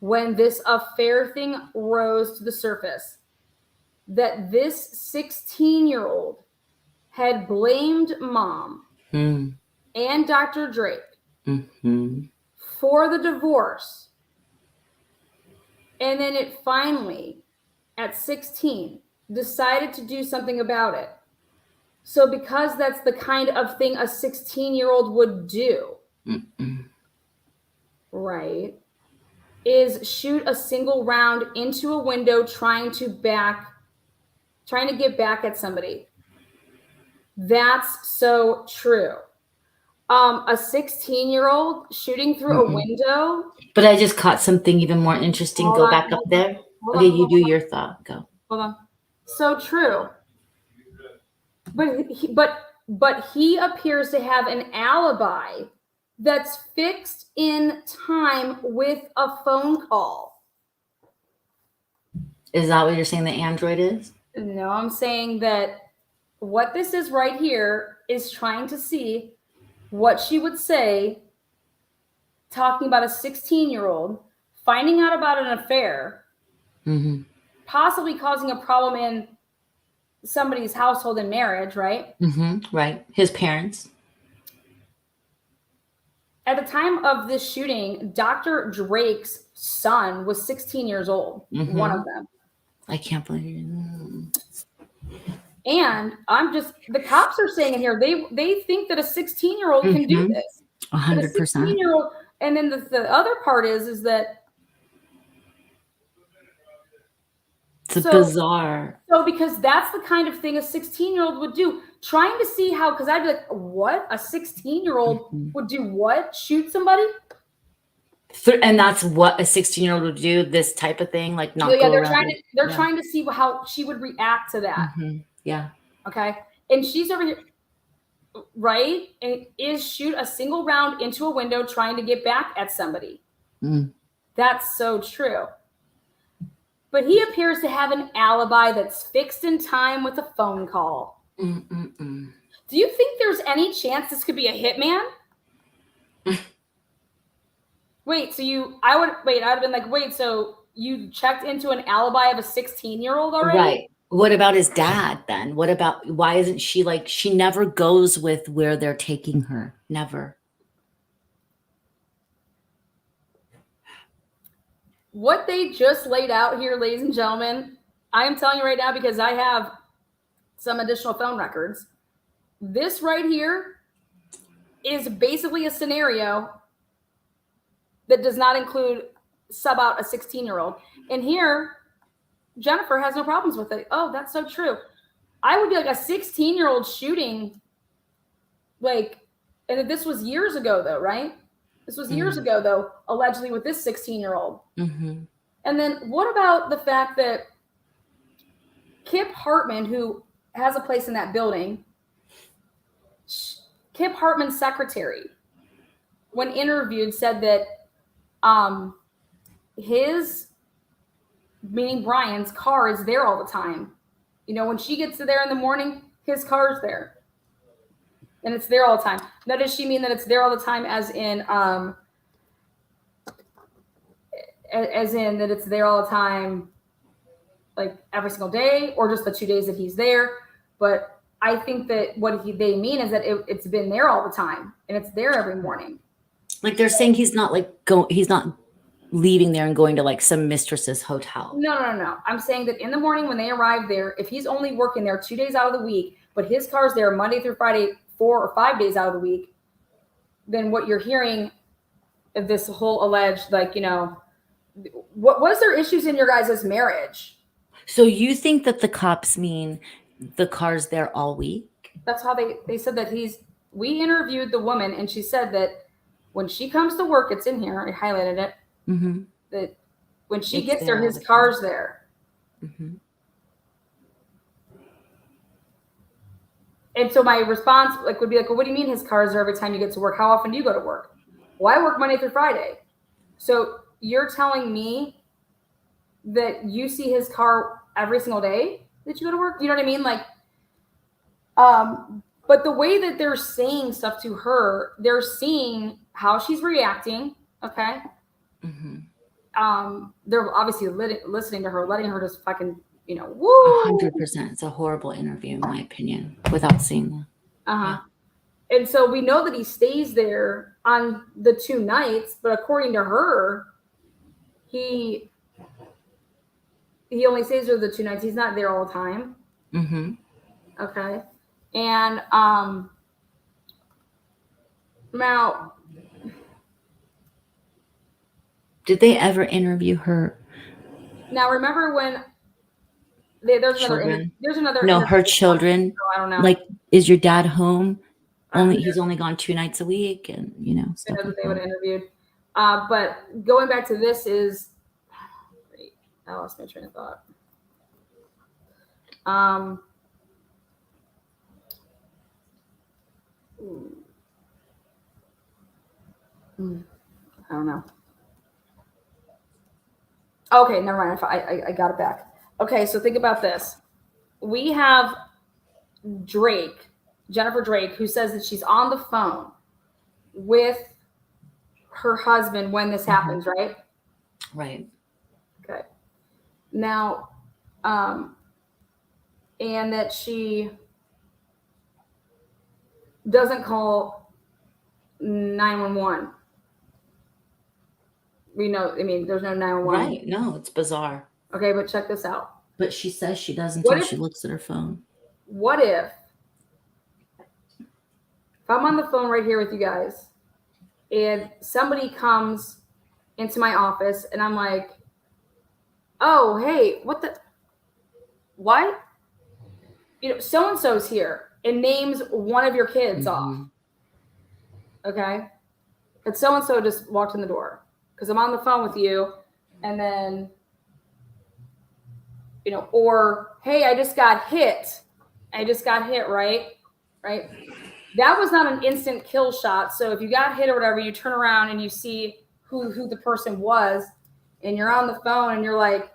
when this affair thing rose to the surface, that this 16-year-old had blamed mom and Dr. Drake for the divorce. And then it finally, at 16, decided to do something about it. So because that's the kind of thing a 16-year-old would do, right, is shoot a single round into a window trying to get back at somebody. That's so true. A 16-year-old shooting through a window. But I just caught something even more interesting. Go back up there. Okay, you do your thought. Go. Hold on. So true. But he appears to have an alibi that's fixed in time with a phone call. Is that what you're saying the android is? No, I'm saying that what this is right here is trying to see what she would say, talking about a 16-year-old, finding out about an affair, possibly causing a problem in somebody's household and marriage, right? Right. His parents. At the time of this shooting, Dr. Drake's son was 16 years old, one of them. I can't believe it. And the cops are saying in here, they think that a 16-year-old can do this. 100%. 16-year-old, and then the other part is that it's bizarre. So because that's the kind of thing a 16-year-old would do, trying to see how, because I'd be like, what? A 16-year-old would do what? Shoot somebody? And that's what a 16-year-old would do, this type of thing, like not go around. They're trying to see how she would react to that. Yeah. Okay. And she's over here, right? And shoot a single round into a window trying to get back at somebody. That's so true. But he appears to have an alibi that's fixed in time with a phone call. Do you think there's any chance this could be a hitman? Wait, so I'd have been like, wait, so you checked into an alibi of a 16-year-old already? Right. What about his dad then? What about, why isn't she like, she never goes with where they're taking her. Never. What they just laid out here, ladies and gentlemen, I am telling you right now because I have some additional phone records. This right here is basically a scenario that does not include sub out a 16-year-old. And here, Jennifer has no problems with it. Oh, that's so true. I would be like a 16-year-old shooting, like, and this was years ago though, right? This was years ago though, allegedly with this 16-year-old. Mm-hmm. And then what about the fact that Kip Hartman, who has a place in that building, Kip Hartman's secretary, when interviewed, said that his, meaning Brian's, car is there all the time. You know, when she gets there in the morning, his car's there. And it's there all the time. Now, does she mean that it's there all the time as in that it's there all the time, like every single day, or just the 2 days that he's there? But I think that what they mean is that it's been there all the time and it's there every morning. Like they're saying he's not like he's not leaving there and going to like some mistress's hotel. No. I'm saying that in the morning when they arrive there, if he's only working there 2 days out of the week, but his car's there Monday through Friday, 4 or 5 days out of the week, then what you're hearing of this whole alleged, like, you know, what was there issues in your guys' marriage? So you think that the cops mean the car's there all week? That's how they said that we interviewed the woman and she said that when she comes to work, it's in here, I highlighted it, Mm-hmm. that when she It's gets there there, his all the car's there. Mm-hmm. And so my response would be like, well, what do you mean his car's there every time you get to work? How often do you go to work? Well, I work Monday through Friday. So you're telling me that you see his car every single day that you go to work? You know what I mean? Like, but the way that they're saying stuff to her, they're seeing how she's reacting. Okay. Mm-hmm. They're obviously listening to her, letting her just fucking, you know, woo. 100%. It's a horrible interview, in my opinion, without seeing them. Yeah. And so we know that he stays there on the 2 nights, but according to her, he only stays there the 2 nights. He's not there all the time. Mm-hmm. Okay. And now, did they ever interview her? Now remember when there's Children? another No, her children. I don't know. Like, is your dad home? He's only gone 2 nights a week, and you know. I know that they would have interviewed. But going back to this is great. I lost my train of thought. I don't know. Okay, never mind. I got it back. Okay, so think about this. We have Jennifer Drake, who says that she's on the phone with her husband when this happens, right? Right. Okay. Now, and that she doesn't call 911. We know, I mean, there's no 911. Right. No, it's bizarre. Okay, but check this out. But she says she does What until if- she looks at her phone. What if I'm on the phone right here with you guys and somebody comes into my office and I'm like, oh, hey, what? You know, so-and-so's here and names one of your kids off. Okay. And so-and-so just walked in the door because I'm on the phone with you. And then, you know, or, hey, I just got hit, right? Right. That was not an instant kill shot. So if you got hit or whatever, you turn around and you see who the person was and you're on the phone and you're like,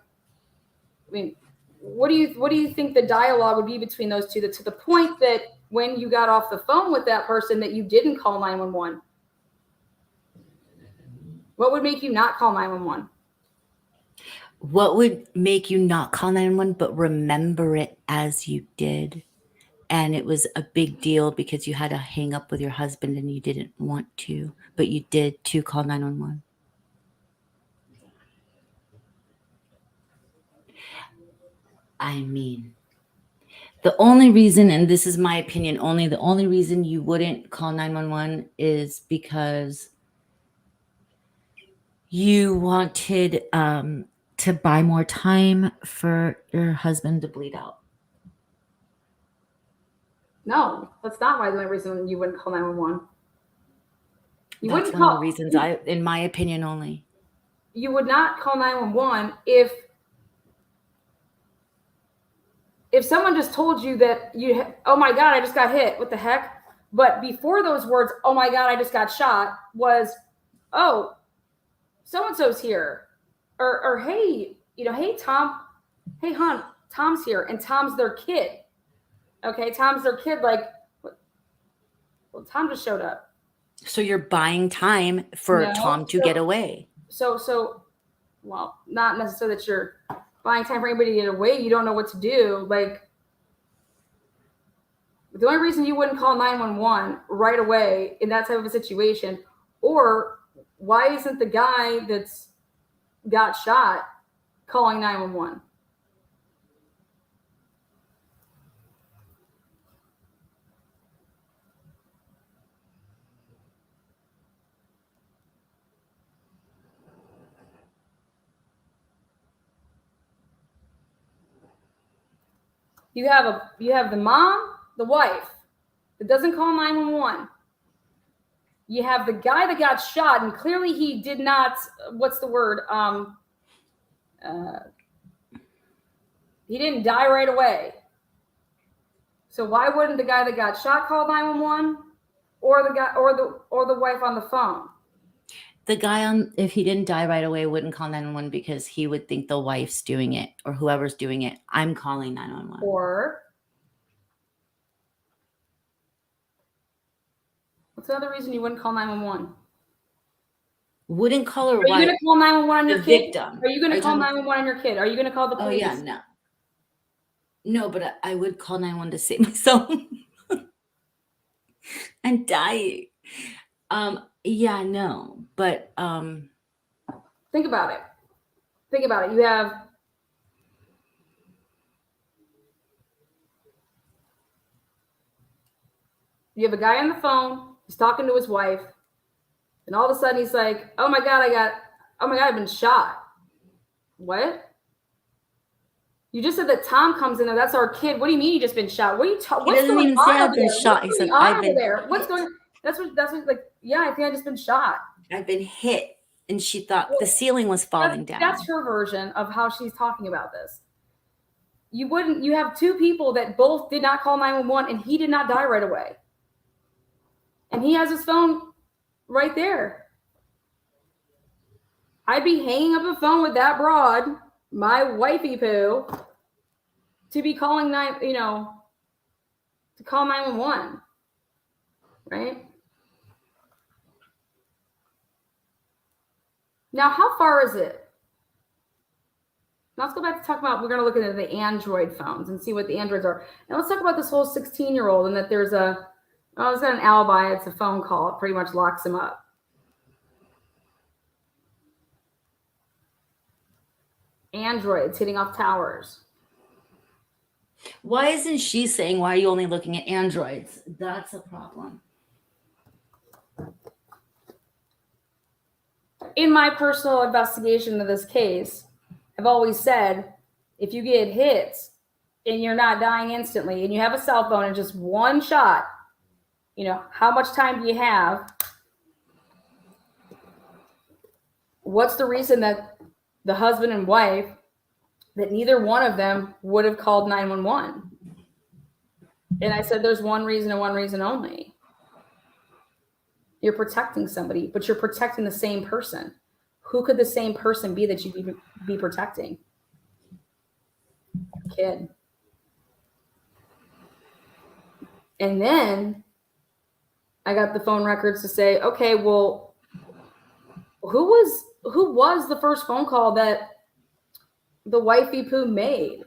I mean, what do you think the dialogue would be between those two, to the point that when you got off the phone with that person that you didn't call 911? What would make you not call 911? What would make you not call 911 but remember it as you did? And it was a big deal because you had to hang up with your husband and you didn't want to, but you did to call 911. I mean, the only reason, and this is my opinion only, the only reason you wouldn't call 911 is because you wanted to buy more time for your husband to bleed out. No, that's not why the only reason you wouldn't call 911. That's one of the reasons in my opinion only. You would not call 911 if someone just told you that oh my God, I just got hit. What the heck? But before those words, oh my God, I just got shot, was, oh, so-and-so's here. Or hey, hey, Tom, hey, hon, Tom's here. And Tom's their kid. Okay, Tom's their kid. Like, well, Tom just showed up. So you're buying time for Tom to get away. So, well, not necessarily that you're buying time for anybody to get away. You don't know what to do. Like, the only reason you wouldn't call 911 right away in that type of a situation, or why isn't the guy that's got shot calling 911? You have the mom, the wife that doesn't call 911. You have the guy that got shot, and clearly he did not. What's the word? He didn't die right away. So why wouldn't the guy that got shot call 911, or the guy, or the wife on the phone? The guy if he didn't die right away, wouldn't call 911 because he would think the wife's doing it or whoever's doing it. I'm calling 911. Or what's another reason you wouldn't call 911? Wouldn't call her wife. Are you going to call 911 on your kid? Victim. Are you going to call 911 on your kid? Are you going to call the police? Oh yeah, no. No, but I would call 911 to save myself. I'm dying. Yeah, no, but think about it. Think about it. You have a guy on the phone. He's talking to his wife, and all of a sudden he's like, "Oh my God, I've been shot." What? You just said that Tom comes in there. That's our kid. What do you mean you just been shot? What are you talking? What's going on? I've been shot. He said, "I've been there." What's going? That's what. Like. Yeah, I think I just been shot. I've been hit, and she thought the ceiling was falling down. That's her version of how she's talking about this. You have two people that both did not call 911, and he did not die right away. And he has his phone right there. I'd be hanging up a phone with that broad, my wifey poo, to be calling to call 911, right? Now, how far is it? Now let's go back to talk about, we're going to look at the Android phones and see what the Androids are. And let's talk about this whole 16-year-old and that there's he's got an alibi. It's a phone call. It pretty much locks him up. Androids hitting off towers. Why isn't she saying, why are you only looking at Androids? That's a problem. In my personal investigation of this case, I've always said, if you get hit and you're not dying instantly and you have a cell phone and just one shot, how much time do you have? What's the reason that the husband and wife, that neither one of them would have called 911? And I said, there's one reason and one reason only. You're protecting somebody, but you're protecting the same person. Who could the same person be that you'd be protecting? A kid. And then I got the phone records to say, okay, well, who was the first phone call that the wifey poo made?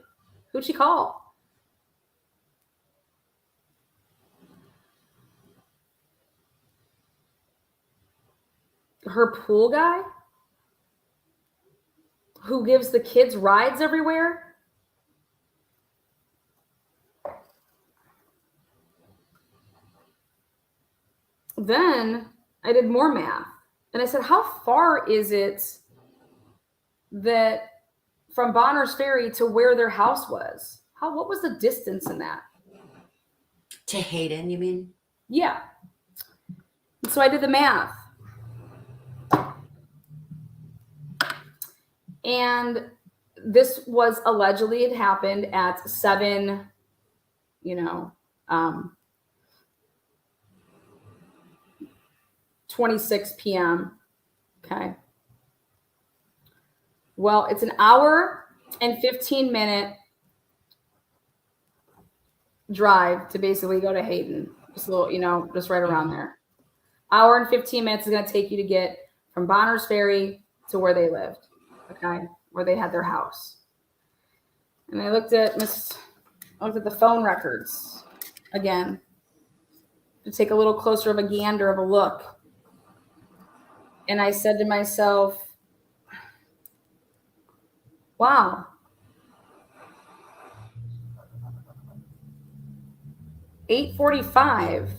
Who'd she call? Her pool guy? Who gives the kids rides everywhere? Then I did more math. And I said, how far is it that from Bonner's Ferry to where their house was? What was the distance in that? To Hayden, you mean? Yeah. So I did the math. And this was allegedly, it happened at 7, 26 p.m. Okay. Well, it's an hour and 15-minute drive to basically go to Hayden. Just a little, just right around there. Hour and 15 minutes is going to take you to get from Bonner's Ferry to where they lived. Okay. Where they had their house. And I looked at the phone records again to take a little closer of a gander of a look. And I said to myself, wow. $8:45,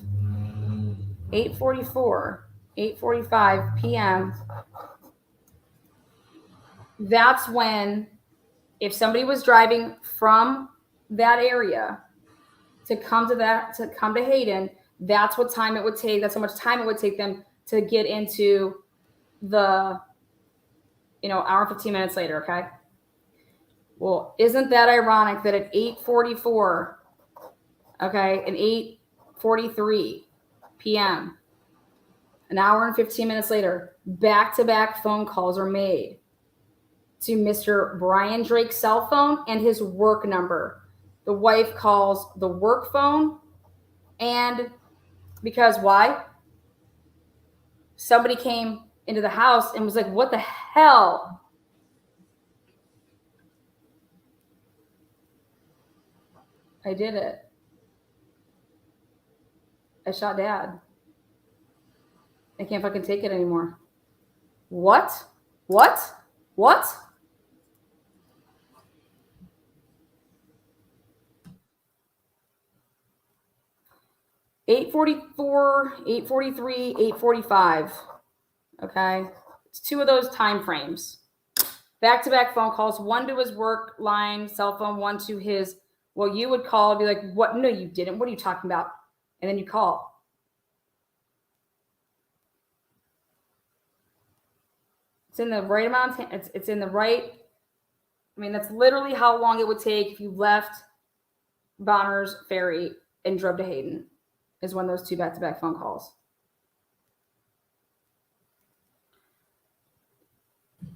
8:44, 8:45 p.m. That's when, if somebody was driving from that area to come to Hayden, that's what time it would take. That's how much time it would take them to get into the, hour and 15 minutes later. Okay. Well, isn't that ironic that at 8:44, okay, and 8:43 p.m., an hour and 15 minutes later, back-to-back phone calls are made to Mr. Brian Drake's cell phone and his work number. The wife calls the work phone, and because why? Somebody came into the house and was like, what the hell? I did it. I shot Dad. I can't fucking take it anymore. What? 8:44, 8:43, 8:45. Okay. It's 2 of those time frames. Back-to-back phone calls, one to his work line, cell phone, one to his, well, you would call and be like, what? No, you didn't. What are you talking about? And then you call. It's in the right amount. It's in the right. I mean, that's literally how long it would take if you left Bonner's Ferry and drove to Hayden, is when those 2 back-to-back phone calls.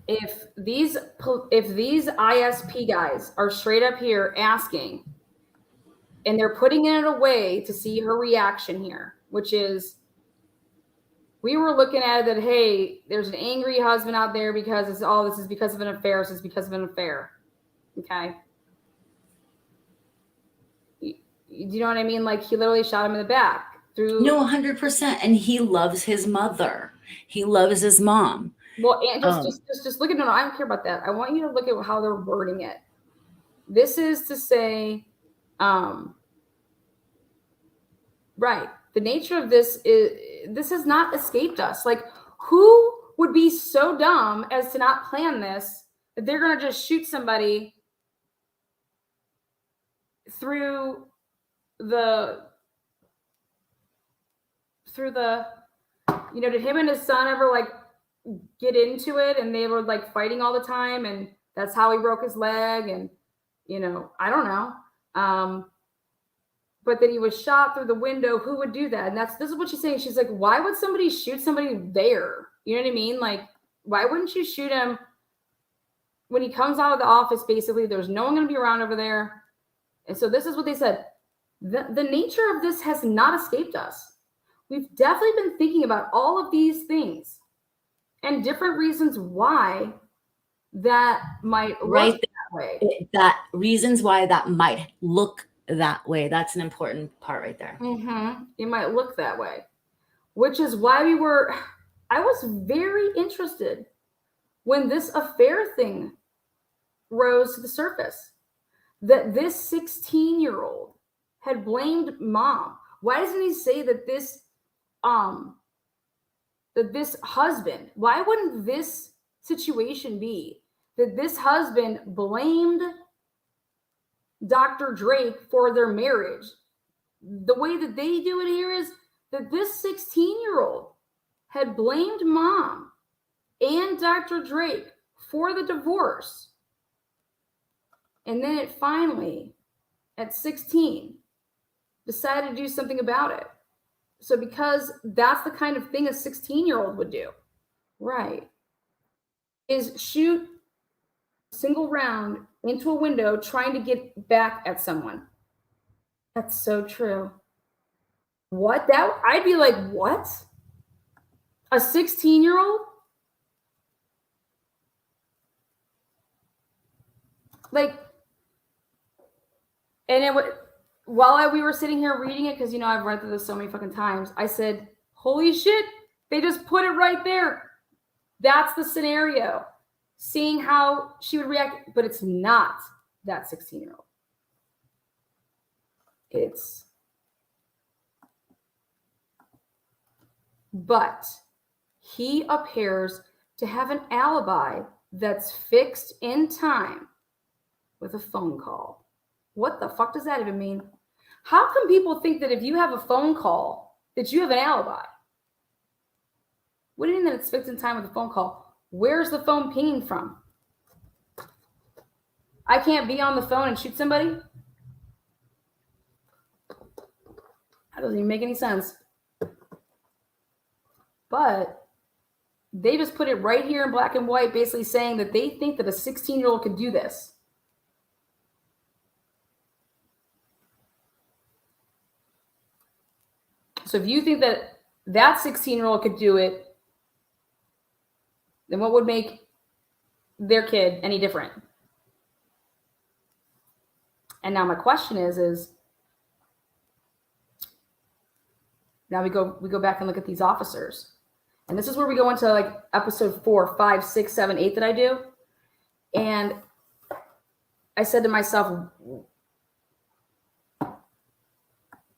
If these ISP guys are straight up here asking, and they're putting it in a way to see her reaction here, which is, we were looking at it that, hey, there's an angry husband out there because this is because of an affair. This is because of an affair. Okay. You know what I mean? Like, he literally shot him in the back through. No, 100%. And he loves his mother. He loves his mom. Well, and just look at, no, I don't care about that. I want you to look at how they're wording it. This is to say, right. The nature of this has not escaped us. Like, who would be so dumb as to not plan this, that they're going to just shoot somebody through the, did him and his son ever like get into it and they were like fighting all the time and that's how he broke his leg? And, I don't know. But that he was shot through the window. Who would do that? And this is what she's saying. She's like, why would somebody shoot somebody there? You know what I mean? Like, why wouldn't you shoot him when he comes out of the office? Basically, there's no one going to be around over there. And so this is what they said. The nature of this has not escaped us. We've definitely been thinking about all of these things. and different reasons why that might look Right that way. That reasons why that might look that way. That's an important part right there. It might look that way, which is why I was very interested when this affair thing rose to the surface, that this 16-year-old had blamed mom. Why doesn't he say that this husband, why wouldn't this situation be that this husband blamed Dr. Drake for their marriage? The way that they do it here is that this 16-year-old had blamed mom and Dr. Drake for the divorce. And then it finally, at 16, decided to do something about it. So because that's the kind of thing a 16-year-old would do, right, is shoot a single round into a window trying to get back at someone. That's so true. What? I'd be like, what? A 16-year-old? Like, and it would, while we were sitting here reading it, because, I've read through this so many fucking times, I said, holy shit, they just put it right there. That's the scenario. Seeing how she would react, but it's not that 16-year-old. But he appears to have an alibi that's fixed in time with a phone call. What the fuck does that even mean? How come people think that if you have a phone call that you have an alibi? What do you mean that it's fixed in time with a phone call? Where's the phone pinging from? I can't be on the phone and shoot somebody? That doesn't even make any sense. But they just put it right here in black and white, basically saying that they think that a 16-year-old could do this. So if you think that that 16-year-old could do it, then what would make their kid any different? And now my question is now we go back and look at these officers. And this is where we go into like episode 4, 5, 6, 7, 8 that I do. And I said to myself,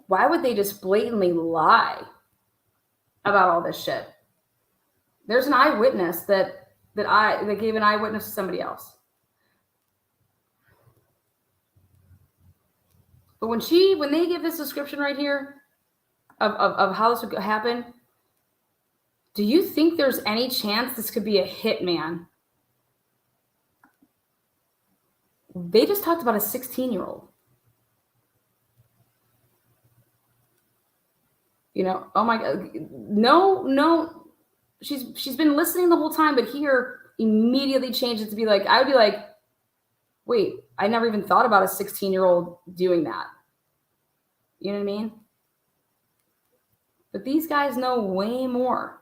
why would they just blatantly lie about all this shit? There's an eyewitness that gave an eyewitness to somebody else. But when they give this description right here of how this would happen, do you think there's any chance this could be a hitman? They just talked about a 16-year-old. Oh my God, no. She's been listening the whole time, but here immediately changes to be like, I would be like, wait, I never even thought about a 16-year-old doing that. You know what I mean? But these guys know way more.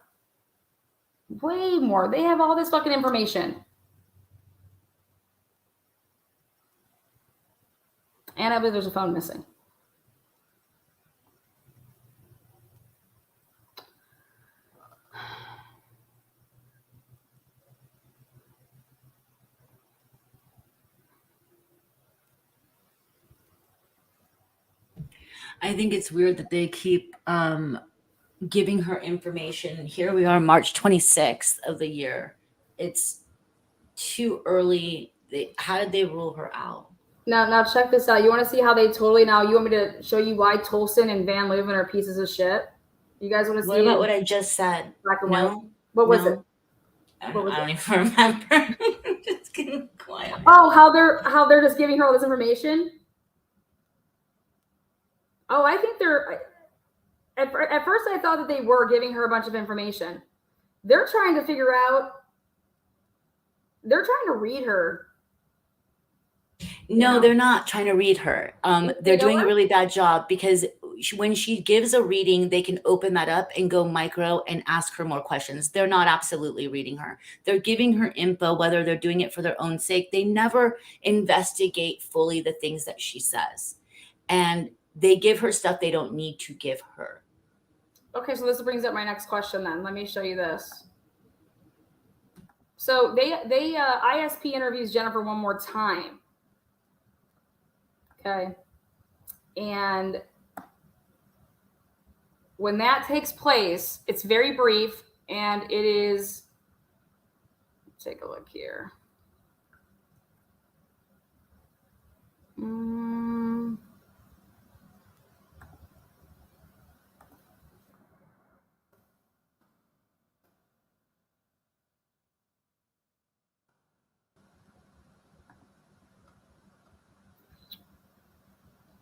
Way more. They have all this fucking information. And I believe there's a phone missing. I think it's weird that they keep giving her information. Here we are, March 26th of the year. It's too early. How did they rule her out? Now check this out. You want to see how they totally, now you want me to show you why Tolson and Van Leuven are pieces of shit? You guys want to see? What about what I just said? Black and white? What was it? I don't even remember. Just getting quiet. Oh, how they're just giving her all this information? Oh, I think at first I thought that they were giving her a bunch of information. They're trying to figure out, they're trying to read her. No, they're not trying to read her. They're doing a really bad job because when she gives a reading, they can open that up and go micro and ask her more questions. They're not absolutely reading her. They're giving her info, whether they're doing it for their own sake. They never investigate fully the things that she says. And they give her stuff they don't need to give her. Okay, so this brings up my next question then. Let me show you this. So they ISP interviews Jennifer one more time. Okay. And when that takes place, it's very brief and it is, take a look here.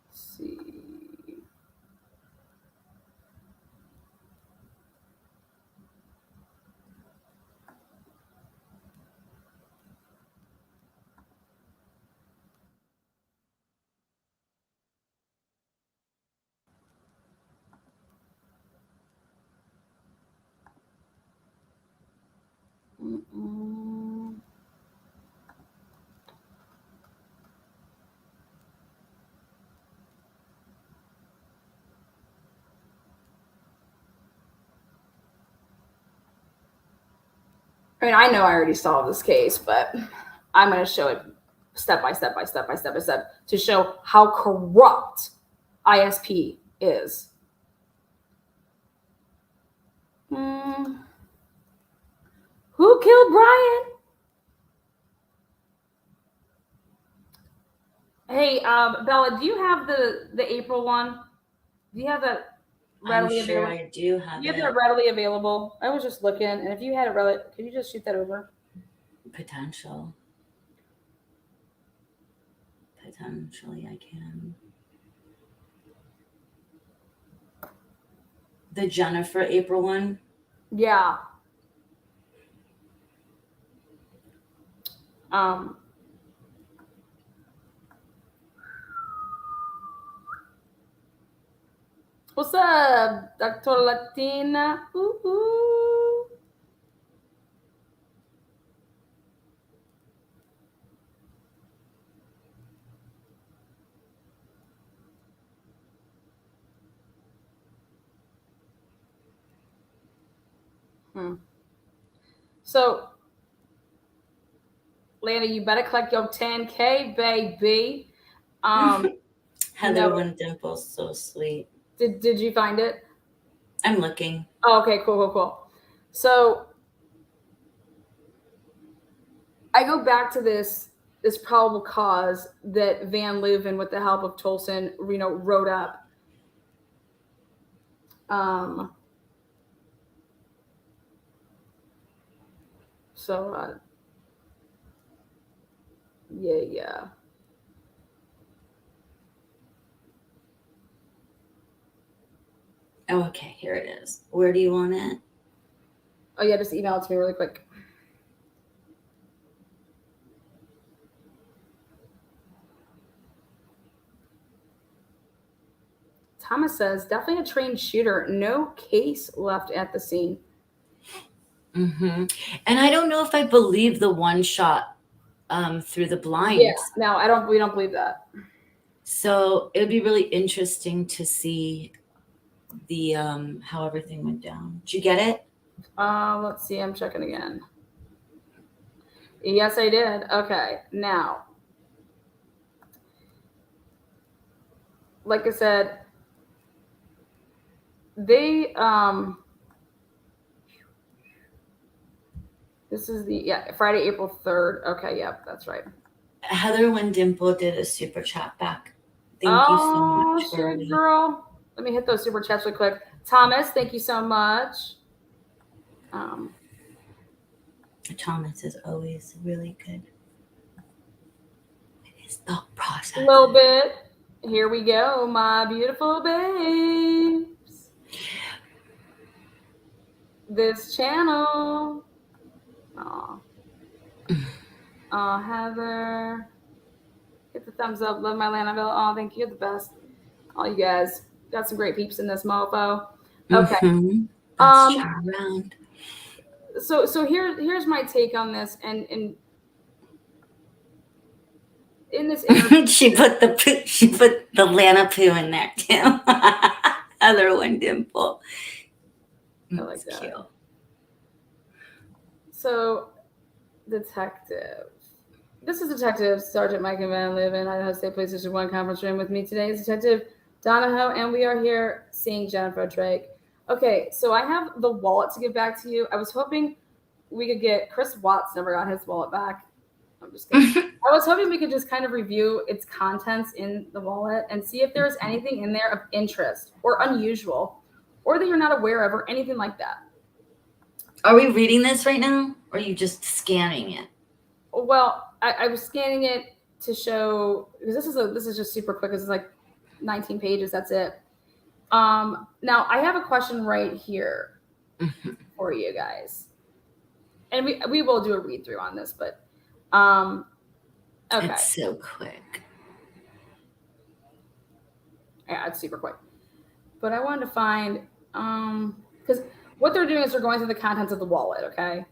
Let's see. I mean, I know I already solved this case, but I'm going to show it step by step to show how corrupt ISP is. Who killed Brian? Hey, Bella, do you have the April one? Do you have that readily I'm sure available? I do have You have it. that readily available? I was just looking, and if you had it readily, could you just shoot that over? Potentially, I can. The Jennifer April one? Yeah. What's up, Dr. Latina? Ooh. So, Lana, you better collect your 10K, baby. Heather Wynn Dimple's so sweet. Did you find it? I'm looking. Oh, okay, cool. So I go back to this probable cause that Van Leuven, with the help of Tolson, wrote up. Yeah. Oh, okay, here it is. Where do you want it? Oh yeah, just email it to me really quick. Thomas says, definitely a trained shooter. No case left at the scene. And I don't know if I believe the one shot through the blinds. Yeah, no, we don't believe that. So it would be really interesting to see the how everything went down. Did you get it? Let's see. I'm checking again. Yes, I did. Okay, now, like I said, they this is Friday, April 3rd. Okay, yep, that's right. Heather Wynn Dimple did a super chat back. Thank you so much, shit, girl. Let me hit those super chats real quick. Thomas, thank you so much. Thomas is always really good in his thought process. A little bit. Here we go, my beautiful babes. This channel. Heather. Hit the thumbs up. Love my Lanaville. Oh, thank you. You're the best. All you guys. got some great peeps in this mofo. Okay. Mhm. Let's chat around. So here's my take on this, and in this interview, She put the Lana poo in there too. Other one dimple. I like That's that. cute. So, detective. This is Detective Sergeant Mike Van Leuven. Idaho State Police District 1 conference room. With me today is Detective Donahoe, and we are here seeing Jennifer Drake. Okay, so I have the wallet to give back to you. I was hoping we could get Chris Watts never got his wallet back. I'm just kidding. I was hoping we could just kind of review its contents in the wallet and see if there's anything in there of interest or unusual or that you're not aware of or anything like that. Are we reading this right now, or are you just scanning it? Well, I was scanning it to show, because this is just super quick. This is like 19 pages. That's it. Now I have a question right here for you guys, and we will do a read through on this, but okay. It's so quick. Yeah, it's super quick. But I wanted to find because what they're doing is they're going through the contents of the wallet. Okay.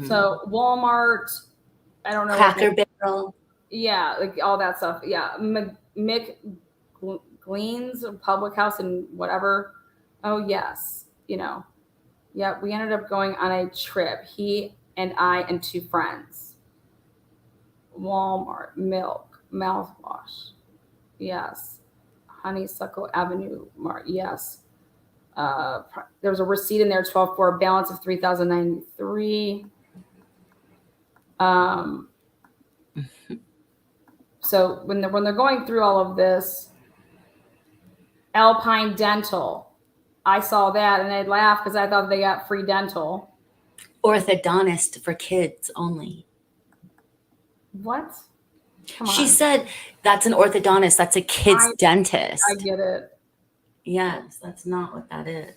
So Walmart, I don't know. Cracker Barrel. Yeah, like all that stuff. Yeah, Mick Glean's Public House and whatever. Oh yes, Yeah, we ended up going on a trip. He and I and two friends. Walmart, milk, mouthwash. Yes. Honeysuckle Avenue Mart. Yes. There was a receipt in there, 12 for a balance of $3,093. So when they're going through all of this, Alpine Dental, I saw that and I'd laugh because I thought they got free dental. Orthodontist for kids only. What? Come on. She said that's an orthodontist. That's a kid's dentist. I get it. Yes, that's not what that is.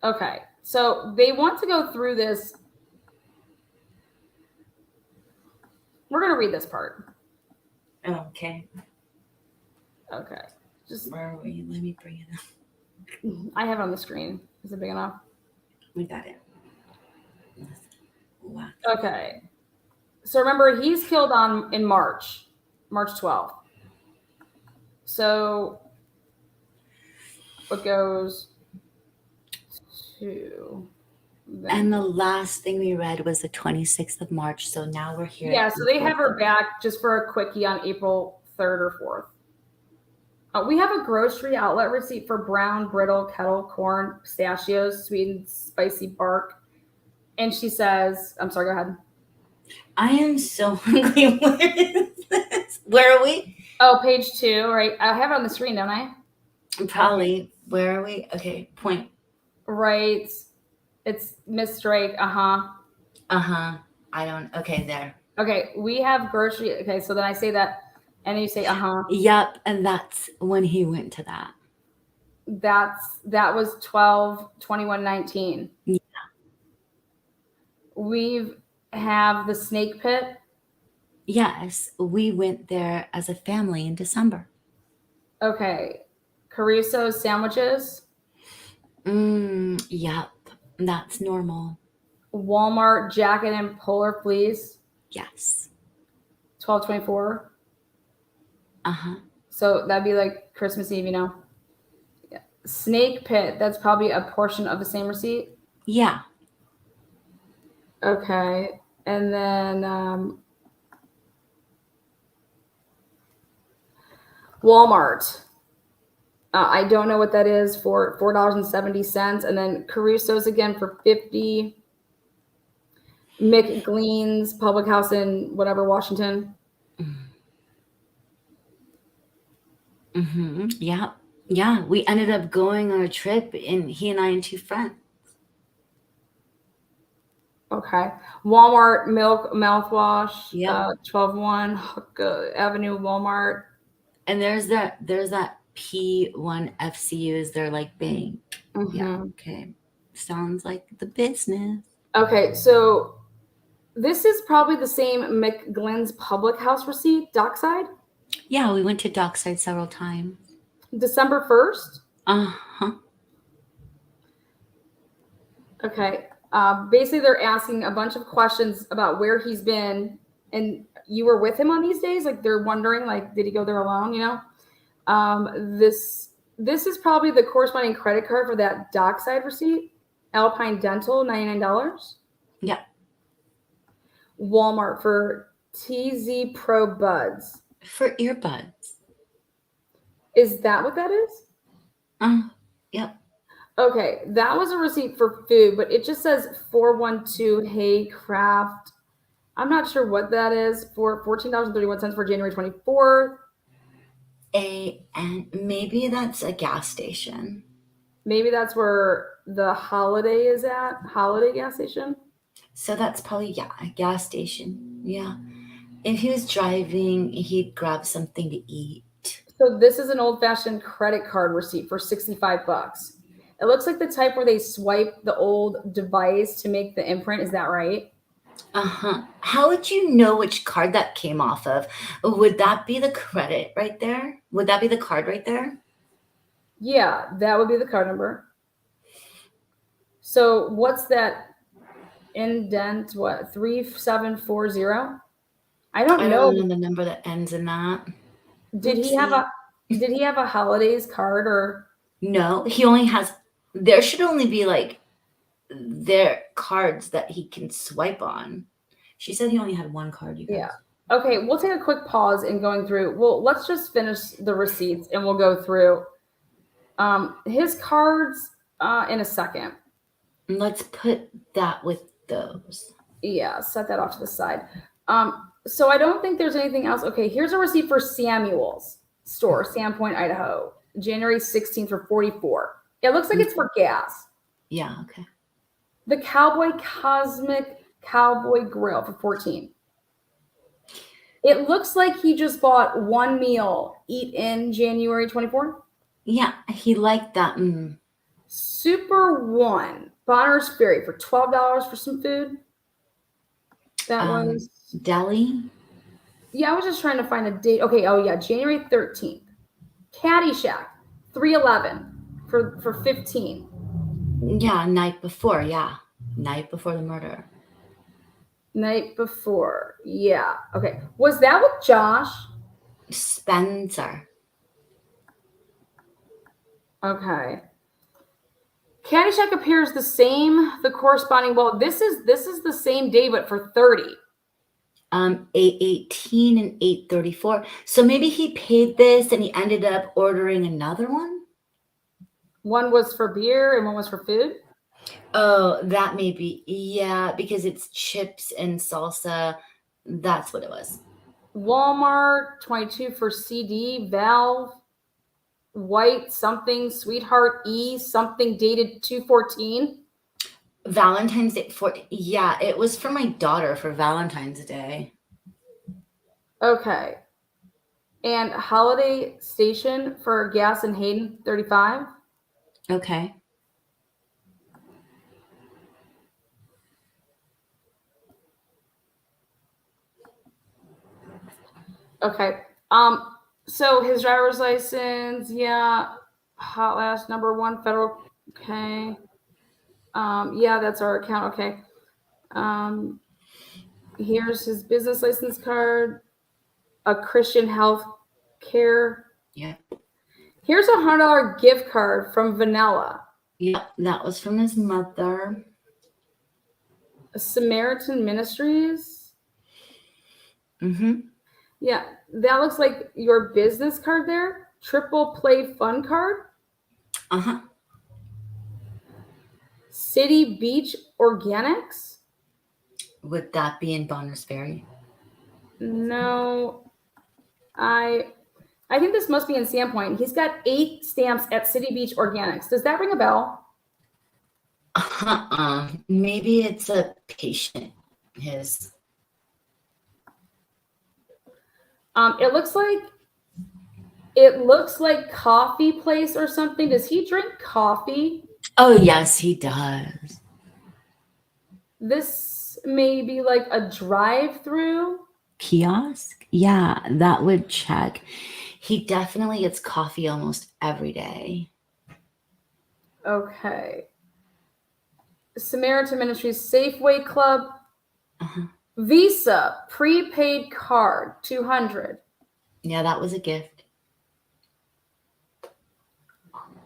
Okay. So they want to go through this. We're going to read this part. Okay. Okay. Just Where are we? Let me bring it up. I have it on the screen. Is it big enough? We got it. Wow. Okay. So remember, he's killed in March 12th. So what goes to and the last thing we read was the 26th of March. So now we're here. Yeah, so they have her back just for a quickie on April 3rd or 4th. We have a grocery outlet receipt for brown, brittle, kettle corn, pistachios, sweetened, spicy bark. And she says, I'm sorry, go ahead. I am so hungry. Where is this? Where are we? Oh, page 2, right? I have it on the screen, don't I? Probably. Where are we? Okay, point. Right. It's Miss Drake. Uh-huh. Uh-huh. I don't. Okay, there. Okay, we have grocery. Okay, so then I say that, and then you say, uh-huh. Yep, and that's when he went to that. That was 12/21/19. Yeah. We have the snake pit. Yes, we went there as a family in December. Okay. Caruso's sandwiches. Yep, that's normal. Walmart jacket and polar fleece. Yes. 12/24. Uh-huh. So that'd be like Christmas Eve, Yeah. Snake pit, that's probably a portion of the same receipt. Yeah. Okay. And then Walmart. I don't know what that is for $4.70. And then Caruso's again for $50. Mick Glean's Public House in whatever, Washington. Mm-hmm. Yeah. Yeah. We ended up going on a trip, and he and I and two friends. Okay. Walmart milk mouthwash. Yeah. 12/1 Avenue Walmart. And there's that P1 FCU is their like bank. Mm-hmm. Yeah. Okay. Sounds like the business. Okay. So this is probably the same McGlynn's Public House receipt, Dockside. Yeah, we went to Dockside several times. December 1st? Uh-huh. Okay. Basically, they're asking a bunch of questions about where he's been, and you were with him on these days. Like they're wondering, like, did he go there alone? You know, this is probably the corresponding credit card for that dockside receipt. Alpine Dental, $99. Yeah. Walmart for TZ Pro Buds. For earbuds. Is that what that is? Yep. Okay, that was a receipt for food, but it just says 412 Hey Craft. I'm not sure what that is for $14.31 for January 24th. And maybe that's a gas station. Maybe that's where the Holiday is at. Holiday gas station. So that's probably, yeah, a gas station. Yeah. If he was driving, he'd grab something to eat. So this is an old-fashioned credit card receipt for $65. It looks like the type where they swipe the old device to make the imprint. Is that right? Uh-huh. How would you know which card that came off of? Would that be the credit right there? Would that be the card right there? Yeah, that would be the card number. So what's that indent? What, 3740? I don't know. I don't know the number that ends in that. Did he have a holidays card or? No, he only has, there should only be like their cards that he can swipe on. She said he only had one card, you guys. Yeah. Okay, we'll take a quick pause in going through. Well, let's just finish the receipts and we'll go through his cards in a second. Let's put that with those. Yeah, set that off to the side. So I don't think there's anything else. Okay, here's a receipt for Samuel's store, Sandpoint, Idaho, January 16th for $44. It looks like it's for gas. Yeah, okay. The Cowboy Cosmic Cowboy Grill for $14. It looks like he just bought one meal, eat in January 24th. Yeah, he liked that. Super One, Bonner's Ferry for $12 for some food. That was Deli. Yeah, I was just trying to find a date. Okay, oh yeah, January 13th. Caddyshack, 311 for 15. Yeah, night before, yeah. Night before the murder. Night before. Yeah. Okay. Was that with Josh? Spencer. Okay. Caddyshack appears the same, the corresponding. Well, this is the same day, but for 30. 818 and 834. So maybe he paid this and he ended up ordering another one. One was for beer and one was for food. Oh, that may be, yeah, because it's chips and salsa. That's what it was. Walmart, 22 for CD, Valve, White something, Sweetheart E something dated 2/14. Valentine's Day yeah, it was for my daughter for Valentine's Day. Okay. And Holiday Station for gas in Hayden, 35. Okay. Okay. So his driver's license, yeah. Hot last number 1 federal. Okay. Yeah, that's our account. Okay. Here's his business license card, a Christian health care. Yeah. Here's a $100 gift card from Vanilla. Yeah, that was from his mother. Samaritan Ministries. Mm-hmm. Yeah, that looks like your business card there. Triple Play Fun card. Uh-huh. City Beach Organics. Would that be in Bonner's Ferry? No, I think this must be in Sandpoint. He's got 8 stamps at City Beach Organics. Does that ring a bell? Maybe it's a patient. His. It looks like coffee place or something. Does he drink coffee? Oh yes, he does. This may be like a drive-through Kiosk? Yeah, that would check. He definitely gets coffee almost every day. Okay. Samaritan Ministries Safeway Club. Uh-huh. Visa prepaid card 200. Yeah, that was a gift.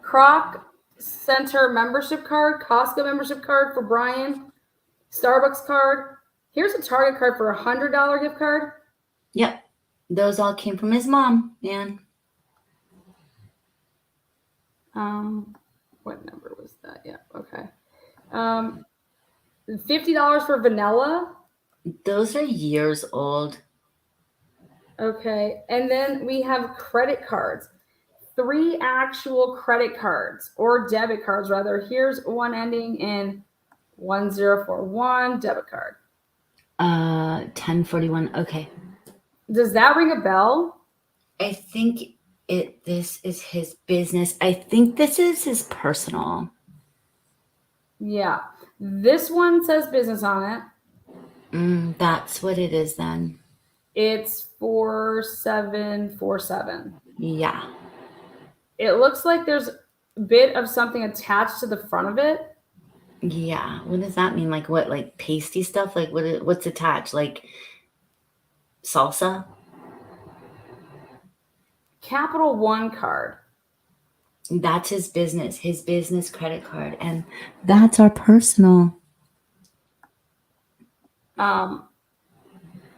Croc Center membership card, Costco membership card for Brian, Starbucks card. Here's a Target card for $100 gift card. Yep. Those all came from his mom, man. What number was that? Yeah, okay. $50 for vanilla. Those are years old. Okay, and then we have credit cards. 3 actual credit cards or debit cards, rather. Here's one ending in 1041 debit card. 1041. Okay. Does that ring a bell? I think this is his business. I think this is his personal. Yeah. This one says business on it. That's what it is then. It's 4747. Yeah. It looks like there's a bit of something attached to the front of it. Yeah. What does that mean? Like what? Like pasty stuff? Like what's attached? Like salsa? Capital One card. That's his business credit card. And that's our personal. And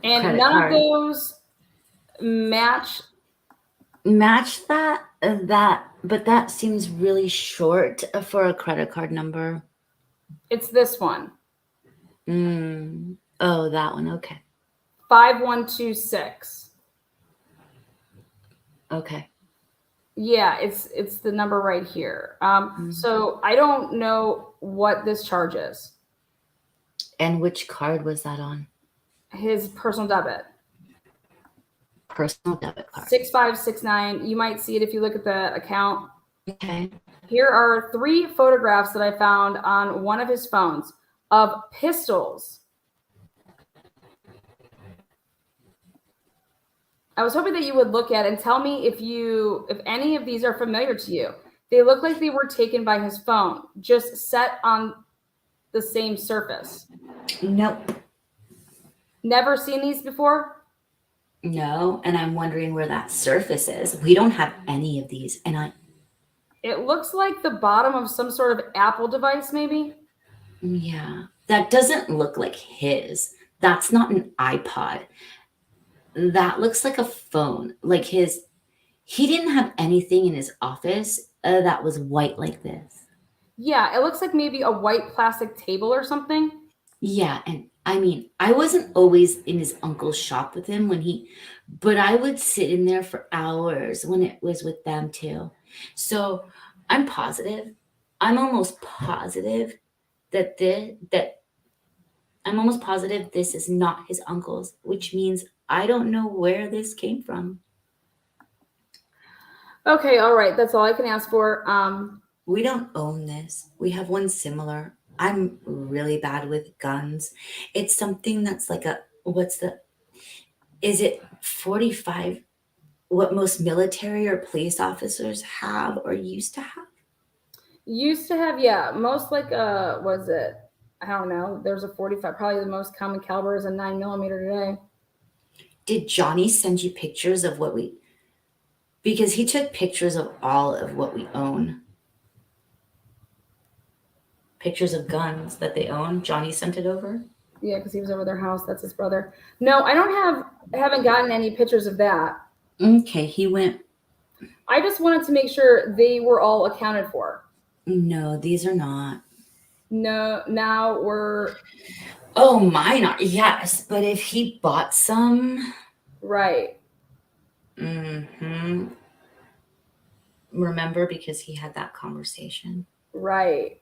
Credit none card. of those match. Match that, but that seems really short for a credit card number. It's this one. Oh, that one. Okay. 5126. Okay. Yeah, it's the number right here. So I don't know what this charge is. And which card was that on? His personal debit. Personal debit card. 6569. You might see it if you look at the account. Okay. Here are 3 photographs that I found on one of his phones of pistols. I was hoping that you would look at and tell me if any of these are familiar to you. They look like they were taken by his phone, just set on the same surface. Nope. Never seen these before? No, and I'm wondering where that surface is. We don't have any of these, and It looks like the bottom of some sort of Apple device, maybe. yeah, that doesn't look like his. That's not an iPod. That looks like a phone. Like he didn't have anything in his office that was white like this. Yeah, it looks like maybe a white plastic table or something. Yeah, and I mean, I wasn't always in his uncle's shop with him but I would sit in there for hours when it was with them too. So I'm almost positive this is not his uncle's, which means I don't know where this came from. Okay, all right. That's all I can ask for. We don't own this. We have one similar. I'm really bad with guns. It's something that's like is it 45, what most military or police officers have or used to have? Used to have, yeah. Most was it? I don't know. There's a 45. Probably the most common caliber is a 9mm today. Did Johnny send you pictures of because he took pictures of all of what we own. Pictures of guns that they own. Johnny sent it over. Yeah, because he was over their house. That's his brother. No, I haven't gotten any pictures of that. Okay, he went. I just wanted to make sure they were all accounted for. No, these are not. No, now we're. Oh, mine are. Yes, but if he bought some. Right. Remember, because he had that conversation. Right.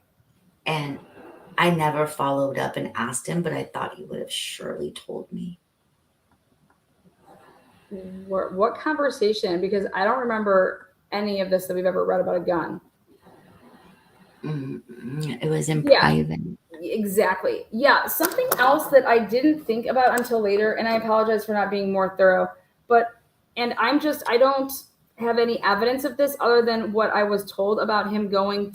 And I never followed up and asked him, but I thought he would have surely told me. What conversation? Because I don't remember any of this that we've ever read about a gun. It was in private. Exactly. Yeah. Something else that I didn't think about until later, and I apologize for not being more thorough, I have any evidence of this other than what I was told about him going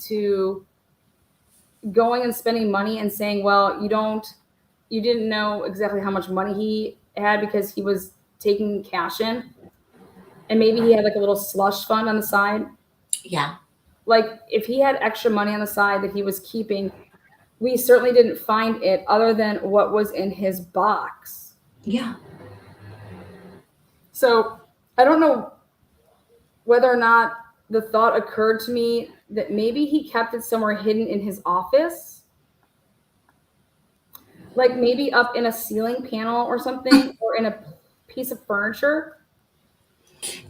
and spending money and saying, well, you didn't know exactly how much money he had because he was taking cash in. And maybe he had like a little slush fund on the side. Yeah. Like if he had extra money on the side that he was keeping, we certainly didn't find it other than what was in his box. Yeah. So I don't know whether or not the thought occurred to me that maybe he kept it somewhere hidden in his office. Like maybe up in a ceiling panel or something, or in a piece of furniture.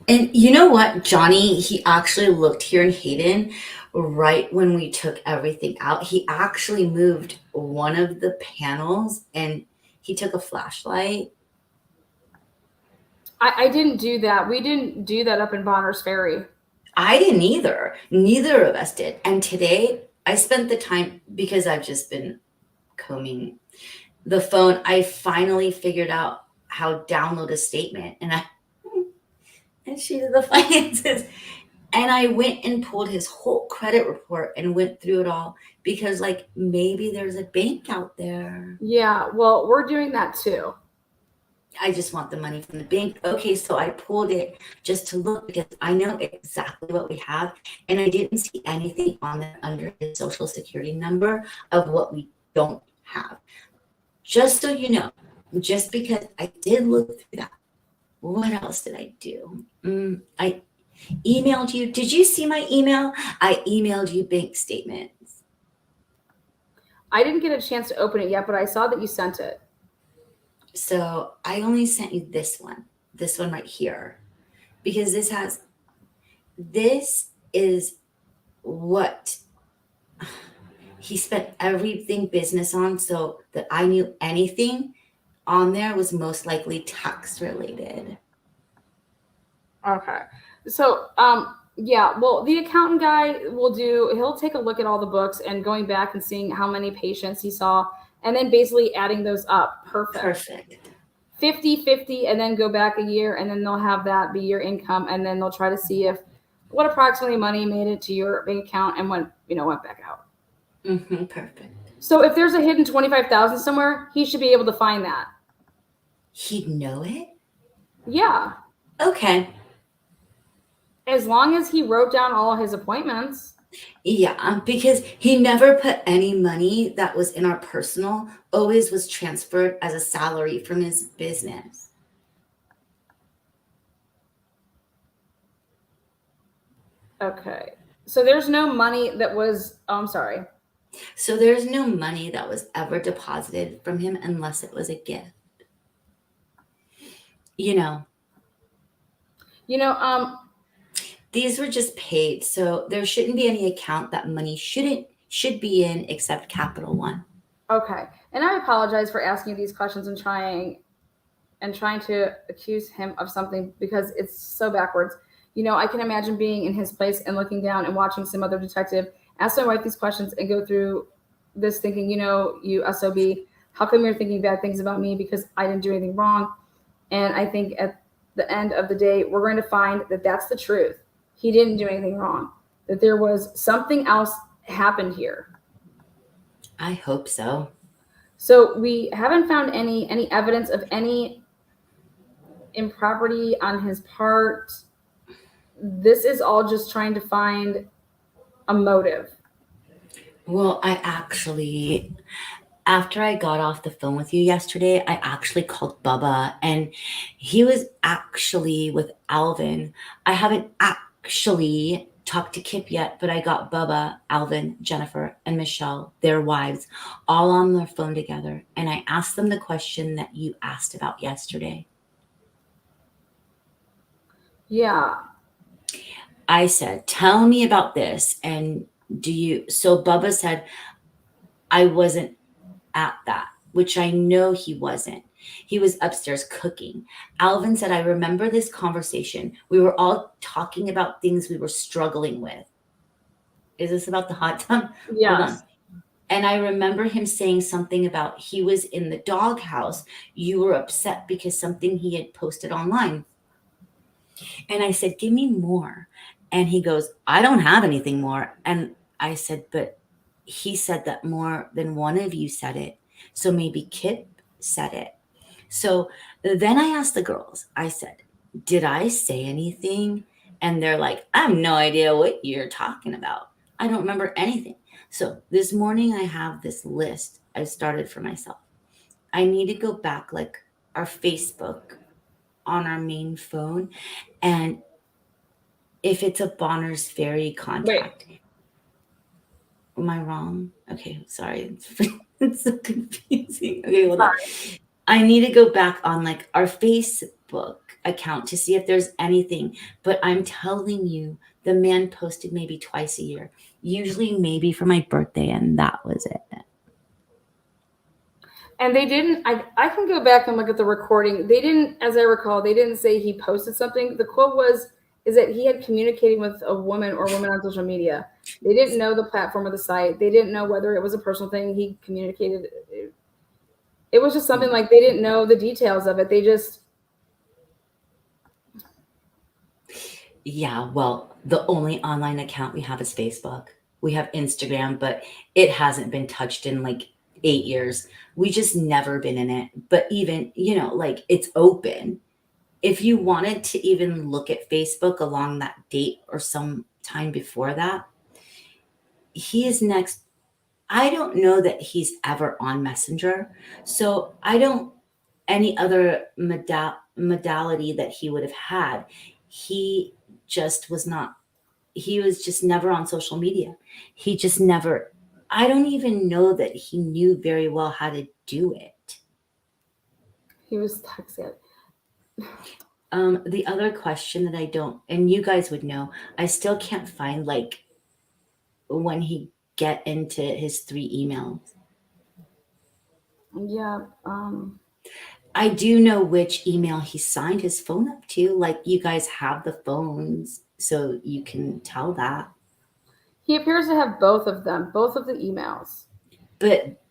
And you know what, Johnny, he actually looked here in Hayden right when we took everything out. He actually moved one of the panels and he took a flashlight. I didn't do that. We didn't do that up in Bonner's Ferry. I didn't either. Neither of us did. And today I spent the time, because I've just been combing the phone, I finally figured out how to download a statement and she did the finances. And I went and pulled his whole credit report and went through it all because, like, maybe there's a bank out there. Yeah, well, we're doing that too. I just want the money from the bank. Okay, so I pulled it just to look because I know exactly what we have. And I didn't see anything on there under his social security number of what we don't have. Just so you know, just because I did look through that. What else did I do? I emailed you. Did you see my email? I emailed you bank statements. I didn't get a chance to open it yet, but I saw that you sent it. So I only sent you this one right here, because this is what he spent everything business on, so that I knew anything on there was most likely tax related. Okay. So, yeah, well, the accountant guy he'll take a look at all the books and going back and seeing how many patients he saw and then basically adding those up. Perfect. 50-50, and then go back a year, and then they'll have that be your income, and then they'll try to see what approximately money made it to your bank account and went back out. Perfect. So if there's a hidden $25,000 somewhere, he should be able to find that. He'd know it? Yeah. Okay. As long as he wrote down all his appointments. Yeah, because he never put any money that was in our personal, always was transferred as a salary from his business. Okay. So there's no money that was, I'm sorry. So there's no money that was ever deposited from him unless it was a gift. These were just paid, so there shouldn't be any account that money should be in except Capital One. Okay. And I apologize for asking you these questions and trying to accuse him of something because it's so backwards. I can imagine being in his place and looking down and watching some other detective ask my wife these questions and go through this thinking, you SOB, how come you're thinking bad things about me because I didn't do anything wrong? And I think at the end of the day, we're going to find that that's the truth. He didn't do anything wrong, that there was something else happened here. I hope so. So we haven't found any evidence of any improperty on his part. This is all just trying to find a motive. Well, after I got off the phone with you yesterday, I actually called Bubba, and he was actually with Alvin. I haven't actually talked to Kip yet, but I got Bubba, Alvin, Jennifer, and Michelle, their wives, all on their phone together, and I asked them the question that you asked about yesterday. Yeah. I said, tell me about this. And so Bubba said, I wasn't at that, which I know he wasn't. He was upstairs cooking. Alvin said, I remember this conversation. We were all talking about things we were struggling with. Is this about the hot tub? Yes. Hold on. And I remember him saying something about he was in the doghouse. You were upset because something he had posted online. And I said, give me more. And he goes, I don't have anything more. And I said, but he said that more than one of you said it. So maybe Kip said it. So then I asked the girls, I said, did I say anything? And they're like, I have no idea what you're talking about. I don't remember anything. So this morning I have this list I started for myself. I need to go back, like our Facebook on our main phone. And if it's a Bonner's Ferry contact, am I wrong? Okay, sorry. It's so confusing. Okay, hold on. I need to go back on like our Facebook account to see if there's anything. But I'm telling you, the man posted maybe twice a year, usually maybe for my birthday, and that was it. And they didn't, I can go back and look at the recording. They didn't, as I recall, they didn't say he posted something. The quote is that he had communicated with a woman or women on social media. They didn't know the platform of the site. They didn't know whether it was a personal thing. He communicated. It was just something like they didn't know the details of it. They just. Yeah, well, the only online account we have is Facebook. We have Instagram, but it hasn't been touched in like 8 years. We just never been in it. But even, like it's open. If you wanted to even look at Facebook along that date or some time before that, he is next. I don't know that he's ever on Messenger. So I don't, any other modality that he would have had, he just was not, he was just never on social media. He just never, I don't even know that he knew very well how to do it. He was texting. The other question that I don't, and you guys would know, I still can't find like when he get into his 3 emails. Yeah. I do know which email he signed his phone up to. Like you guys have the phones, so you can tell that. He appears to have both of them, both of the emails. But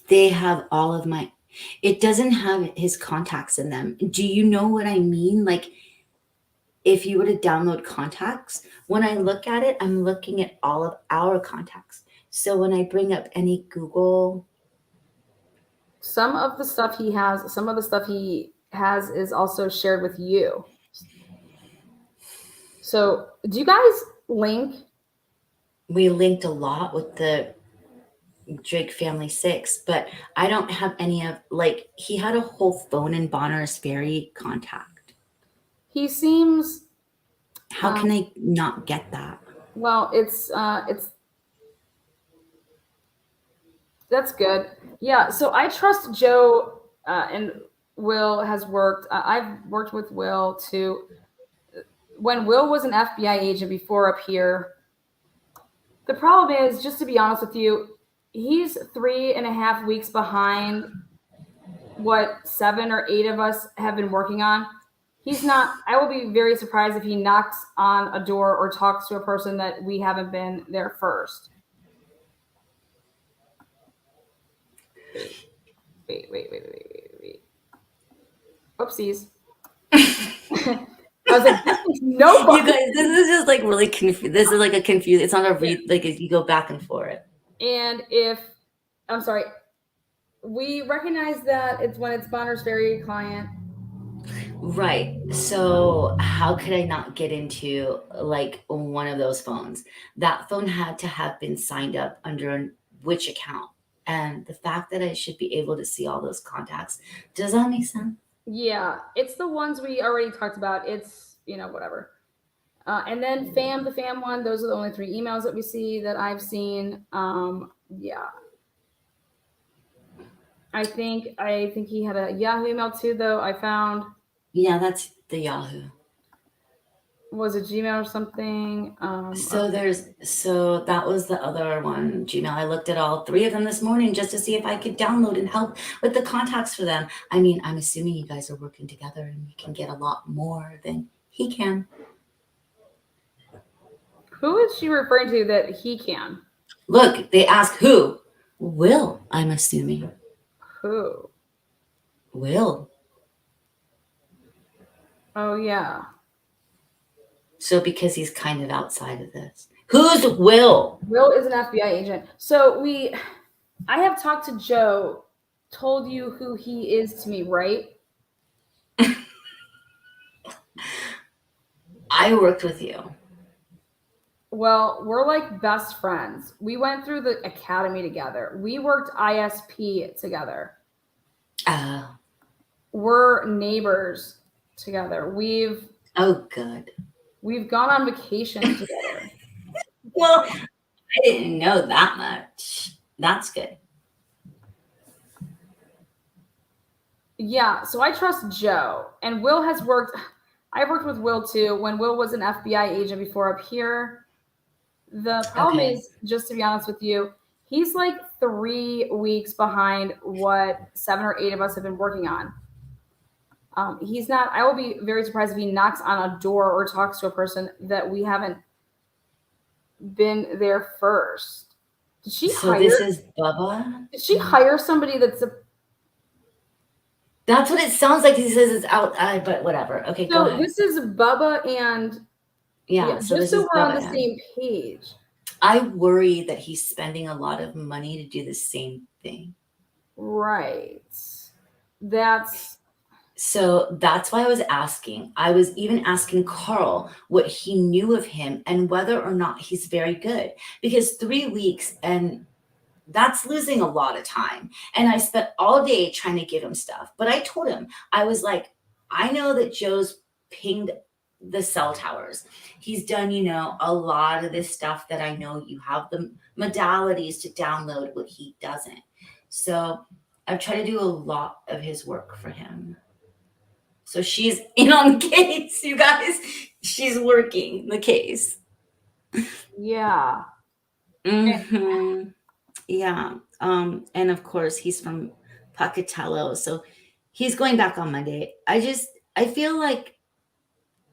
they have all of my, it doesn't have his contacts in them. Do you know what I mean? Like if you were to download contacts, when I look at it, I'm looking at all of our contacts. So when I bring up any Google, Some of the stuff he has is also shared with you. So do you guys link? we linked a lot with the Drake Family 6, but I don't have any of, like, he had a whole phone in Bonner's Ferry contact. He seems. How can I not get that? Well, it's that's good. Yeah. So I trust Joe and Will has worked. I've worked with Will too. When Will was an FBI agent before up here, the problem is, just to be honest with you, he's 3.5 weeks behind what 7 or 8 of us have been working on. He's not, I will be very surprised if he knocks on a door or talks to a person that we haven't been there first. Wait. Oopsies. I was like, this is nobody. You guys, this is just like really confused. This is like a confused, it's not a read, like if you go back and forth. And I'm sorry, we recognize that it's when it's Bonner's Ferry client. Right. So how could I not get into like one of those phones? That phone had to have been signed up under which account? And the fact that I should be able to see all those contacts, does that make sense? Yeah, it's the ones we already talked about. It's, whatever. And then the fam one, those are the only 3 emails that we see that I've seen. Yeah. I think he had a Yahoo email too, though. I found. Yeah, that's the Yahoo. Was it Gmail or something? So that was the other one, Gmail. I looked at all 3 of them this morning just to see if I could download and help with the contacts for them. I mean, I'm assuming you guys are working together and you can get a lot more than he can. Who is she referring to that he can? Look, they ask who? Will, I'm assuming. Who? Will. Oh, yeah. So because he's kind of outside of this. Who's Will? Will is an FBI agent. So I have talked to Joe, told you who he is to me, right? I worked with you. Well, we're like best friends. We went through the academy together. We worked ISP together. We're neighbors together. We've good. gone on vacation together. Well, I didn't know that much. That's good. Yeah, so I trust Joe. And Will has worked, I've worked with Will too, when Will was an FBI agent before up here. The problem is, just to be honest with you, he's like 3 weeks behind what 7 or 8 of us have been working on. He's not, I will be very surprised if he knocks on a door or talks to a person that we haven't been there first. Did she So hire? this is Bubba? Did she hire somebody that's a? That's what it sounds like. He says it's out, but whatever. Okay, go So ahead. this is Bubba and So just this so is we're on Bubba the and- same page. I worry that he's spending a lot of money to do the same thing. Right. So that's why I was asking. I was even asking Carl what he knew of him and whether or not he's very good. Because 3 weeks, and that's losing a lot of time. And I spent all day trying to give him stuff. But I told him, I was like, I know that Joe's pinged the cell towers. He's done, a lot of this stuff that I know you have the modalities to download what he doesn't. So I've tried to do a lot of his work for him. So she's in on the case, you guys. She's working the case. Yeah. Mm-hmm. Yeah. And of course he's from Pocatello. So he's going back on Monday. I feel like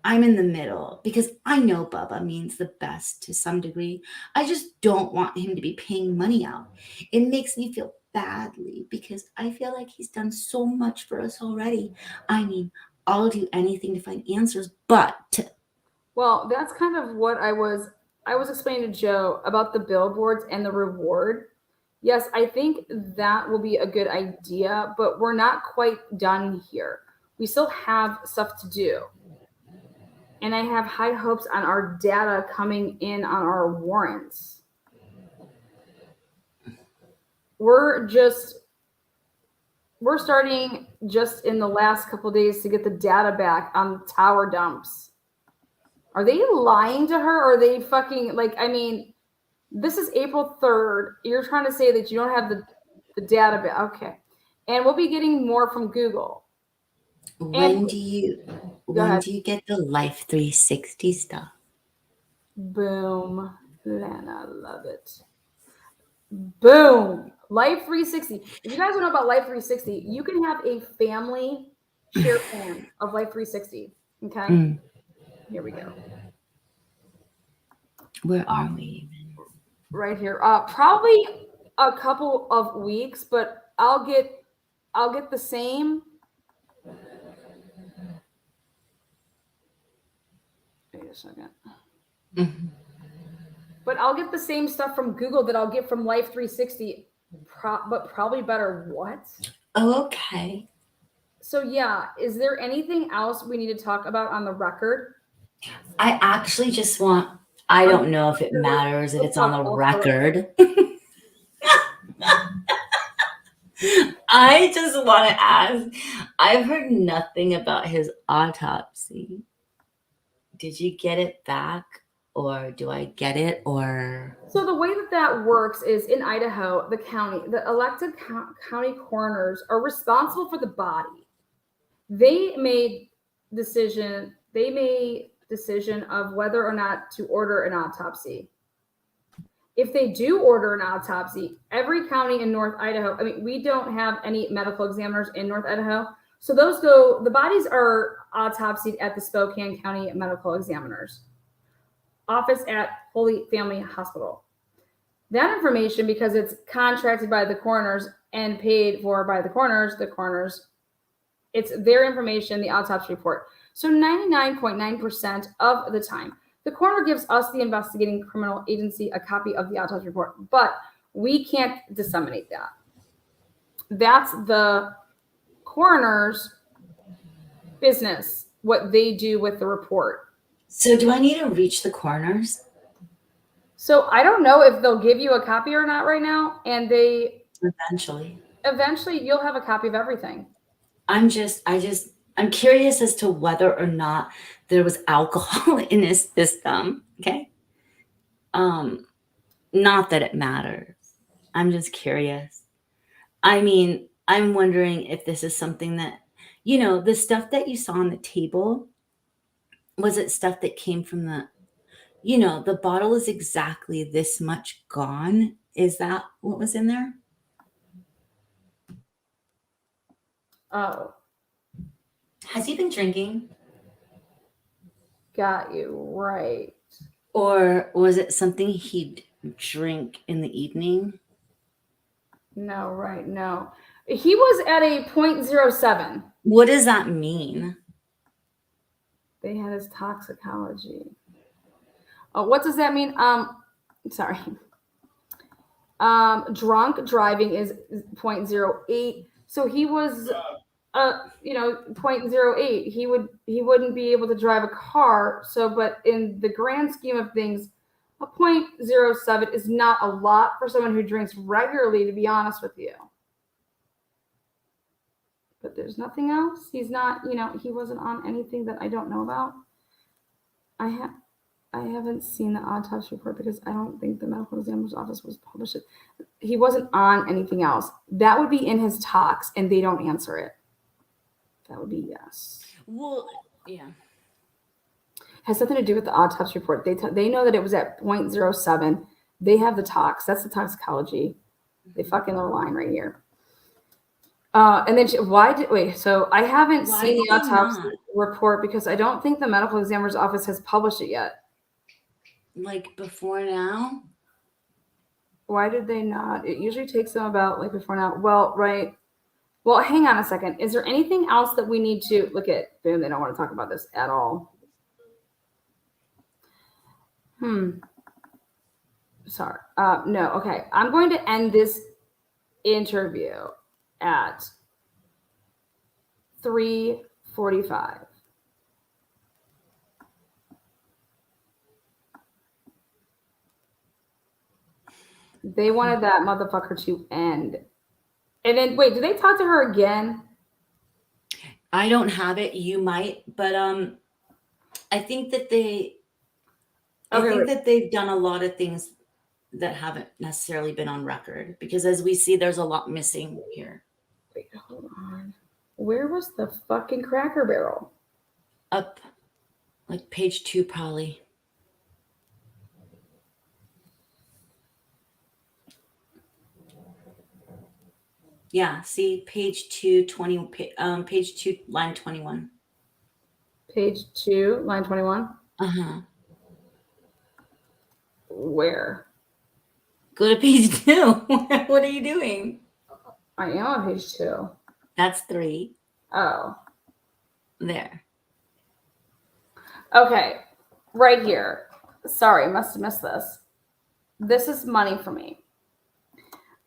I'm in the middle because I know Bubba means the best to some degree. I just don't want him to be paying money out. It makes me feel badly because I feel like he's done so much for us already. I mean, I'll do anything to find answers, but. Well, that's kind of what I was explaining to Joe about the billboards and the reward. Yes, I think that will be a good idea, but we're not quite done here. We still have stuff to do. And I have high hopes on our data coming in on our warrants. We're starting just in the last couple of days to get the data back on the tower dumps. Are they lying to her? Or are they fucking this is April 3rd. You're trying to say that you don't have the data back. Okay. And we'll be getting more from Google. When do you get the Life 360 stuff? Boom. Lana, love it. Boom. Life 360. If you guys don't know about Life 360, you can have a family share plan of Life 360. Okay. Here we go. Where are we even? Right here. Probably a couple of weeks, but I'll get the same. Wait a second. Mm-hmm. But I'll get the same stuff from Google that I'll get from Life 360, but probably better. What? Oh, okay. So yeah, is there anything else we need to talk about on the record? I actually just want, I don't know if it matters if it's on the record. I just want to ask, I've heard nothing about his autopsy. Did you get it back? Or do I get it? Or so the way that works is in Idaho, the elected county coroners are responsible for the body. They made decision of whether or not to order an autopsy. If they do order an autopsy, every county in North Idaho, we don't have any medical examiners in North Idaho. So the bodies are autopsied at the Spokane County Medical Examiner's office at Holy Family Hospital. That information, because it's contracted by the coroners and paid for by the coroners, it's their information, the autopsy report. So 99.9% of the time, The coroner gives us, the investigating criminal agency, a copy of the autopsy report, but we can't disseminate that. That's the coroner's business, what they do with the report. So do I need to reach the coroners? So I don't know if they'll give you a copy or not right now, and eventually you'll have a copy of everything. I'm curious as to whether or not there was alcohol in his system. Okay. Not that it matters. I'm just curious. I mean, I'm wondering if this is something that, the stuff that you saw on the table, was it stuff that came from the bottle is exactly this much gone? Is that what was in there? Oh. Has he been drinking? Got you, right. Or was it something he'd drink in the evening? No, right, no. He was at a 0.07. What does that mean? They had his toxicology. Oh, what does that mean? Sorry. Drunk driving is 0.08. So he was 0.08. He wouldn't be able to drive a car. So, but in the grand scheme of things, a 0.07 is not a lot for someone who drinks regularly, to be honest with you. But there's nothing else. He's not, he wasn't on anything that I don't know about. I haven't seen the autopsy report because I don't think the medical examiner's office was published it. He wasn't on anything else. That would be in his tox, and they don't answer it. That would be yes. Well, yeah. Has nothing to do with the autopsy report. They know that it was at 0.07. They have the tox. That's the toxicology. They fucking are lying right here. And then so I haven't seen the autopsy report because I don't think the medical examiner's office has published it yet. Like before now? Why did they not? It usually takes them about before now. Well, right. Well, hang on a second. Is there anything else that we need to look at? Boom, they don't want to talk about this at all. Sorry. No, okay. I'm going to end this interview at 3:45. They wanted that motherfucker to end. And then, wait, did they talk to her again? I don't have it. You might, but I think that that they've done a lot of things that haven't necessarily been on record, because as we see, there's a lot missing here. Wait, hold on. Where was the fucking Cracker Barrel? Up, like page 2, probably. Yeah, see page 2, page 2, line 21. Page 2, line 21. Uh-huh. Where? Go to page 2. What are you doing? I am on page 2. That's 3. Oh. There. Okay. Right here. Sorry, must have missed this. This is money for me.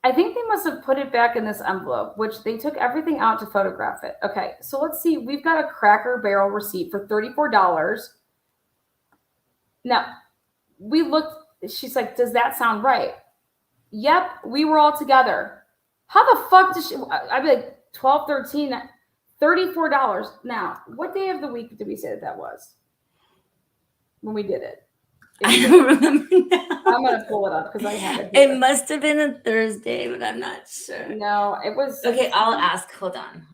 I think they must have put it back in this envelope, which they took everything out to photograph it. Okay, so let's see. We've got a Cracker Barrel receipt for $34. Now, we looked. She's like, does that sound right? Yep, we were all together. How the fuck does she? I'd be like, 12, 13, $34. Now, what day of the week did we say that was? When we did it? I don't remember now. I'm going to pull it up because I have it It here. must have been a Thursday, but I'm not sure. No, it was. Okay, I'll ask. Hold on.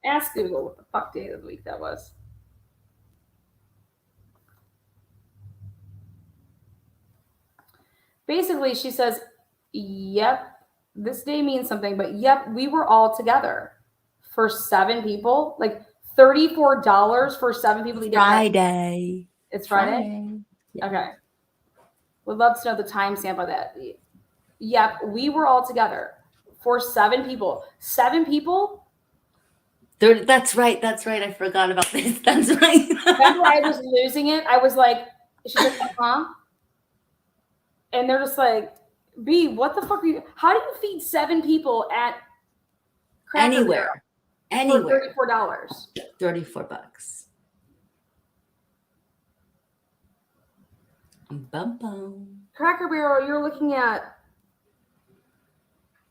Ask Google what the fuck day of the week that was. Basically, she says, yep, this day means something, but yep, we were all together for 7 people. Like $34 for 7 people. Friday. It's Friday? Yeah. Okay. Would love to know the timestamp of that. Yep, we were all together for 7 people. 7 people? That's right. I forgot about this. That's right. Remember, I was losing it. I was like, She's like, huh? And they're just like, B, what the fuck are you? How do you feed 7 people at Cracker Anywhere. Barrel Anywhere. for $34? $34. Bum bum. Cracker Barrel, you're looking at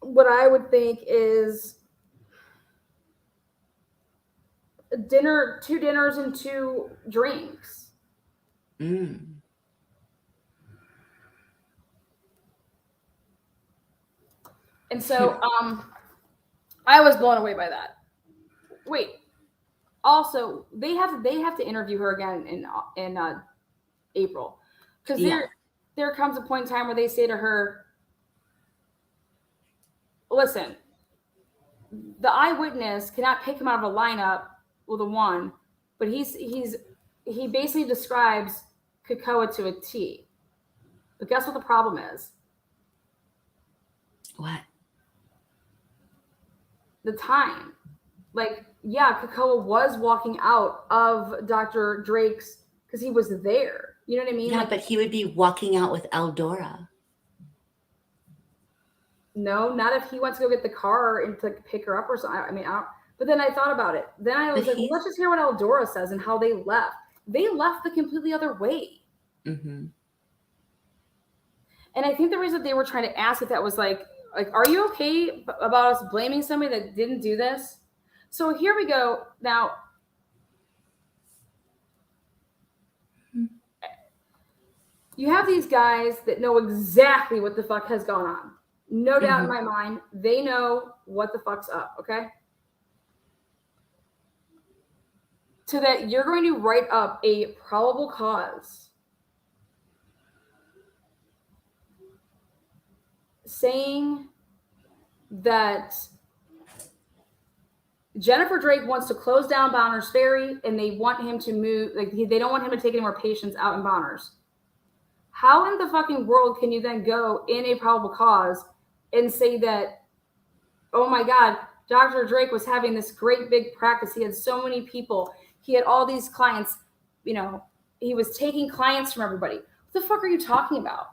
what I would think is a dinner, 2 dinners and 2 drinks. Mm. And so I was blown away by that. Wait. Also, they have to interview her again in April. Because there comes a point in time where they say to her, listen, the eyewitness cannot pick him out of a lineup with a 1, but he basically describes Kakoa to a T. But guess what the problem is? What? The time. Like, yeah, Kakoa was walking out of Dr. Drake's because he was there. You know what I mean? Yeah, like, but he would be walking out with Eldora. No, not if he went to go get the car and to pick her up or something. I mean, but then I thought about it. Then I was like, well, let's just hear what Eldora says and how they left. They left the completely other way. Mm-hmm. And I think the reason they were trying to ask if that was like, are you okay about us blaming somebody that didn't do this? So here we go. Now, you have these guys that know exactly what the fuck has gone on. No doubt in my mind, they know what the fuck's up, okay? So that you're going to write up a probable cause saying that Jennifer Drake wants to close down Bonners Ferry and they want him to move, like they don't want him to take any more patients out in Bonners. How in the fucking world can you then go in a probable cause and say that, oh my God, Dr. Drake was having this great big practice. He had so many people. He had all these clients. You know, he was taking clients from everybody. What the fuck are you talking about?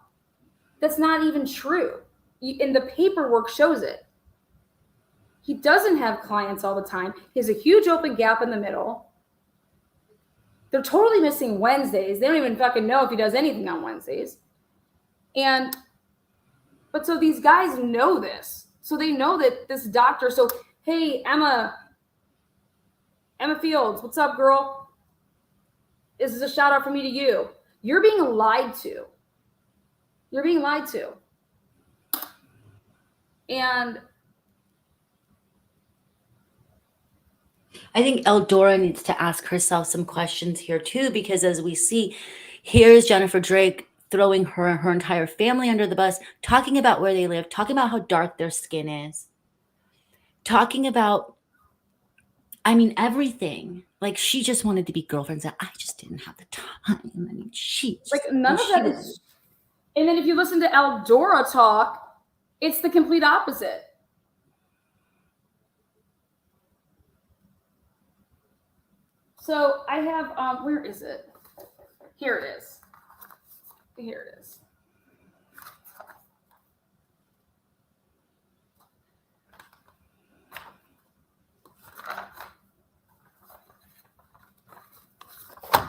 That's not even true. And the paperwork shows it. He doesn't have clients all the time. He has a huge open gap in the middle. They're totally missing Wednesdays. They don't even fucking know if he does anything on Wednesdays. But so these guys know this. So they know that this doctor, so, hey, Emma Fields, what's up, girl? This is a shout out from me to you. You're being lied to. You're being lied to. And I think Eldora needs to ask herself some questions here too, because as we see, here's Jennifer Drake throwing her entire family under the bus, talking about where they live, talking about how dark their skin is, talking about, I mean, everything. Like, she just wanted to be girlfriends. That I just didn't have the time. I mean, like none of that is. And then if you listen to Eldora talk, it's the complete opposite. So I have, where is it? Here it is. Here it is.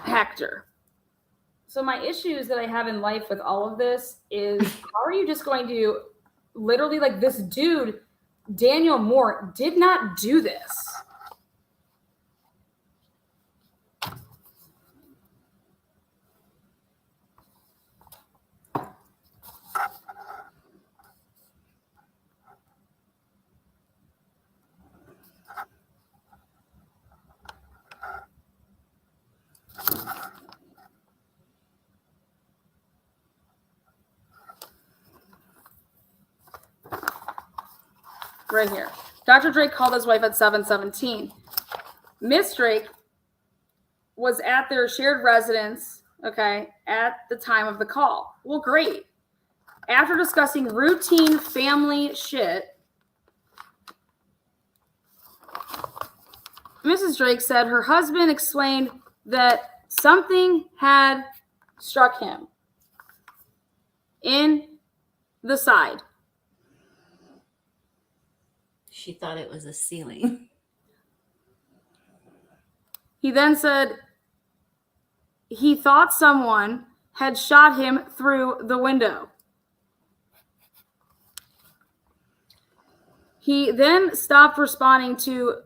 Hector. So my issues that I have in life with all of this is how are you just going to literally, like, this dude, Daniel Moore, did not do this. Right here. Dr. Drake called his wife at 7:17. Miss Drake was at their shared residence, okay, at the time of the call. Well, great. After discussing routine family shit, Mrs. Drake said her husband explained that something had struck him in the side. She thought it was a ceiling. He then said he thought someone had shot him through the window. He then stopped responding to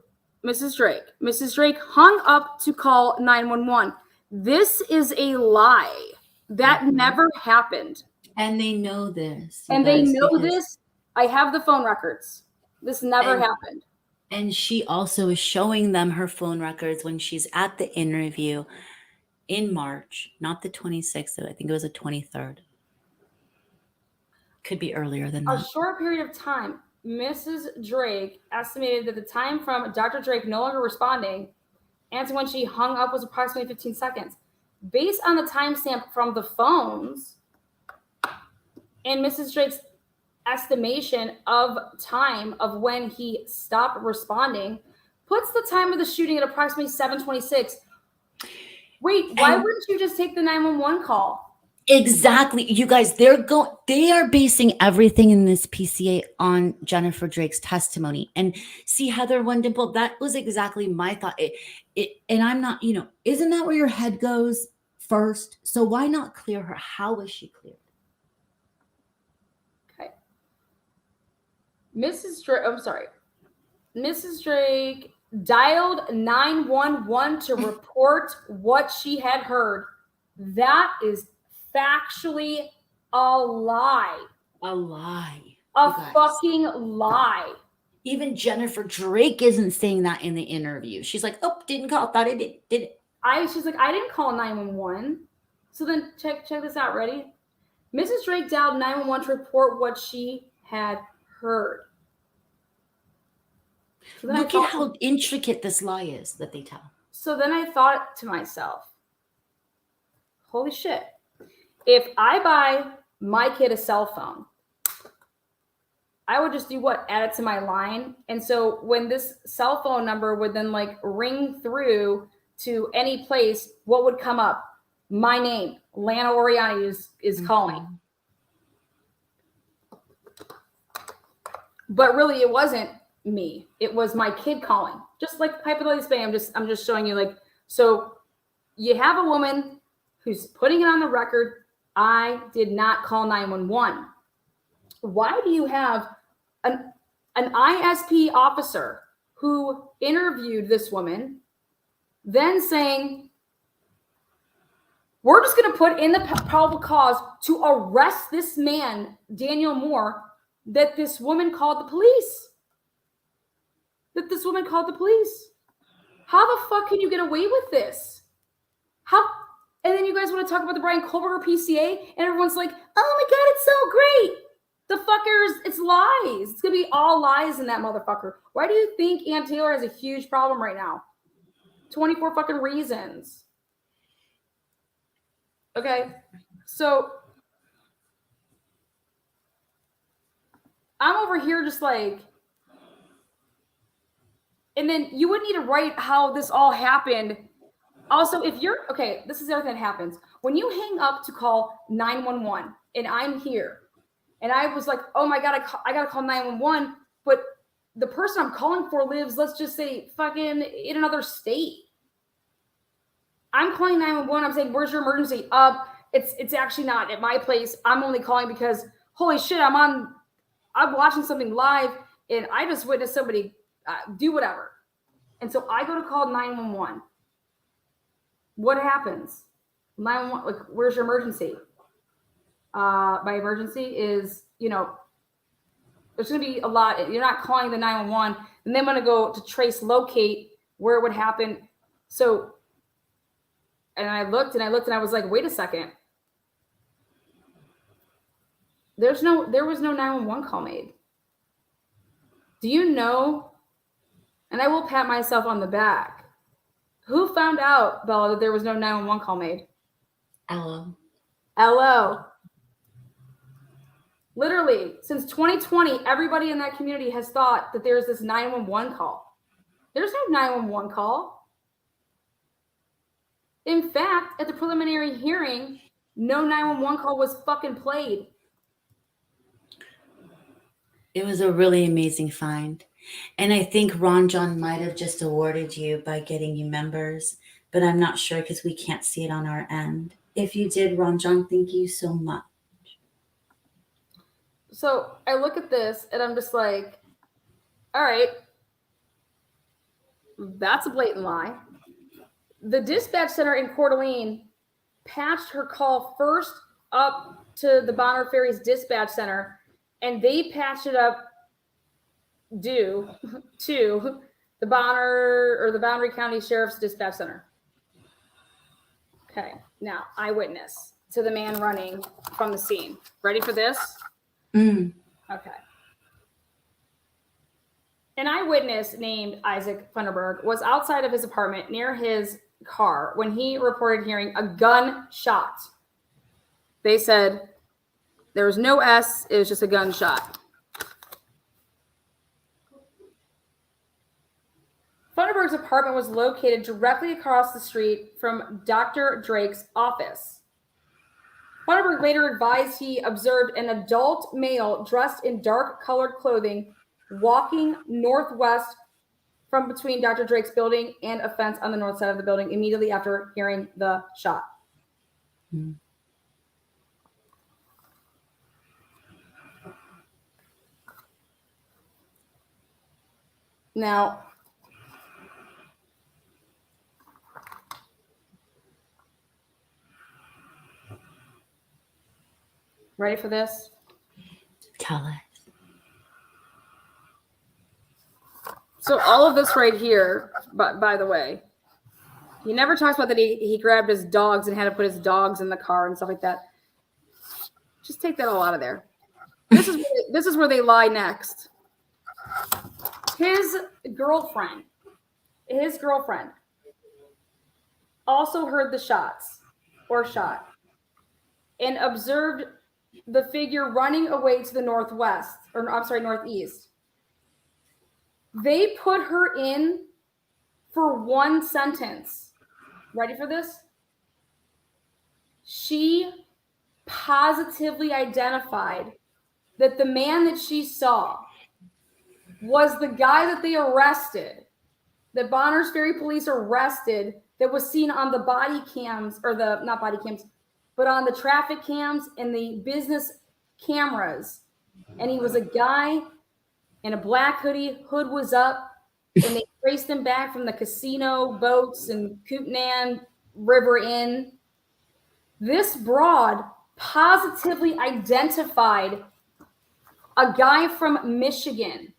Mrs. Drake. Mrs. Drake hung up to call 911. This is a lie. That never happened. And they know this. And they know this. I have the phone records. This never happened. And she also is showing them her phone records when she's at the interview in March, not the 26th. I think it was the 23rd. Could be earlier than A that. short period of time, Mrs. Drake estimated that the time from Dr. Drake no longer responding and to when she hung up was approximately 15 seconds. Based on the timestamp from the phones and Mrs. Drake's estimation of time of when he stopped responding, puts the time of the shooting at approximately 7:26. Wait, why wouldn't you just take the 911 call? Exactly. You guys, they are basing everything in this PCA on Jennifer Drake's testimony. And see, Heather One Dimple, that was exactly my thought. And I'm not, isn't that where your head goes first? So why not clear her? How was she cleared? Okay. Mrs. Drake dialed 911 to report what she had heard. That is factually a lie. A lie. A fucking lie. Even Jennifer Drake isn't saying that in the interview. She's like, oh, didn't call. Thought I did. She's like, I didn't call 911. So then check this out. Ready? Mrs. Drake dialed 911 to report what she had heard. So look at how intricate this lie is that they tell. So then I thought to myself, holy shit. If I buy my kid a cell phone, I would just do what? Add it to my line. And so when this cell phone number would then ring through to any place, what would come up? My name, Lana Oriani is calling. But really it wasn't me. It was my kid calling. Just like hypothetically speaking, I'm just showing you so you have a woman who's putting it on the record. I did not call 911. Why do you have an ISP officer who interviewed this woman then saying, we're just going to put in the probable cause to arrest this man, Daniel Moore, that this woman called the police? How the fuck can you get away with this? And then you guys want to talk about the Brian Kohlberger PCA, and everyone's like, oh my God, it's so great. The fuckers, it's lies. It's going to be all lies in that motherfucker. Why do you think Ann Taylor has a huge problem right now? 24 fucking reasons. Okay, so I'm over here just and then you would need to write how this all happened. Also, this is the other thing that happens. When you hang up to call 911 and I'm here and I was like, oh my God, I got to call 911, but the person I'm calling for lives, let's just say, fucking in another state. I'm calling 911. I'm saying, where's your emergency? It's actually not at my place. I'm only calling because, holy shit, I'm watching something live and I just witnessed somebody do whatever. And so I go to call 911. What happens? 911, where's your emergency? My emergency is, there's going to be a lot. You're not calling the 911. And then I'm going to go to trace, locate where it would happen. So, and I looked and I was like, wait a second. There was no 911 call made. Do you know? And I will pat myself on the back. Who found out, Bella, that there was no 911 call made? LO. Literally, since 2020, everybody in that community has thought that there's this 911 call. There's no 911 call. In fact, at the preliminary hearing, No 911 call was fucking played. It was a really amazing find. And I think Ron John might have just awarded you by getting you members, but I'm not sure because we can't see it on our end. If you did, Ron John, thank you so much. So I look at this and I'm just like, all right, that's a blatant lie. The dispatch center in Coeur d'Alene patched her call first up to the Bonner Ferry's dispatch center, and they patched it up due to the Bonner or the Boundary County Sheriff's Dispatch Center. Okay, now eyewitness to the man running from the scene. Ready for this? Mm. Okay. An eyewitness named Isaac Funderburg was outside of his apartment near his car when he reported hearing a gunshot. They said there was no S, it was just a gunshot. Funderburg's apartment was located directly across the street from Dr. Drake's office. Funderburg later advised he observed an adult male dressed in dark-colored clothing walking northwest from between Dr. Drake's building and a fence on the north side of the building immediately after hearing the shot. Mm. Now, ready for this? Tell us. So all of this right here, but by the way, he never talks about that he grabbed his dogs and had to put his dogs in the car and stuff like that. Just take that all out of there. This is where they lie next. His girlfriend also heard the shots or shot and observed the figure running away to the northwest, or I'm sorry, northeast. They put her in for one sentence. Ready for this? She positively identified that the man that she saw was the guy that they arrested, that Bonners Ferry police arrested, that was seen on the body cams, or the, not body cams, but on the traffic cams and the business cameras. And he was a guy in a black hoodie, hood was up, and they traced him back from the casino boats and Kootenai River Inn. This broad positively identified a guy from Michigan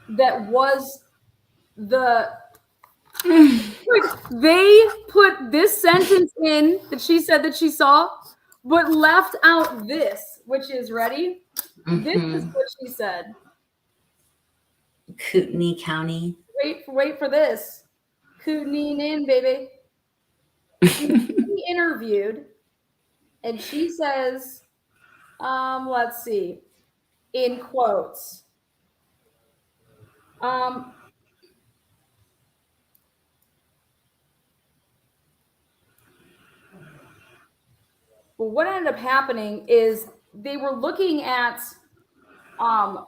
that was the they put this sentence in that she said that she saw, but left out this, which is ready. Mm-hmm. This is what she said. Kootenai County. Wait for this. Kootenai in, baby. She interviewed, and she says, let's see, in quotes. Well, what ended up happening is they were looking at, the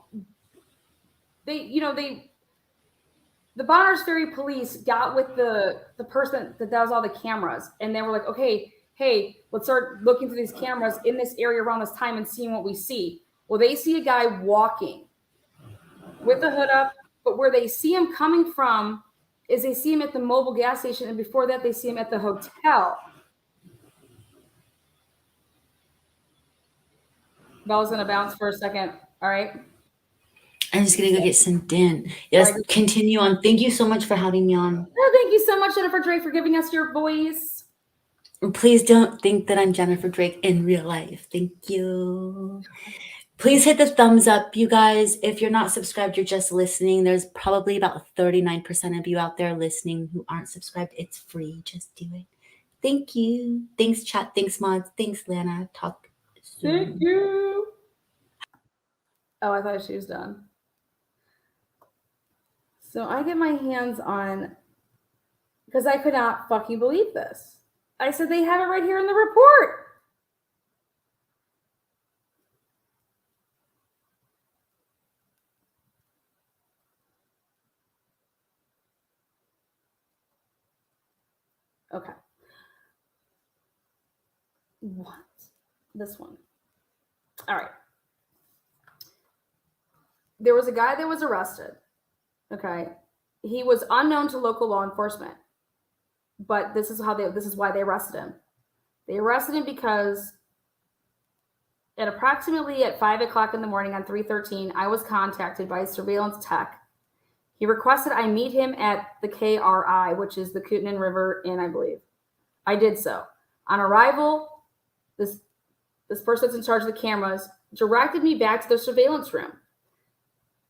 Bonners Ferry police got with the person that does all the cameras, and they were like, okay, hey, let's start looking through these cameras in this area around this time and seeing what we see. Well, they see a guy walking with the hood up, but where they see him coming from is they see him at the mobile gas station, and before that, they see him at the hotel. Bell's gonna bounce for a second. All right. I'm just gonna go get some din. Yes, right. Continue on. Thank you so much for having me on. Oh, thank you so much, Jennifer Drake, for giving us your voice. Please don't think that I'm Jennifer Drake in real life. Thank you. Please hit the thumbs up, you guys. If you're not subscribed, you're just listening. There's probably about 39% of you out there listening who aren't subscribed. It's free. Just do it. Thank you. Thanks, chat. Thanks, mods. Thanks, Lana. Talk soon. Thank you. Oh, I thought she was done. So I get my hands on, because I could not fucking believe this. I said, they have it right here in the report. Okay. What? This one. All right. There was a guy that was arrested. Okay. He was unknown to local law enforcement. But this is why they arrested him. They arrested him because at approximately at 5 o'clock in the morning on 3/13, I was contacted by a surveillance tech. He requested I meet him at the KRI, which is the Kootenai River Inn, I believe. I did so. On arrival, this person that's in charge of the cameras directed me back to the surveillance room.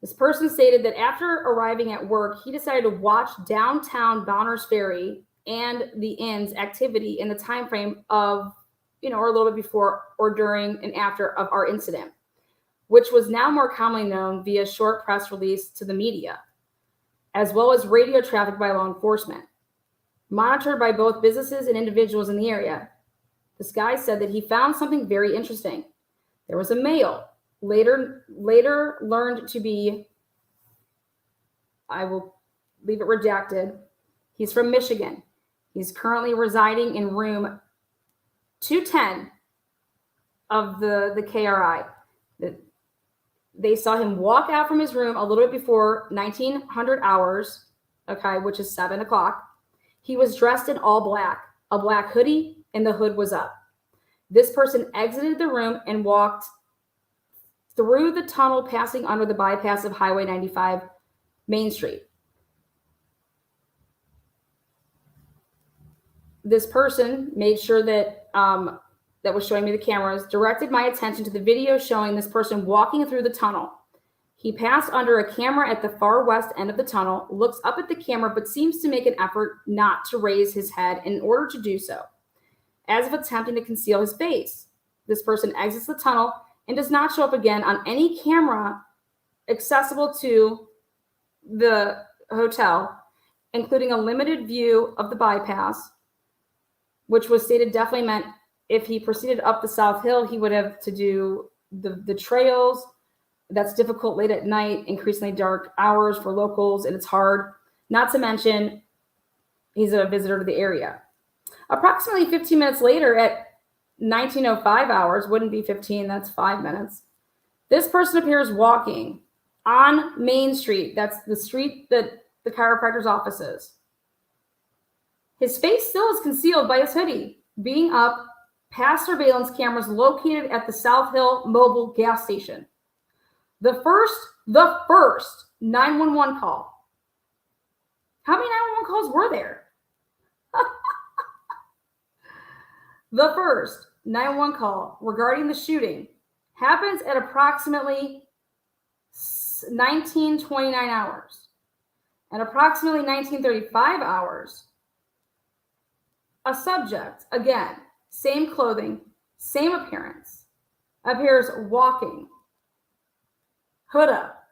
This person stated that after arriving at work, he decided to watch downtown Bonners Ferry and the inn's activity in the time frame of, or a little bit before or during and after of our incident, which was now more commonly known via short press release to the media, as well as radio traffic by law enforcement, monitored by both businesses and individuals in the area. This guy said that he found something very interesting. There was a male, later learned to be, I will leave it redacted. He's from Michigan. He's currently residing in room 210 of the KRI. They saw him walk out from his room a little bit before 1900 hours, okay, which is 7 o'clock. He was dressed in all black, a black hoodie, and the hood was up. This person exited the room and walked through the tunnel, passing under the bypass of Highway 95 Main Street. This person made sure that that was showing me the cameras, directed my attention to the video showing this person walking through the tunnel. He passed under a camera at the far west end of the tunnel, looks up at the camera, but seems to make an effort not to raise his head in order to do so, as if attempting to conceal his face. This person exits the tunnel and does not show up again on any camera accessible to the hotel, including a limited view of the bypass, which was stated definitely meant if he proceeded up the South Hill, he would have to do the trails. That's difficult late at night, increasingly dark hours for locals, and it's hard. Not to mention, he's a visitor to the area. Approximately 15 minutes later at 1905 hours, wouldn't be 15, that's 5 minutes. This person appears walking on Main Street. That's the street that the chiropractor's office is. His face still is concealed by his hoodie, being up past surveillance cameras located at the South Hill Mobile gas station. The first 911 call. How many 911 calls were there? The first 911 call regarding the shooting happens at approximately 1929 hours. At approximately 1935 hours, a subject, again, same clothing, same appearance, appears walking, hood up.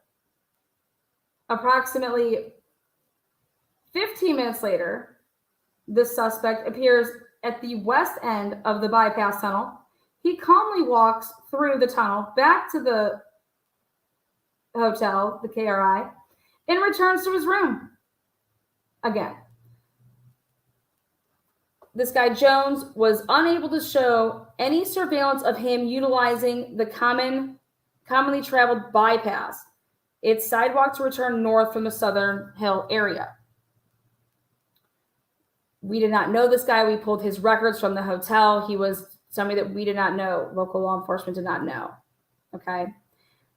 Approximately 15 minutes later, the suspect appears at the west end of the bypass tunnel. He calmly walks through the tunnel back to the hotel, the KRI, and returns to his room again. This guy Jones was unable to show any surveillance of him utilizing the commonly traveled bypass, its sidewalk to return north from the Southern Hill area. We did not know this guy. We pulled his records from the hotel. He was somebody that we did not know. Local law enforcement did not know. Okay.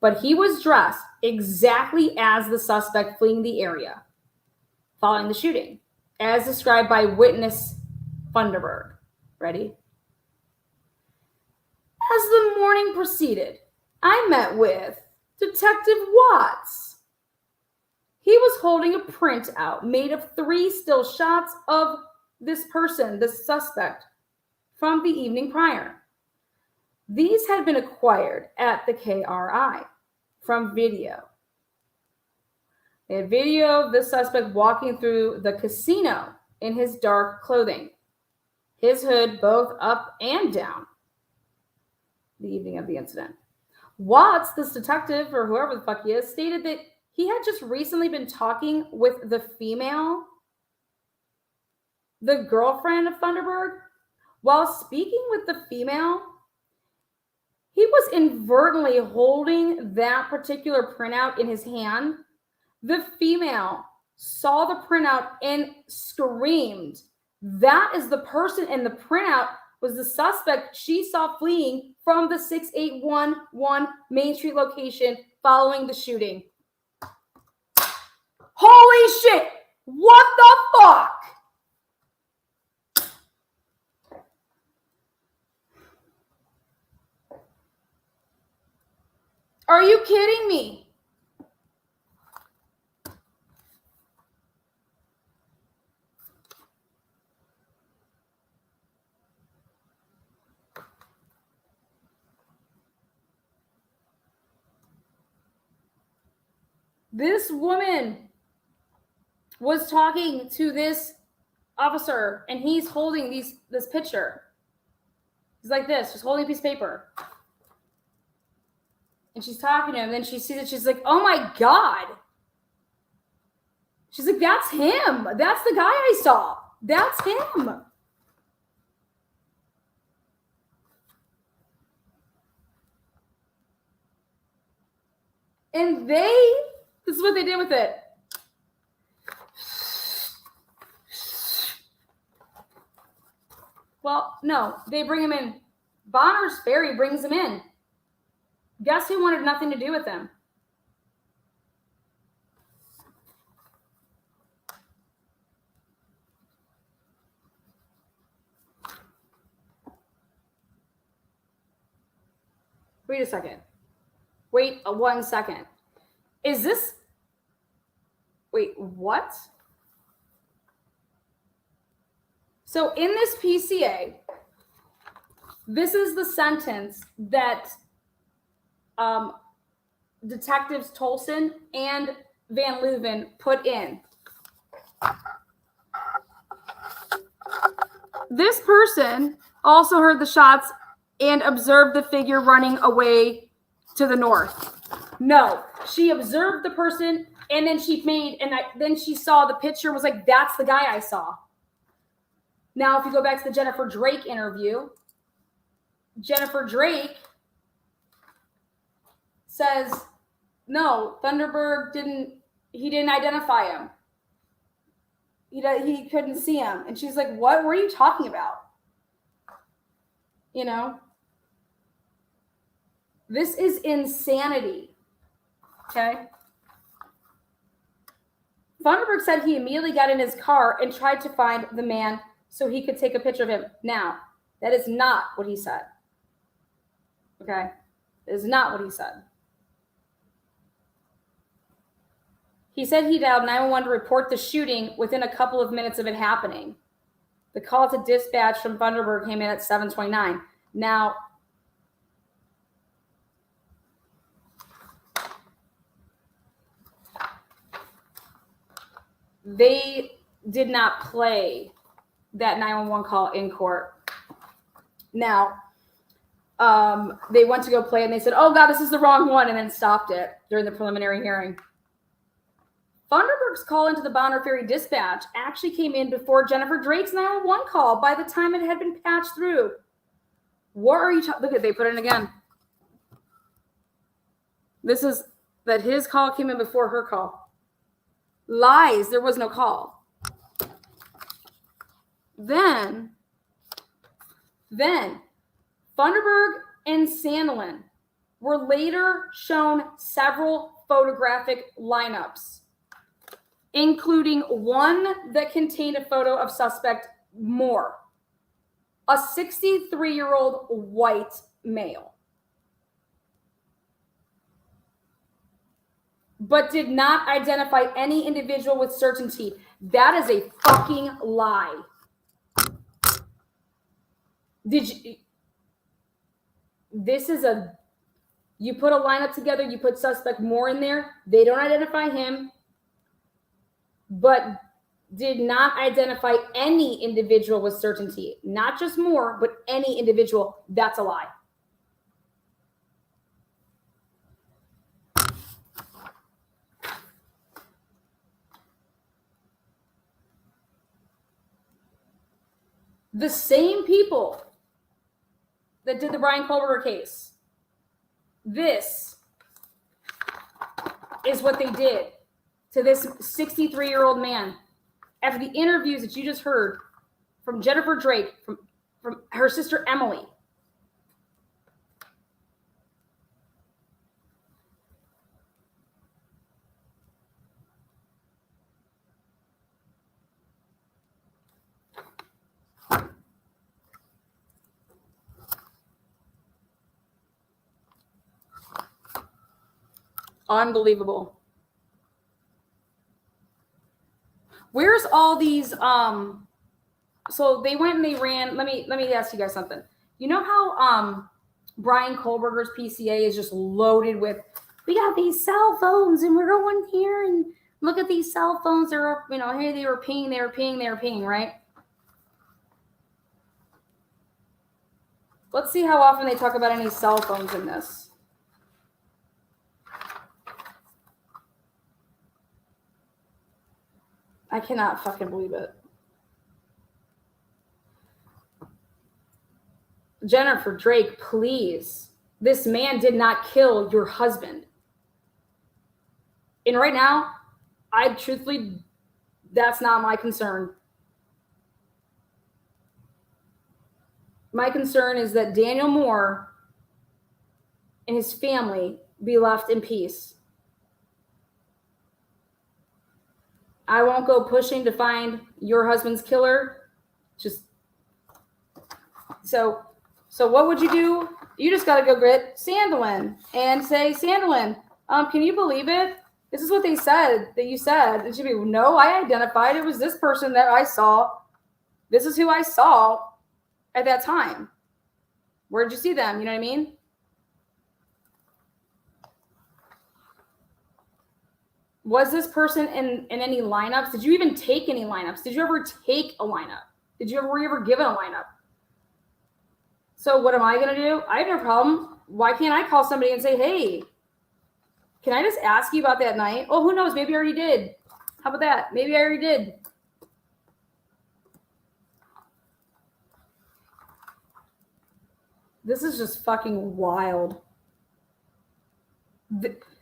But he was dressed exactly as the suspect fleeing the area following the shooting, as described by witness Funderburg. Ready? As the morning proceeded, I met with Detective Watts. He was holding a printout made of 3 still shots of this person, this suspect, from the evening prior. These had been acquired at the KRI from video. They had video of the suspect walking through the casino in his dark clothing, his hood both up and down, the evening of the incident. Watts, this detective, or whoever the fuck he is, stated that he had just recently been talking with the female the girlfriend of Thunderberg, while speaking with the female, he was inadvertently holding that particular printout in his hand. The female saw the printout and screamed. That is the person, and the printout was the suspect she saw fleeing from the 6811 Main Street location following the shooting. Holy shit! What the fuck? Are you kidding me? This woman was talking to this officer, and he's holding this picture. He's like this, just holding a piece of paper. And she's talking to him, and then she sees it, she's like, oh my God. She's like, that's him. That's the guy I saw. That's him. And this is what they did with it. Well, no, they bring him in. Bonner's Ferry brings him in. Guess who wanted nothing to do with him? Wait a second. Wait 1 second. Is this... Wait, what? So in this PCA, this is the sentence that Detectives Tolson and Van Leuven put in. This person also heard the shots and observed the figure running away to the north. No, she observed the person, and then then she saw the picture and was like, that's the guy I saw. Now, if you go back to the Jennifer Drake interview, Jennifer Drake says, no, Thunderberg didn't identify him. He couldn't see him. And she's like, what were you talking about? You know? This is insanity. Okay? Thunderberg said he immediately got in his car and tried to find the man so he could take a picture of him. Now, that is not what he said. Okay? That is not what he said. He said he dialed 911 to report the shooting within a couple of minutes of it happening. The call to dispatch from Thunderberg came in at 7:29. Now, they did not play that 911 call in court. Now, they went to go play, and they said, oh, God, this is the wrong one, and then stopped it during the preliminary hearing. Thunderberg's call into the Bonner Ferry dispatch actually came in before Jennifer Drake's 911 call by the time it had been patched through. What are you talking? Look at, they put it in again. This is that his call came in before her call. Lies, there was no call. Then Thunderberg and Sandlin were later shown several photographic lineups, including one that contained a photo of suspect Moore, a 63-year-old white male, but did not identify any individual with certainty. That is a fucking lie. You put a lineup together, you put suspect Moore in there, they don't identify him, but did not identify any individual with certainty. Not just Moore, but any individual. That's a lie. The same people that did the Brian Kohlberger case. This is what they did to this 63-year-old man. After the interviews that you just heard from Jennifer Drake, from her sister Emily. Unbelievable. Where's all these so they went and they ran, let me ask you guys something. You know how Brian Kohlberger's PCA is just loaded with, we got these cell phones and we're going here and look at these cell phones. They're, you know, hey, they were pinging, right? Let's see how often they talk about any cell phones in this. I cannot fucking believe it. Jennifer Drake, please. This man did not kill your husband. And right now, I truthfully, that's not my concern. My concern is that Daniel Moore and his family be left in peace. I won't go pushing to find your husband's killer. Just so what would you do? You just got to go get Sandalin and say, Sandalin, can you believe it? This is what they said that you said. It should be, no, I identified. It was this person that I saw. This is who I saw at that time. Where did you see them? You know what I mean? Was this person in any lineups? Did you even take any lineups? Did you ever take a lineup? Were you ever given a lineup? So what am I going to do? I have no problem. Why can't I call somebody and say, hey, can I just ask you about that night? Oh, who knows? Maybe I already did. How about that? Maybe I already did. This is just fucking wild.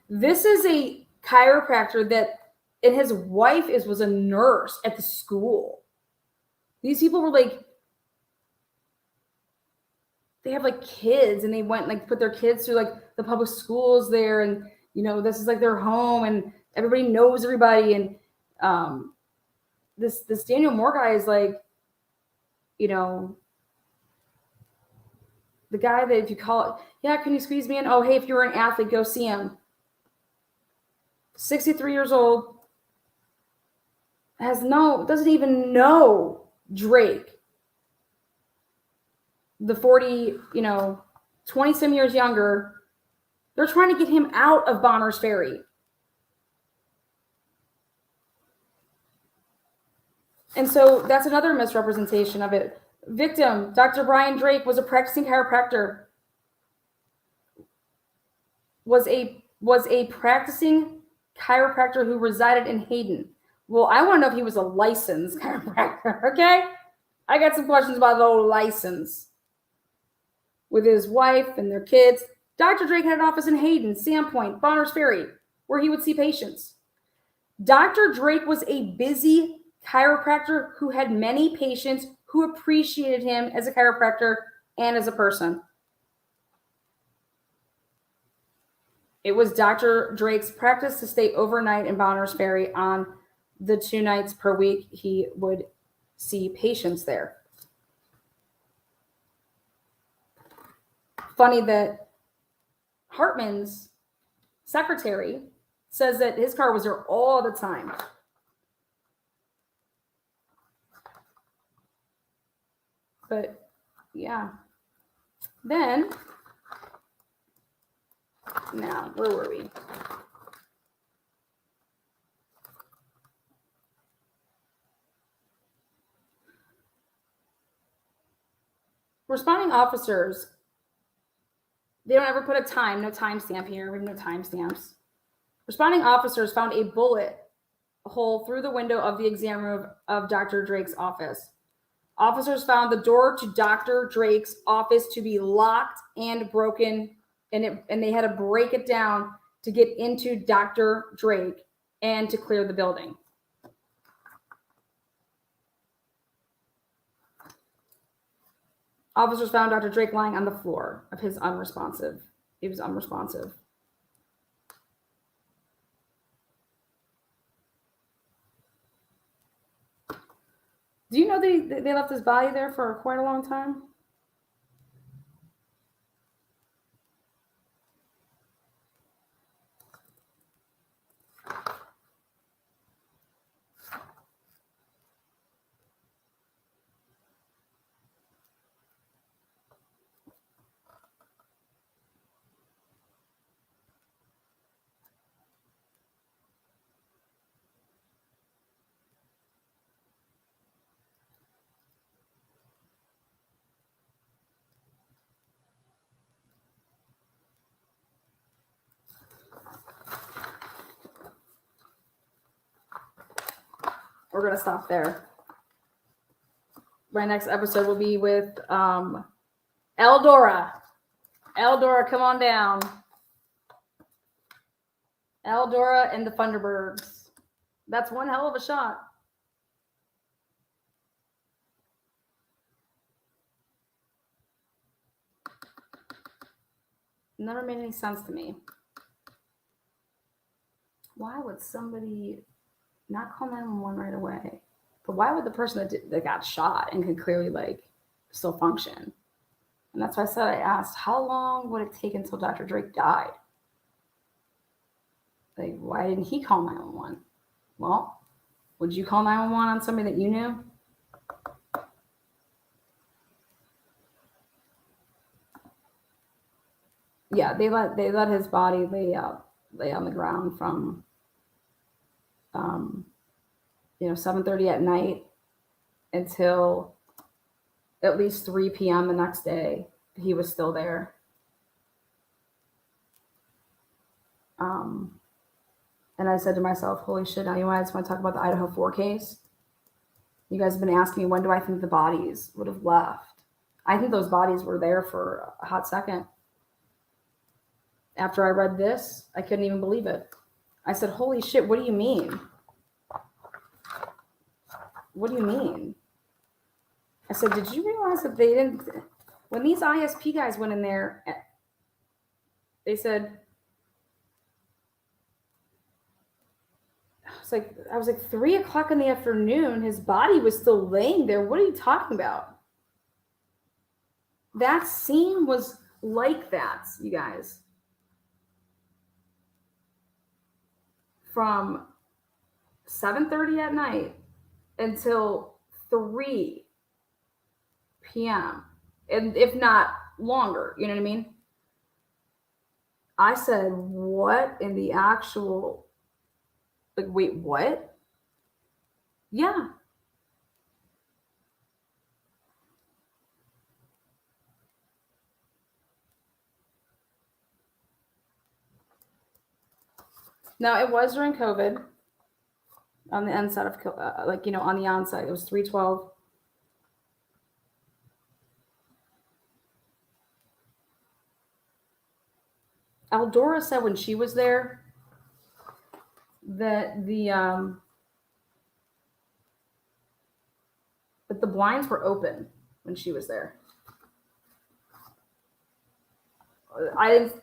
This is a chiropractor that, and his wife was a nurse at the school. These people were like, they have like kids and they went like put their kids through like the public schools there, and you know, this is like their home and everybody knows everybody. And this Daniel Moore guy is like, you know, the guy that if you call it, yeah, can you squeeze me in? Oh, hey, if you're an athlete, go see him. 63 years old, doesn't even know Drake. The 40, 20 some years younger. They're trying to get him out of Bonners Ferry. And so that's another misrepresentation of it. Victim, Dr. Brian Drake, was a practicing chiropractor. Was a practicing chiropractor who resided in Hayden. Well, I want to know if he was a licensed chiropractor, okay? I got some questions about the old license. With his wife and their kids. Dr. Drake had an office in Hayden, Sandpoint, Bonners Ferry, where he would see patients. Dr. Drake was a busy chiropractor who had many patients who appreciated him as a chiropractor and as a person. It was Dr. Drake's practice to stay overnight in Bonners Ferry on the 2 nights per week he would see patients there. Funny that Hartman's secretary says that his car was there all the time. But yeah. Then, now, where were we? Responding officers, they don't ever put a time, no timestamp here. We have no timestamps. Responding officers found a bullet hole through the window of the exam room of Dr. Drake's office. Officers found the door to Dr. Drake's office to be locked and broken, and they had to break it down to get into Dr. Drake and to clear the building. Officers found Dr. Drake lying on the floor of his unresponsive. He was unresponsive. Do you know they left his body there for quite a long time? We're going to stop there. My next episode will be with Eldora. Eldora, come on down. Eldora and the Thunderbirds. That's one hell of a shot. Never made any sense to me. Why would somebody not call 911 right away? But why would the person that got shot and could clearly still function? And that's why I asked, how long would it take until Dr. Drake died? Why didn't he call 911? Well, would you call 911 on somebody that you knew? Yeah, they let his body lay on the ground from 7:30 at night until at least 3 p.m. the next day. He was still there. And I said to myself, holy shit, now you guys want to talk about the Idaho 4 case? You guys have been asking me, when do I think the bodies would have left? I think those bodies were there for a hot second. After I read this, I couldn't even believe it. I said, holy shit, what do you mean? What do you mean? I said, did you realize that they didn't, when these ISP guys went in there, they said, I was like 3 o'clock in the afternoon, his body was still laying there. What are you talking about? That scene was like that, you guys. From 7:30 at night until 3 p.m. and if not longer, you know what I mean? I said, what in the actual, wait, what? Yeah. Now, it was during COVID on the inside of, on the onside, it was 312. Eldora said when she was there that the blinds were open when she was there. I didn't.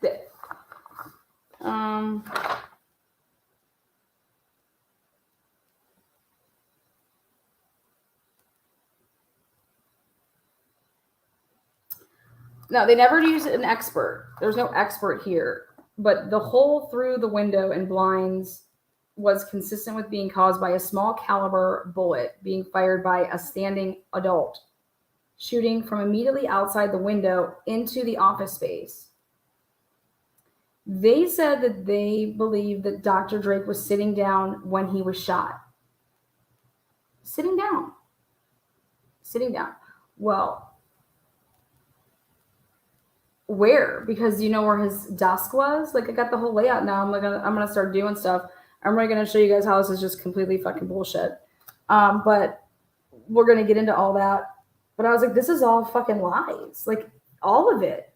No, they never used an expert. There's no expert here. But the hole through the window and blinds was consistent with being caused by a small caliber bullet being fired by a standing adult, shooting from immediately outside the window into the office space. They said that they believe that Dr. Drake was sitting down when he was shot. Sitting down. Well, where? Because you know where his desk was? I got the whole layout now. I'm gonna start doing stuff. I'm really gonna show you guys how this is just completely fucking bullshit. But we're gonna get into all that But I was like, this is all fucking lies. Like, all of it.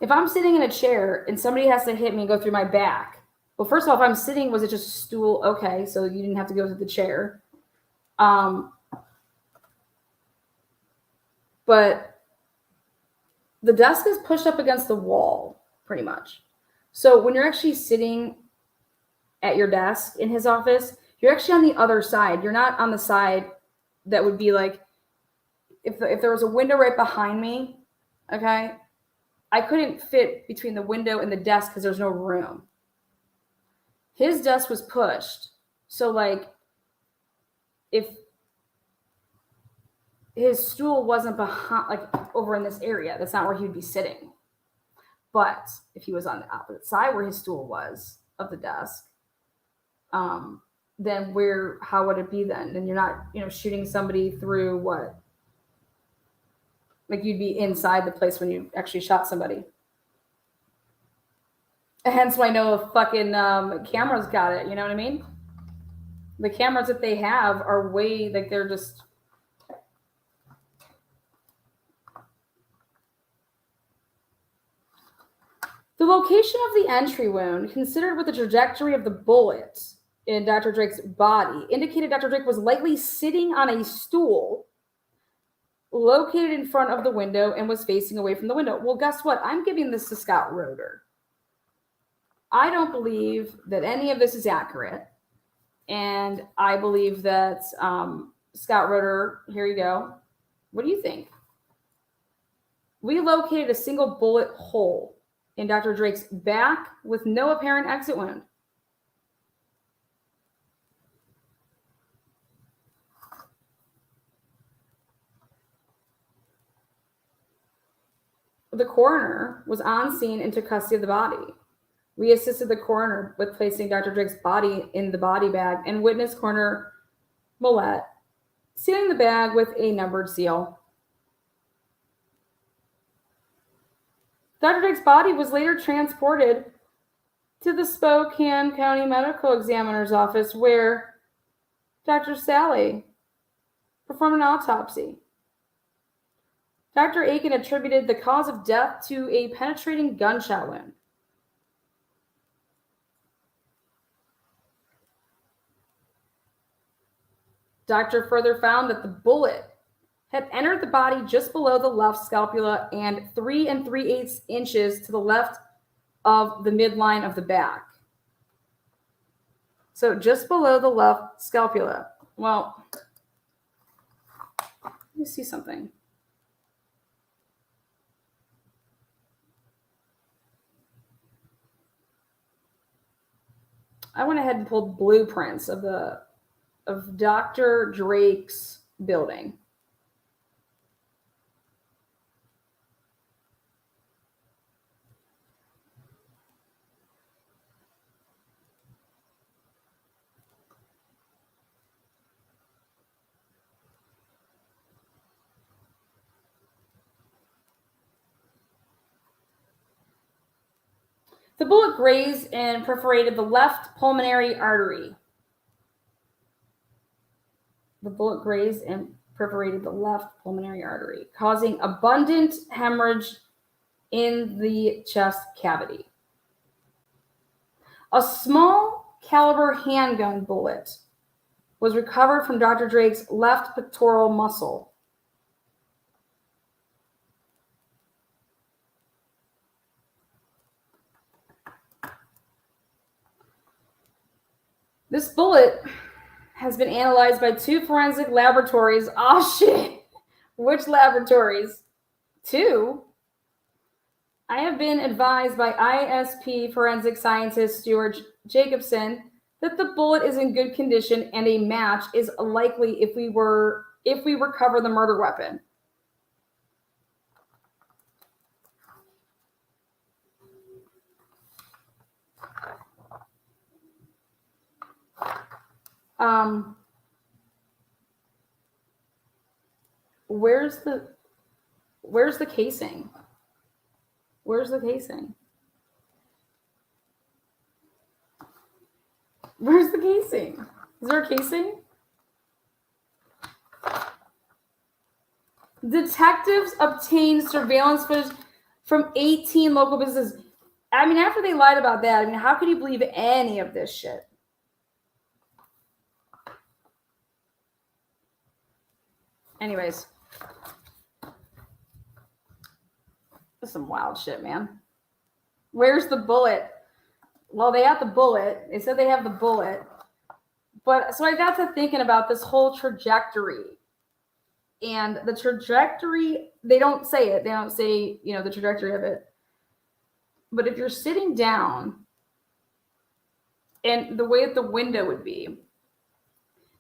If I'm sitting in a chair and somebody has to hit me and go through my back, well, first of all, if I'm sitting, was it just a stool? Okay, so you didn't have to go through the chair. But the desk is pushed up against the wall, pretty much. So when you're actually sitting at your desk in his office, you're actually on the other side. You're not on the side that would be like, if there was a window right behind me, okay, I couldn't fit between the window and the desk because there's no room. His desk was pushed. So like, if his stool wasn't behind, like over in this area, that's not where he would be sitting. But if he was on the opposite side where his stool was of the desk, then how would it be then? Then you're not, shooting somebody through what? Like you'd be inside the place when you actually shot somebody. Hence why I know if fucking cameras got it, you know what I mean? The cameras that they have are way, like they're just... The location of the entry wound, considered with the trajectory of the bullet in Dr. Drake's body, indicated Dr. Drake was likely sitting on a stool located in front of the window and was facing away from the window. Well, guess what? I'm giving this to Scott Roeder. I don't believe that any of this is accurate. And I believe that Scott Roeder, here you go. What do you think? We located a single bullet hole in Dr. Drake's back with no apparent exit wound. The coroner was on scene and took custody of the body. We assisted the coroner with placing Dr. Drake's body in the body bag and witnessed Coroner Millette sealing the bag with a numbered seal. Dr. Drake's body was later transported to the Spokane County Medical Examiner's office where Dr. Sally performed an autopsy. Dr. Aiken attributed the cause of death to a penetrating gunshot wound. Doctor further found that the bullet had entered the body just below the left scapula and 3 3/8 inches to the left of the midline of the back. So just below the left scapula. Well, let me see something. I went ahead and pulled blueprints of Dr. Drake's building. The bullet grazed and perforated the left pulmonary artery. The bullet grazed and perforated the left pulmonary artery, causing abundant hemorrhage in the chest cavity. A small caliber handgun bullet was recovered from Dr. Drake's left pectoral muscle. This bullet has been analyzed by 2 forensic laboratories. Oh, shit. Which laboratories? 2? I have been advised by ISP forensic scientist Stuart Jacobson that the bullet is in good condition and a match is likely if we recover the murder weapon. Where's the casing? Where's the casing? Where's the casing? Is there a casing? Detectives obtained surveillance footage from 18 local businesses. I mean, after they lied about that, I mean, how could you believe any of this shit? Anyways. This is some wild shit, man. Where's the bullet? Well, they have the bullet. They said they have the bullet. But so I got to thinking about this whole trajectory. And the trajectory, they don't say it. They don't say, you know, the trajectory of it. But if you're sitting down, and the way that the window would be,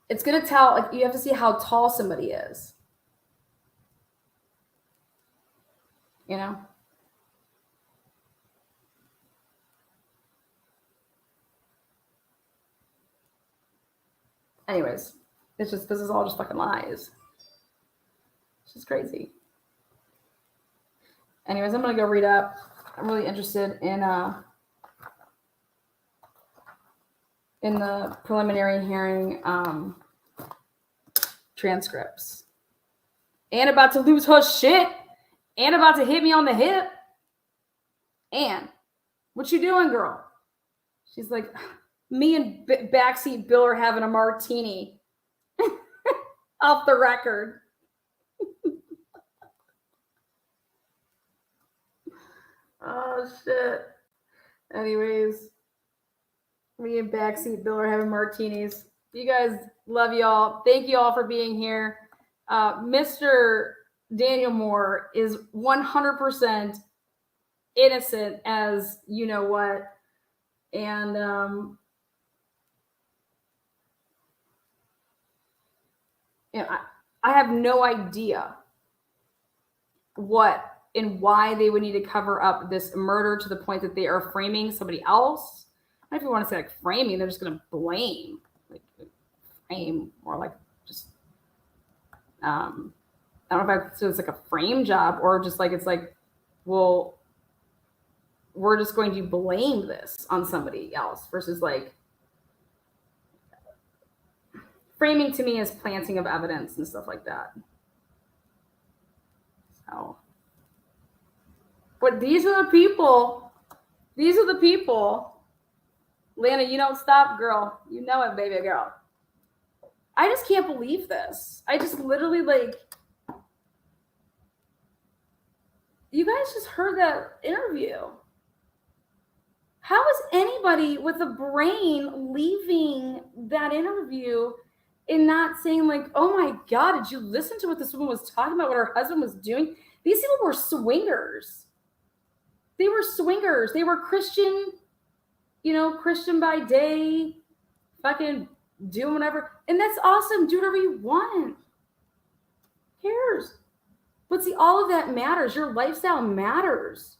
it's going to tell, like, you have to see how tall somebody is. You know? Anyways, it's just, this is all just fucking lies. It's just crazy. Anyways, I'm going to go read up. I'm really interested in the preliminary hearing transcripts. And about to lose her shit. And about to hit me on the hip. And what you doing, girl? She's like, me and backseat Bill are having a martini. Off the record. Oh, shit. Anyways, me and backseat Bill are having martinis. You guys, love y'all. Thank you all for being here. Mr. Daniel Moore is 100% innocent as you know what. And you know, I have no idea what and why they would need to cover up this murder to the point that they are framing somebody else. I don't know if you want to say like framing, they're just going to blame, like frame, or like just, I don't know if it's like a frame job or just like, it's like, well, we're just going to blame this on somebody else versus like framing to me is planting of evidence and stuff like that. So. But these are the people. These are the people. Lana, you don't stop, girl. You know it, baby girl. I just can't believe this. I just literally like. You guys just heard that interview. How is anybody with a brain leaving that interview and not saying like, oh my God, did you listen to what this woman was talking about, what her husband was doing? These people were swingers. They were swingers. They were Christian, you know, Christian by day, fucking doing whatever. And that's awesome. Do whatever you want. Who cares? But see, all of that matters. Your lifestyle matters.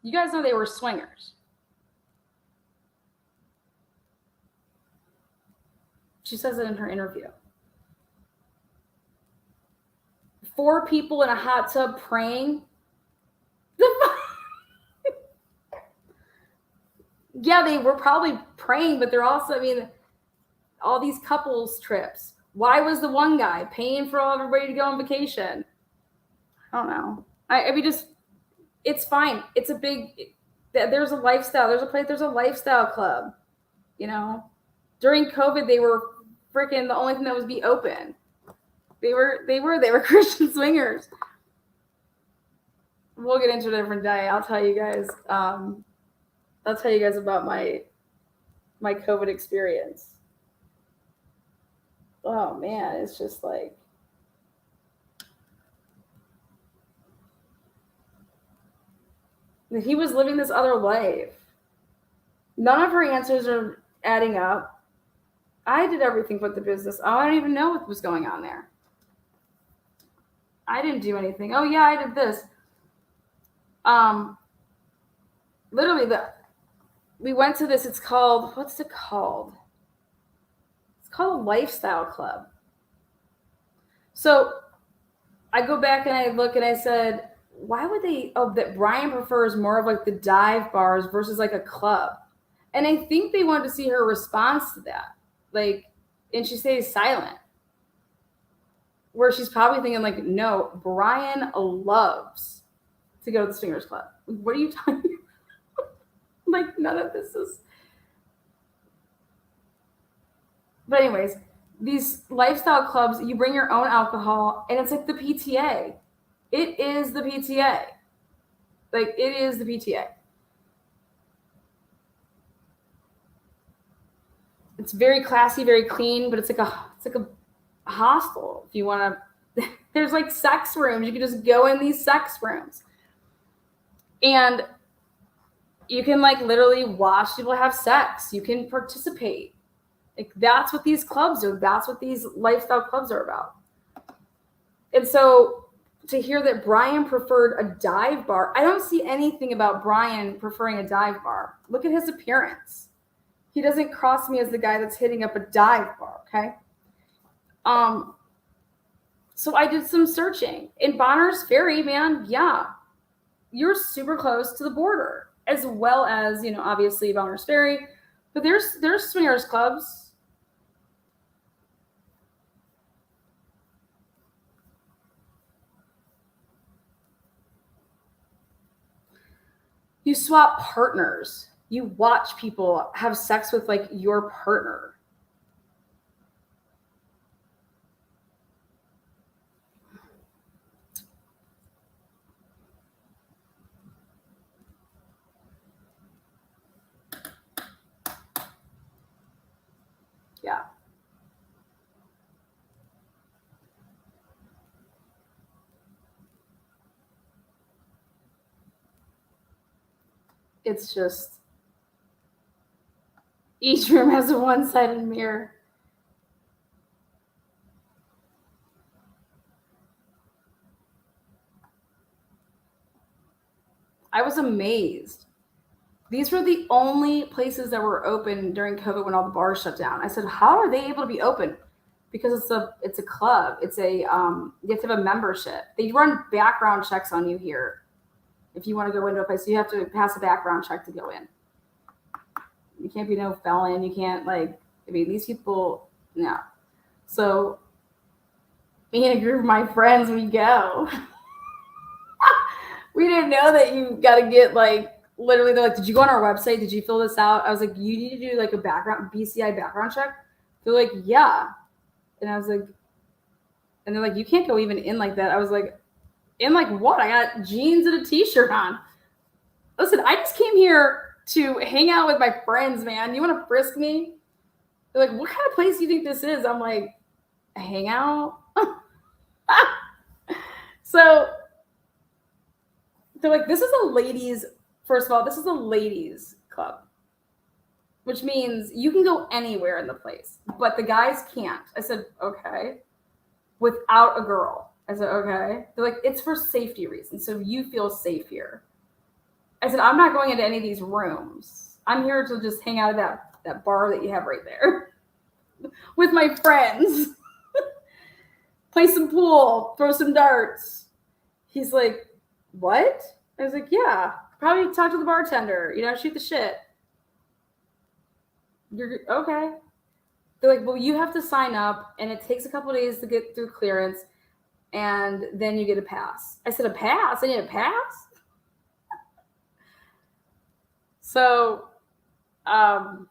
You guys know they were swingers. She says it in her interview. 4 people in a hot tub praying. Yeah, they were probably praying, but they're also, I mean, all these couples trips. Why was the one guy paying for everybody to go on vacation? I don't know. I mean, just, it's fine. It's a big, there's a lifestyle. There's a lifestyle club, you know. During COVID, they were freaking the only thing that was be open. They were Christian swingers. We'll get into a different day. I'll tell you guys. I'll tell you guys about my COVID experience. Oh man, it's just like. He was living this other life. None of her answers are adding up. I did everything but the business. I don't even know what was going on there. I didn't do anything. Oh, yeah, I did this. Literally we went to this, it's called, what's it called? It's called a lifestyle club. So I go back and I look and I said, why would they, that Brian prefers more of like the dive bars versus like a club. And I think they wanted to see her response to that. Like, and she stays silent. Where she's probably thinking like, no, Brian loves to go to the swingers club. What are you talking about? Like, none of this is. But anyways, these lifestyle clubs, you bring your own alcohol, and it's like the PTA. It is the PTA. Like, it is the PTA. It's very classy, very clean, but it's like a hostel. If you want to, there's like sex rooms. You can just go in these sex rooms, and you can like literally watch people have sex. You can participate. Like, that's what these clubs are. That's what these lifestyle clubs are about. And so to hear that Brian preferred a dive bar, I don't see anything about Brian preferring a dive bar. Look at his appearance. He doesn't cross me as the guy that's hitting up a dive bar, okay? So I did some searching. In Bonners Ferry, man, yeah, you're super close to the border, as well as, you know, obviously Bonners Ferry, but there's swingers clubs. You swap partners. You watch people have sex with like your partner. Yeah. It's just, each room has a one-sided mirror. I was amazed. These were the only places that were open during COVID when all the bars shut down. I said, how are they able to be open? Because it's a club. It's a you have to have a membership. They run background checks on you here. If you want to go into a place, you have to pass a background check to go in. You can't be no felon. You can't these people, no. So me and a group of my friends, we go. We didn't know that you got to get literally, they're like, did you go on our website? Did you fill this out? I was like, you need to do like a BCI background check. They're like, yeah. And I was like, and they're like, you can't go even in like that. I was like, in like what? I got jeans and a t-shirt on. Listen, I just came here to hang out with my friends, man. You want to frisk me? They're like, what kind of place do you think this is? I'm like, a hangout? So they're like, this is a ladies, first of all, this is a ladies club, which means you can go anywhere in the place, but the guys can't. I said, okay. Without a girl. I said, okay. They're like, it's for safety reasons. So you feel safe here. I said, I'm not going into any of these rooms. I'm here to just hang out at that bar that you have right there with my friends. Play some pool, throw some darts. He's like, what? I was like, yeah, probably talk to the bartender, shoot the shit. You're okay. They're like, well, you have to sign up and it takes a couple of days to get through clearance and then you get a pass. I said, a pass? I need a pass? So, I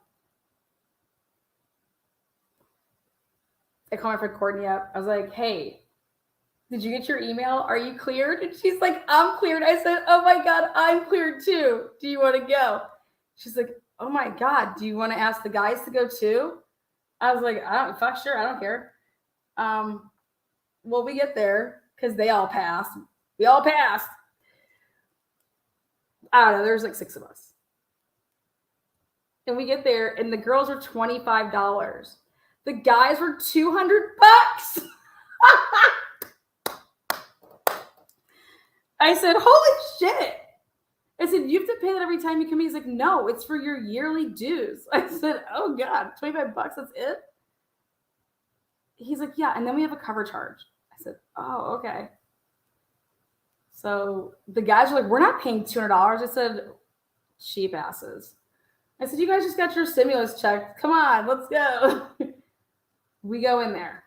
called my friend Courtney up. I was like, hey, did you get your email? Are you cleared? And she's like, I'm cleared. I said, oh my God, I'm cleared too. Do you want to go? She's like, oh my God, do you want to ask the guys to go too? I was like, sure, I don't care. Well, we get there because they all passed. We all passed. I don't know, there's like 6 of us. And we get there and the girls are $25. The guys were $200. I said, holy shit. I said, you have to pay that every time you come in. He's like, no, it's for your yearly dues. I said, oh God, $25, that's it? He's like, yeah, and then we have a cover charge. I said, oh, okay. So the guys are like, we're not paying $200. I said, cheap asses. I said, you guys just got your stimulus check. Come on, let's go. We go in there.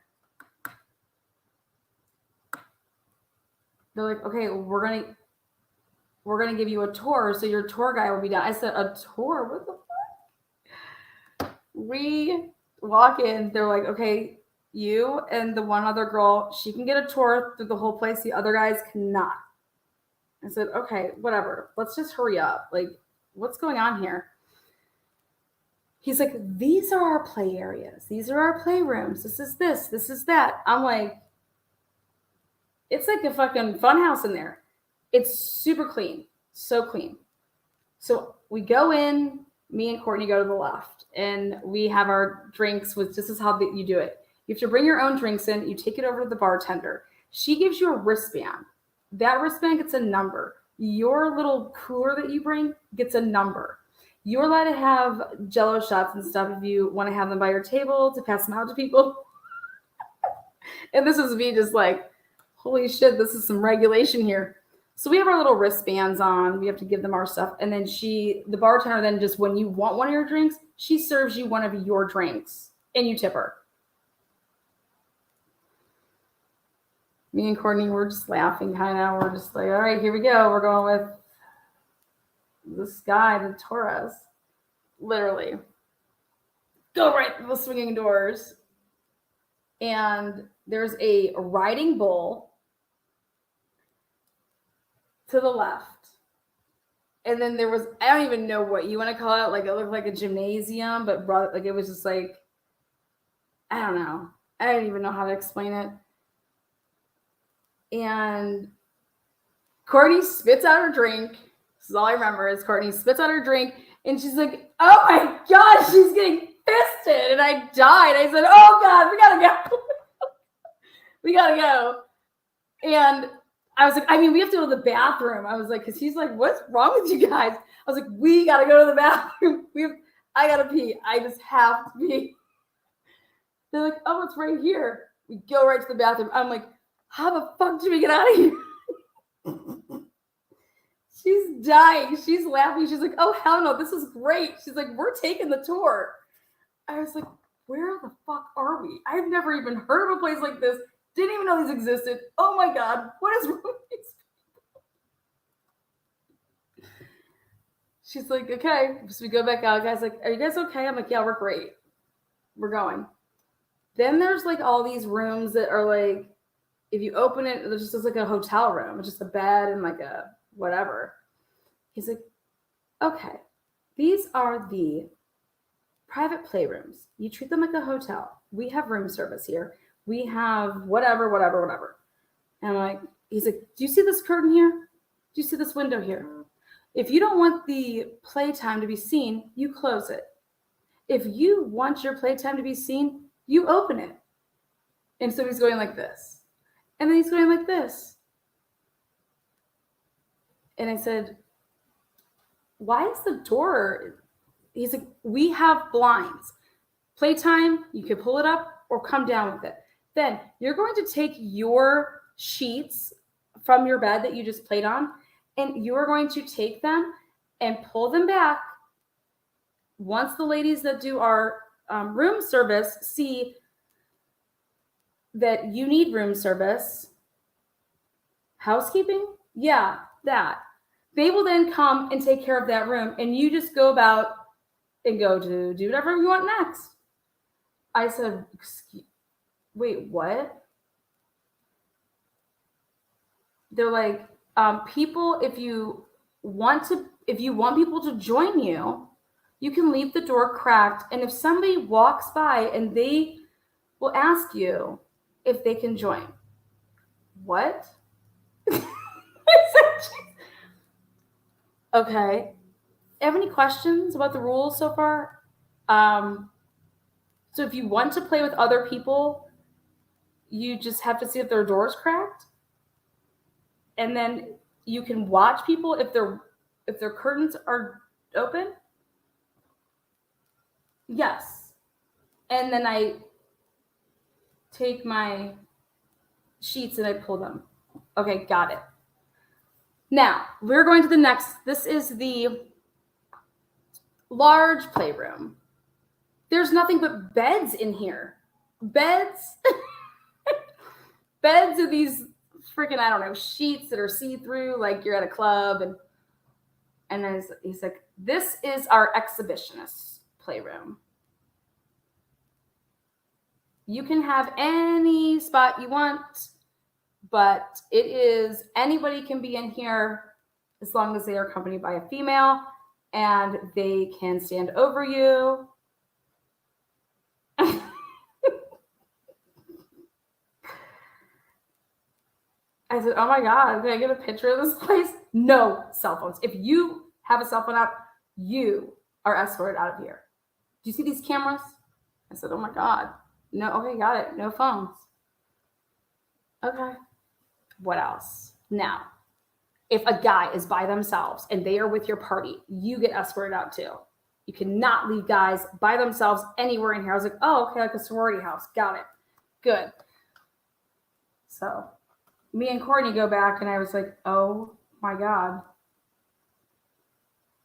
They're like, okay, we're gonna give you a tour, so your tour guy will be down. I said, a tour? What the fuck? We walk in, they're like, okay, you and the one other girl, she can get a tour through the whole place. The other guys cannot. I said, okay, whatever. Let's just hurry up. Like, what's going on here? He's like, these are our play areas. These are our playrooms. This is this. This is that. I'm like, it's like a fucking fun house in there. It's super clean. So clean. So we go in, me and Courtney go to the left, and we have our drinks with, this is how you do it. You have to bring your own drinks in. You take it over to the bartender. She gives you a wristband. That wristband gets a number. Your little cooler that you bring gets a number. You're allowed to have Jello shots and stuff if you want to have them by your table to pass them out to people. And this is me just like, holy shit, this is some regulation here. So we have our little wristbands on. We have to give them our stuff. And then the bartender then just, when you want one of your drinks, she serves you one of your drinks and you tip her. Me and Courtney were just laughing kind of. We're just like, all right, here we go. We're going with this guy to Torres. Literally. Go right through the swinging doors. And there's a riding bull to the left. And then there was, I don't even know what you want to call it. Like, it looked like a gymnasium, but like it was just like, I don't know. I don't even know how to explain it. And Courtney spits out her drink. This is all I remember is Courtney spits out her drink. And she's like, oh my God, she's getting fisted. And I died. I said, oh God, we gotta go. We gotta go. And I was like, I mean, we have to go to the bathroom. I was like, because he's like, what's wrong with you guys? I was like, we gotta go to the bathroom. I gotta pee. I just have to pee. They're like, oh, it's right here. We go right to the bathroom. I'm like, how the fuck do we get out of here? She's dying. She's laughing. She's like, oh, hell no, this is great. She's like, we're taking the tour. I was like, where the fuck are we? I've never even heard of a place like this. Didn't even know these existed. Oh my God, what is wrong with these people? She's like, okay. So we go back out. Guys like, are you guys okay? I'm like, yeah, we're great. We're going. Then there's like all these rooms that are like, if you open it, there's just like a hotel room. It's just a bed and like a whatever. He's like, okay, these are the private playrooms. You treat them like a hotel. We have room service here. We have whatever. And I'm like, he's like, do you see this curtain here? Do you see this window here? If you don't want the playtime to be seen, you close it. If you want your playtime to be seen, you open it. And so he's going like this. And then he's going like this. And I said, why is the door? He's like, we have blinds. Playtime, you can pull it up or come down with it. Then you're going to take your sheets from your bed that you just played on, and you're going to take them and pull them back. Once the ladies that do our room service see that you need room service, housekeeping, yeah, that. They will then come and take care of that room, and you just go about and go to do whatever you want next. I said, wait, what? They're like, people, if you want people to join you, you can leave the door cracked, and if somebody walks by and they will ask you if they can join. What? Okay. Have any questions about the rules so far? So if you want to play with other people, you just have to see if their door's cracked. And then you can watch people if if their curtains are open, yes. And then I take my sheets and I pull them. Okay, got it. Now, we're going to the next. This is the large playroom. There's nothing but beds in here. Beds. Beds of these freaking, I don't know, sheets that are see-through, like you're at a club. And then he's like, this is our exhibitionist playroom. You can have any spot you want, but it is, anybody can be in here as long as they are accompanied by a female and they can stand over you. I said, oh my God, can I get a picture of this place? No cell phones. If you have a cell phone out, you are escorted out of here. Do you see these cameras? I said, oh my God. No, okay, got it. No phones. Okay. What else? Now, if a guy is by themselves and they are with your party, you get escorted out too. You cannot leave guys by themselves anywhere in here. I was like, oh, okay, like a sorority house. Got it. Good. So me and Courtney go back and I was like, oh my God.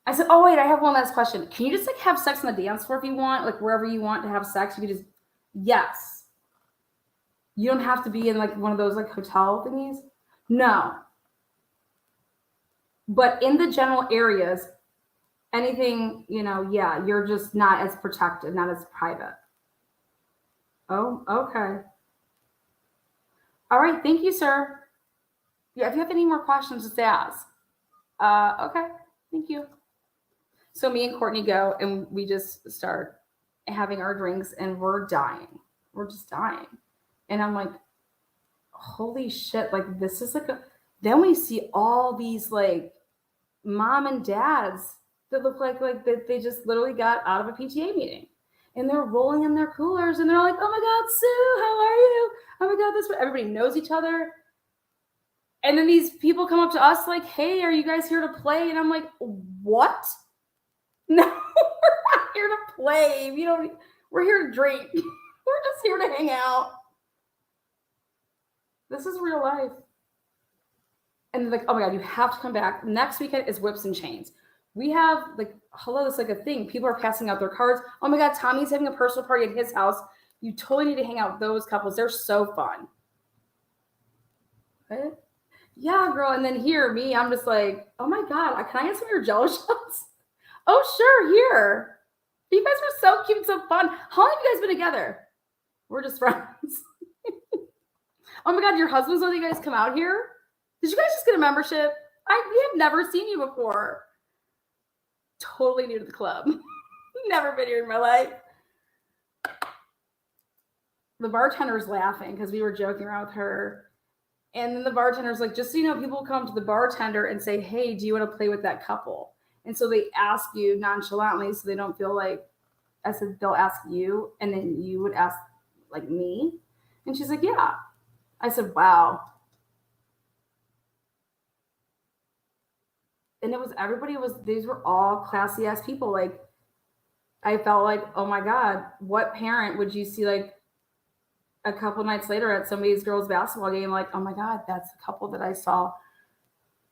I said, oh wait, I have one last question. Can you just like have sex on the dance floor if you want? Like wherever you want to have sex, you can just, yes. You don't have to be in like one of those like hotel thingies. No. But in the general areas, anything, yeah, you're just not as protected, not as private. Oh, okay. All right, thank you, sir. Yeah, if you have any more questions, just ask. Okay, thank you. So me and Courtney go and we just start having our drinks and we're dying. We're just dying. And I'm like, holy shit, like this is like then we see all these like mom and dads that look like that they just literally got out of a PTA meeting. And they're rolling in their coolers and they're like, oh my God, Sue, how are you? Oh my God, this, everybody knows each other. And then these people come up to us like, hey, are you guys here to play? And I'm like, what? No, we're not here to play. We're here to drink. We're just here to hang out. This is real life. And they're like, oh my God, you have to come back. Next weekend is Whips and Chains. We have like, hello, it's like a thing. People are passing out their cards. Oh my God, Tommy's having a personal party at his house. You totally need to hang out with those couples. They're so fun. What? Yeah, girl. And then here, me, I'm just like, oh my God, can I get some of your Jello shots? Oh, sure, here. You guys were so cute and so fun. How long have you guys been together? We're just friends. Oh my God, your husband's letting you guys come out here? Did you guys just get a membership? We have never seen you before. Totally new to the club. Never been here in my life. The bartender's laughing because we were joking around with her. And then the bartender's like, just so you know, people come to the bartender and say, hey, do you want to play with that couple? And so they ask you nonchalantly so they don't feel like, I said, they'll ask you. And then you would ask like me. And she's like, yeah. I said, wow. And these were all classy ass people. Like, I felt like, oh my God, what parent would you see like a couple nights later at somebody's girls' basketball game? Like, oh my God, that's the couple that I saw,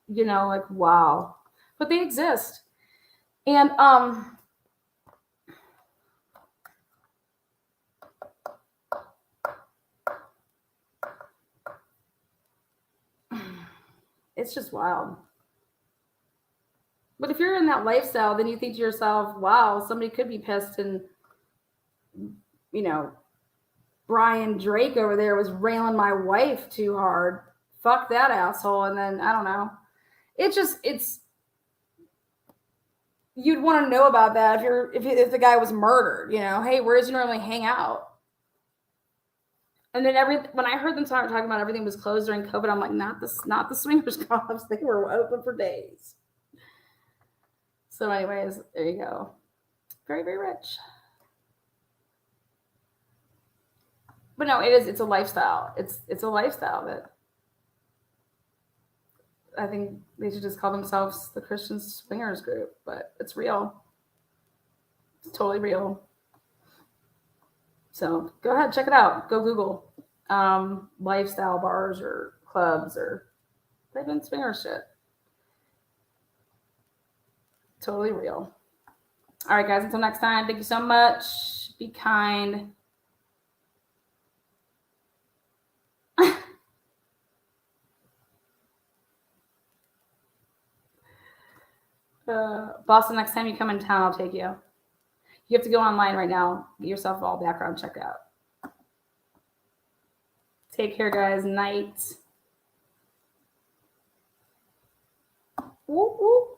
like, wow. But they exist. And, it's just wild. But if you're in that lifestyle, then you think to yourself, wow, somebody could be pissed and, Brian Drake over there was railing my wife too hard. Fuck that asshole. And then, I don't know. You'd want to know about that if the guy was murdered, hey, where does he normally hang out? And then when I heard them talking about everything was closed during COVID, I'm like, not the swingers clubs. They were open for days. So anyways, there you go. Very, very rich. But no, it's a lifestyle. It's a lifestyle that I think they should just call themselves the Christian Swingers Group, but it's real. It's totally real. So go ahead, check it out. Go Google lifestyle bars or clubs or they've been swinger shit. Totally real. All right, guys, until next time, thank you so much. Be kind. Boston, next time you come in town, I'll take you. You have to go online right now. Get yourself all background checked out. Take care, guys. Night. Whoop, whoop.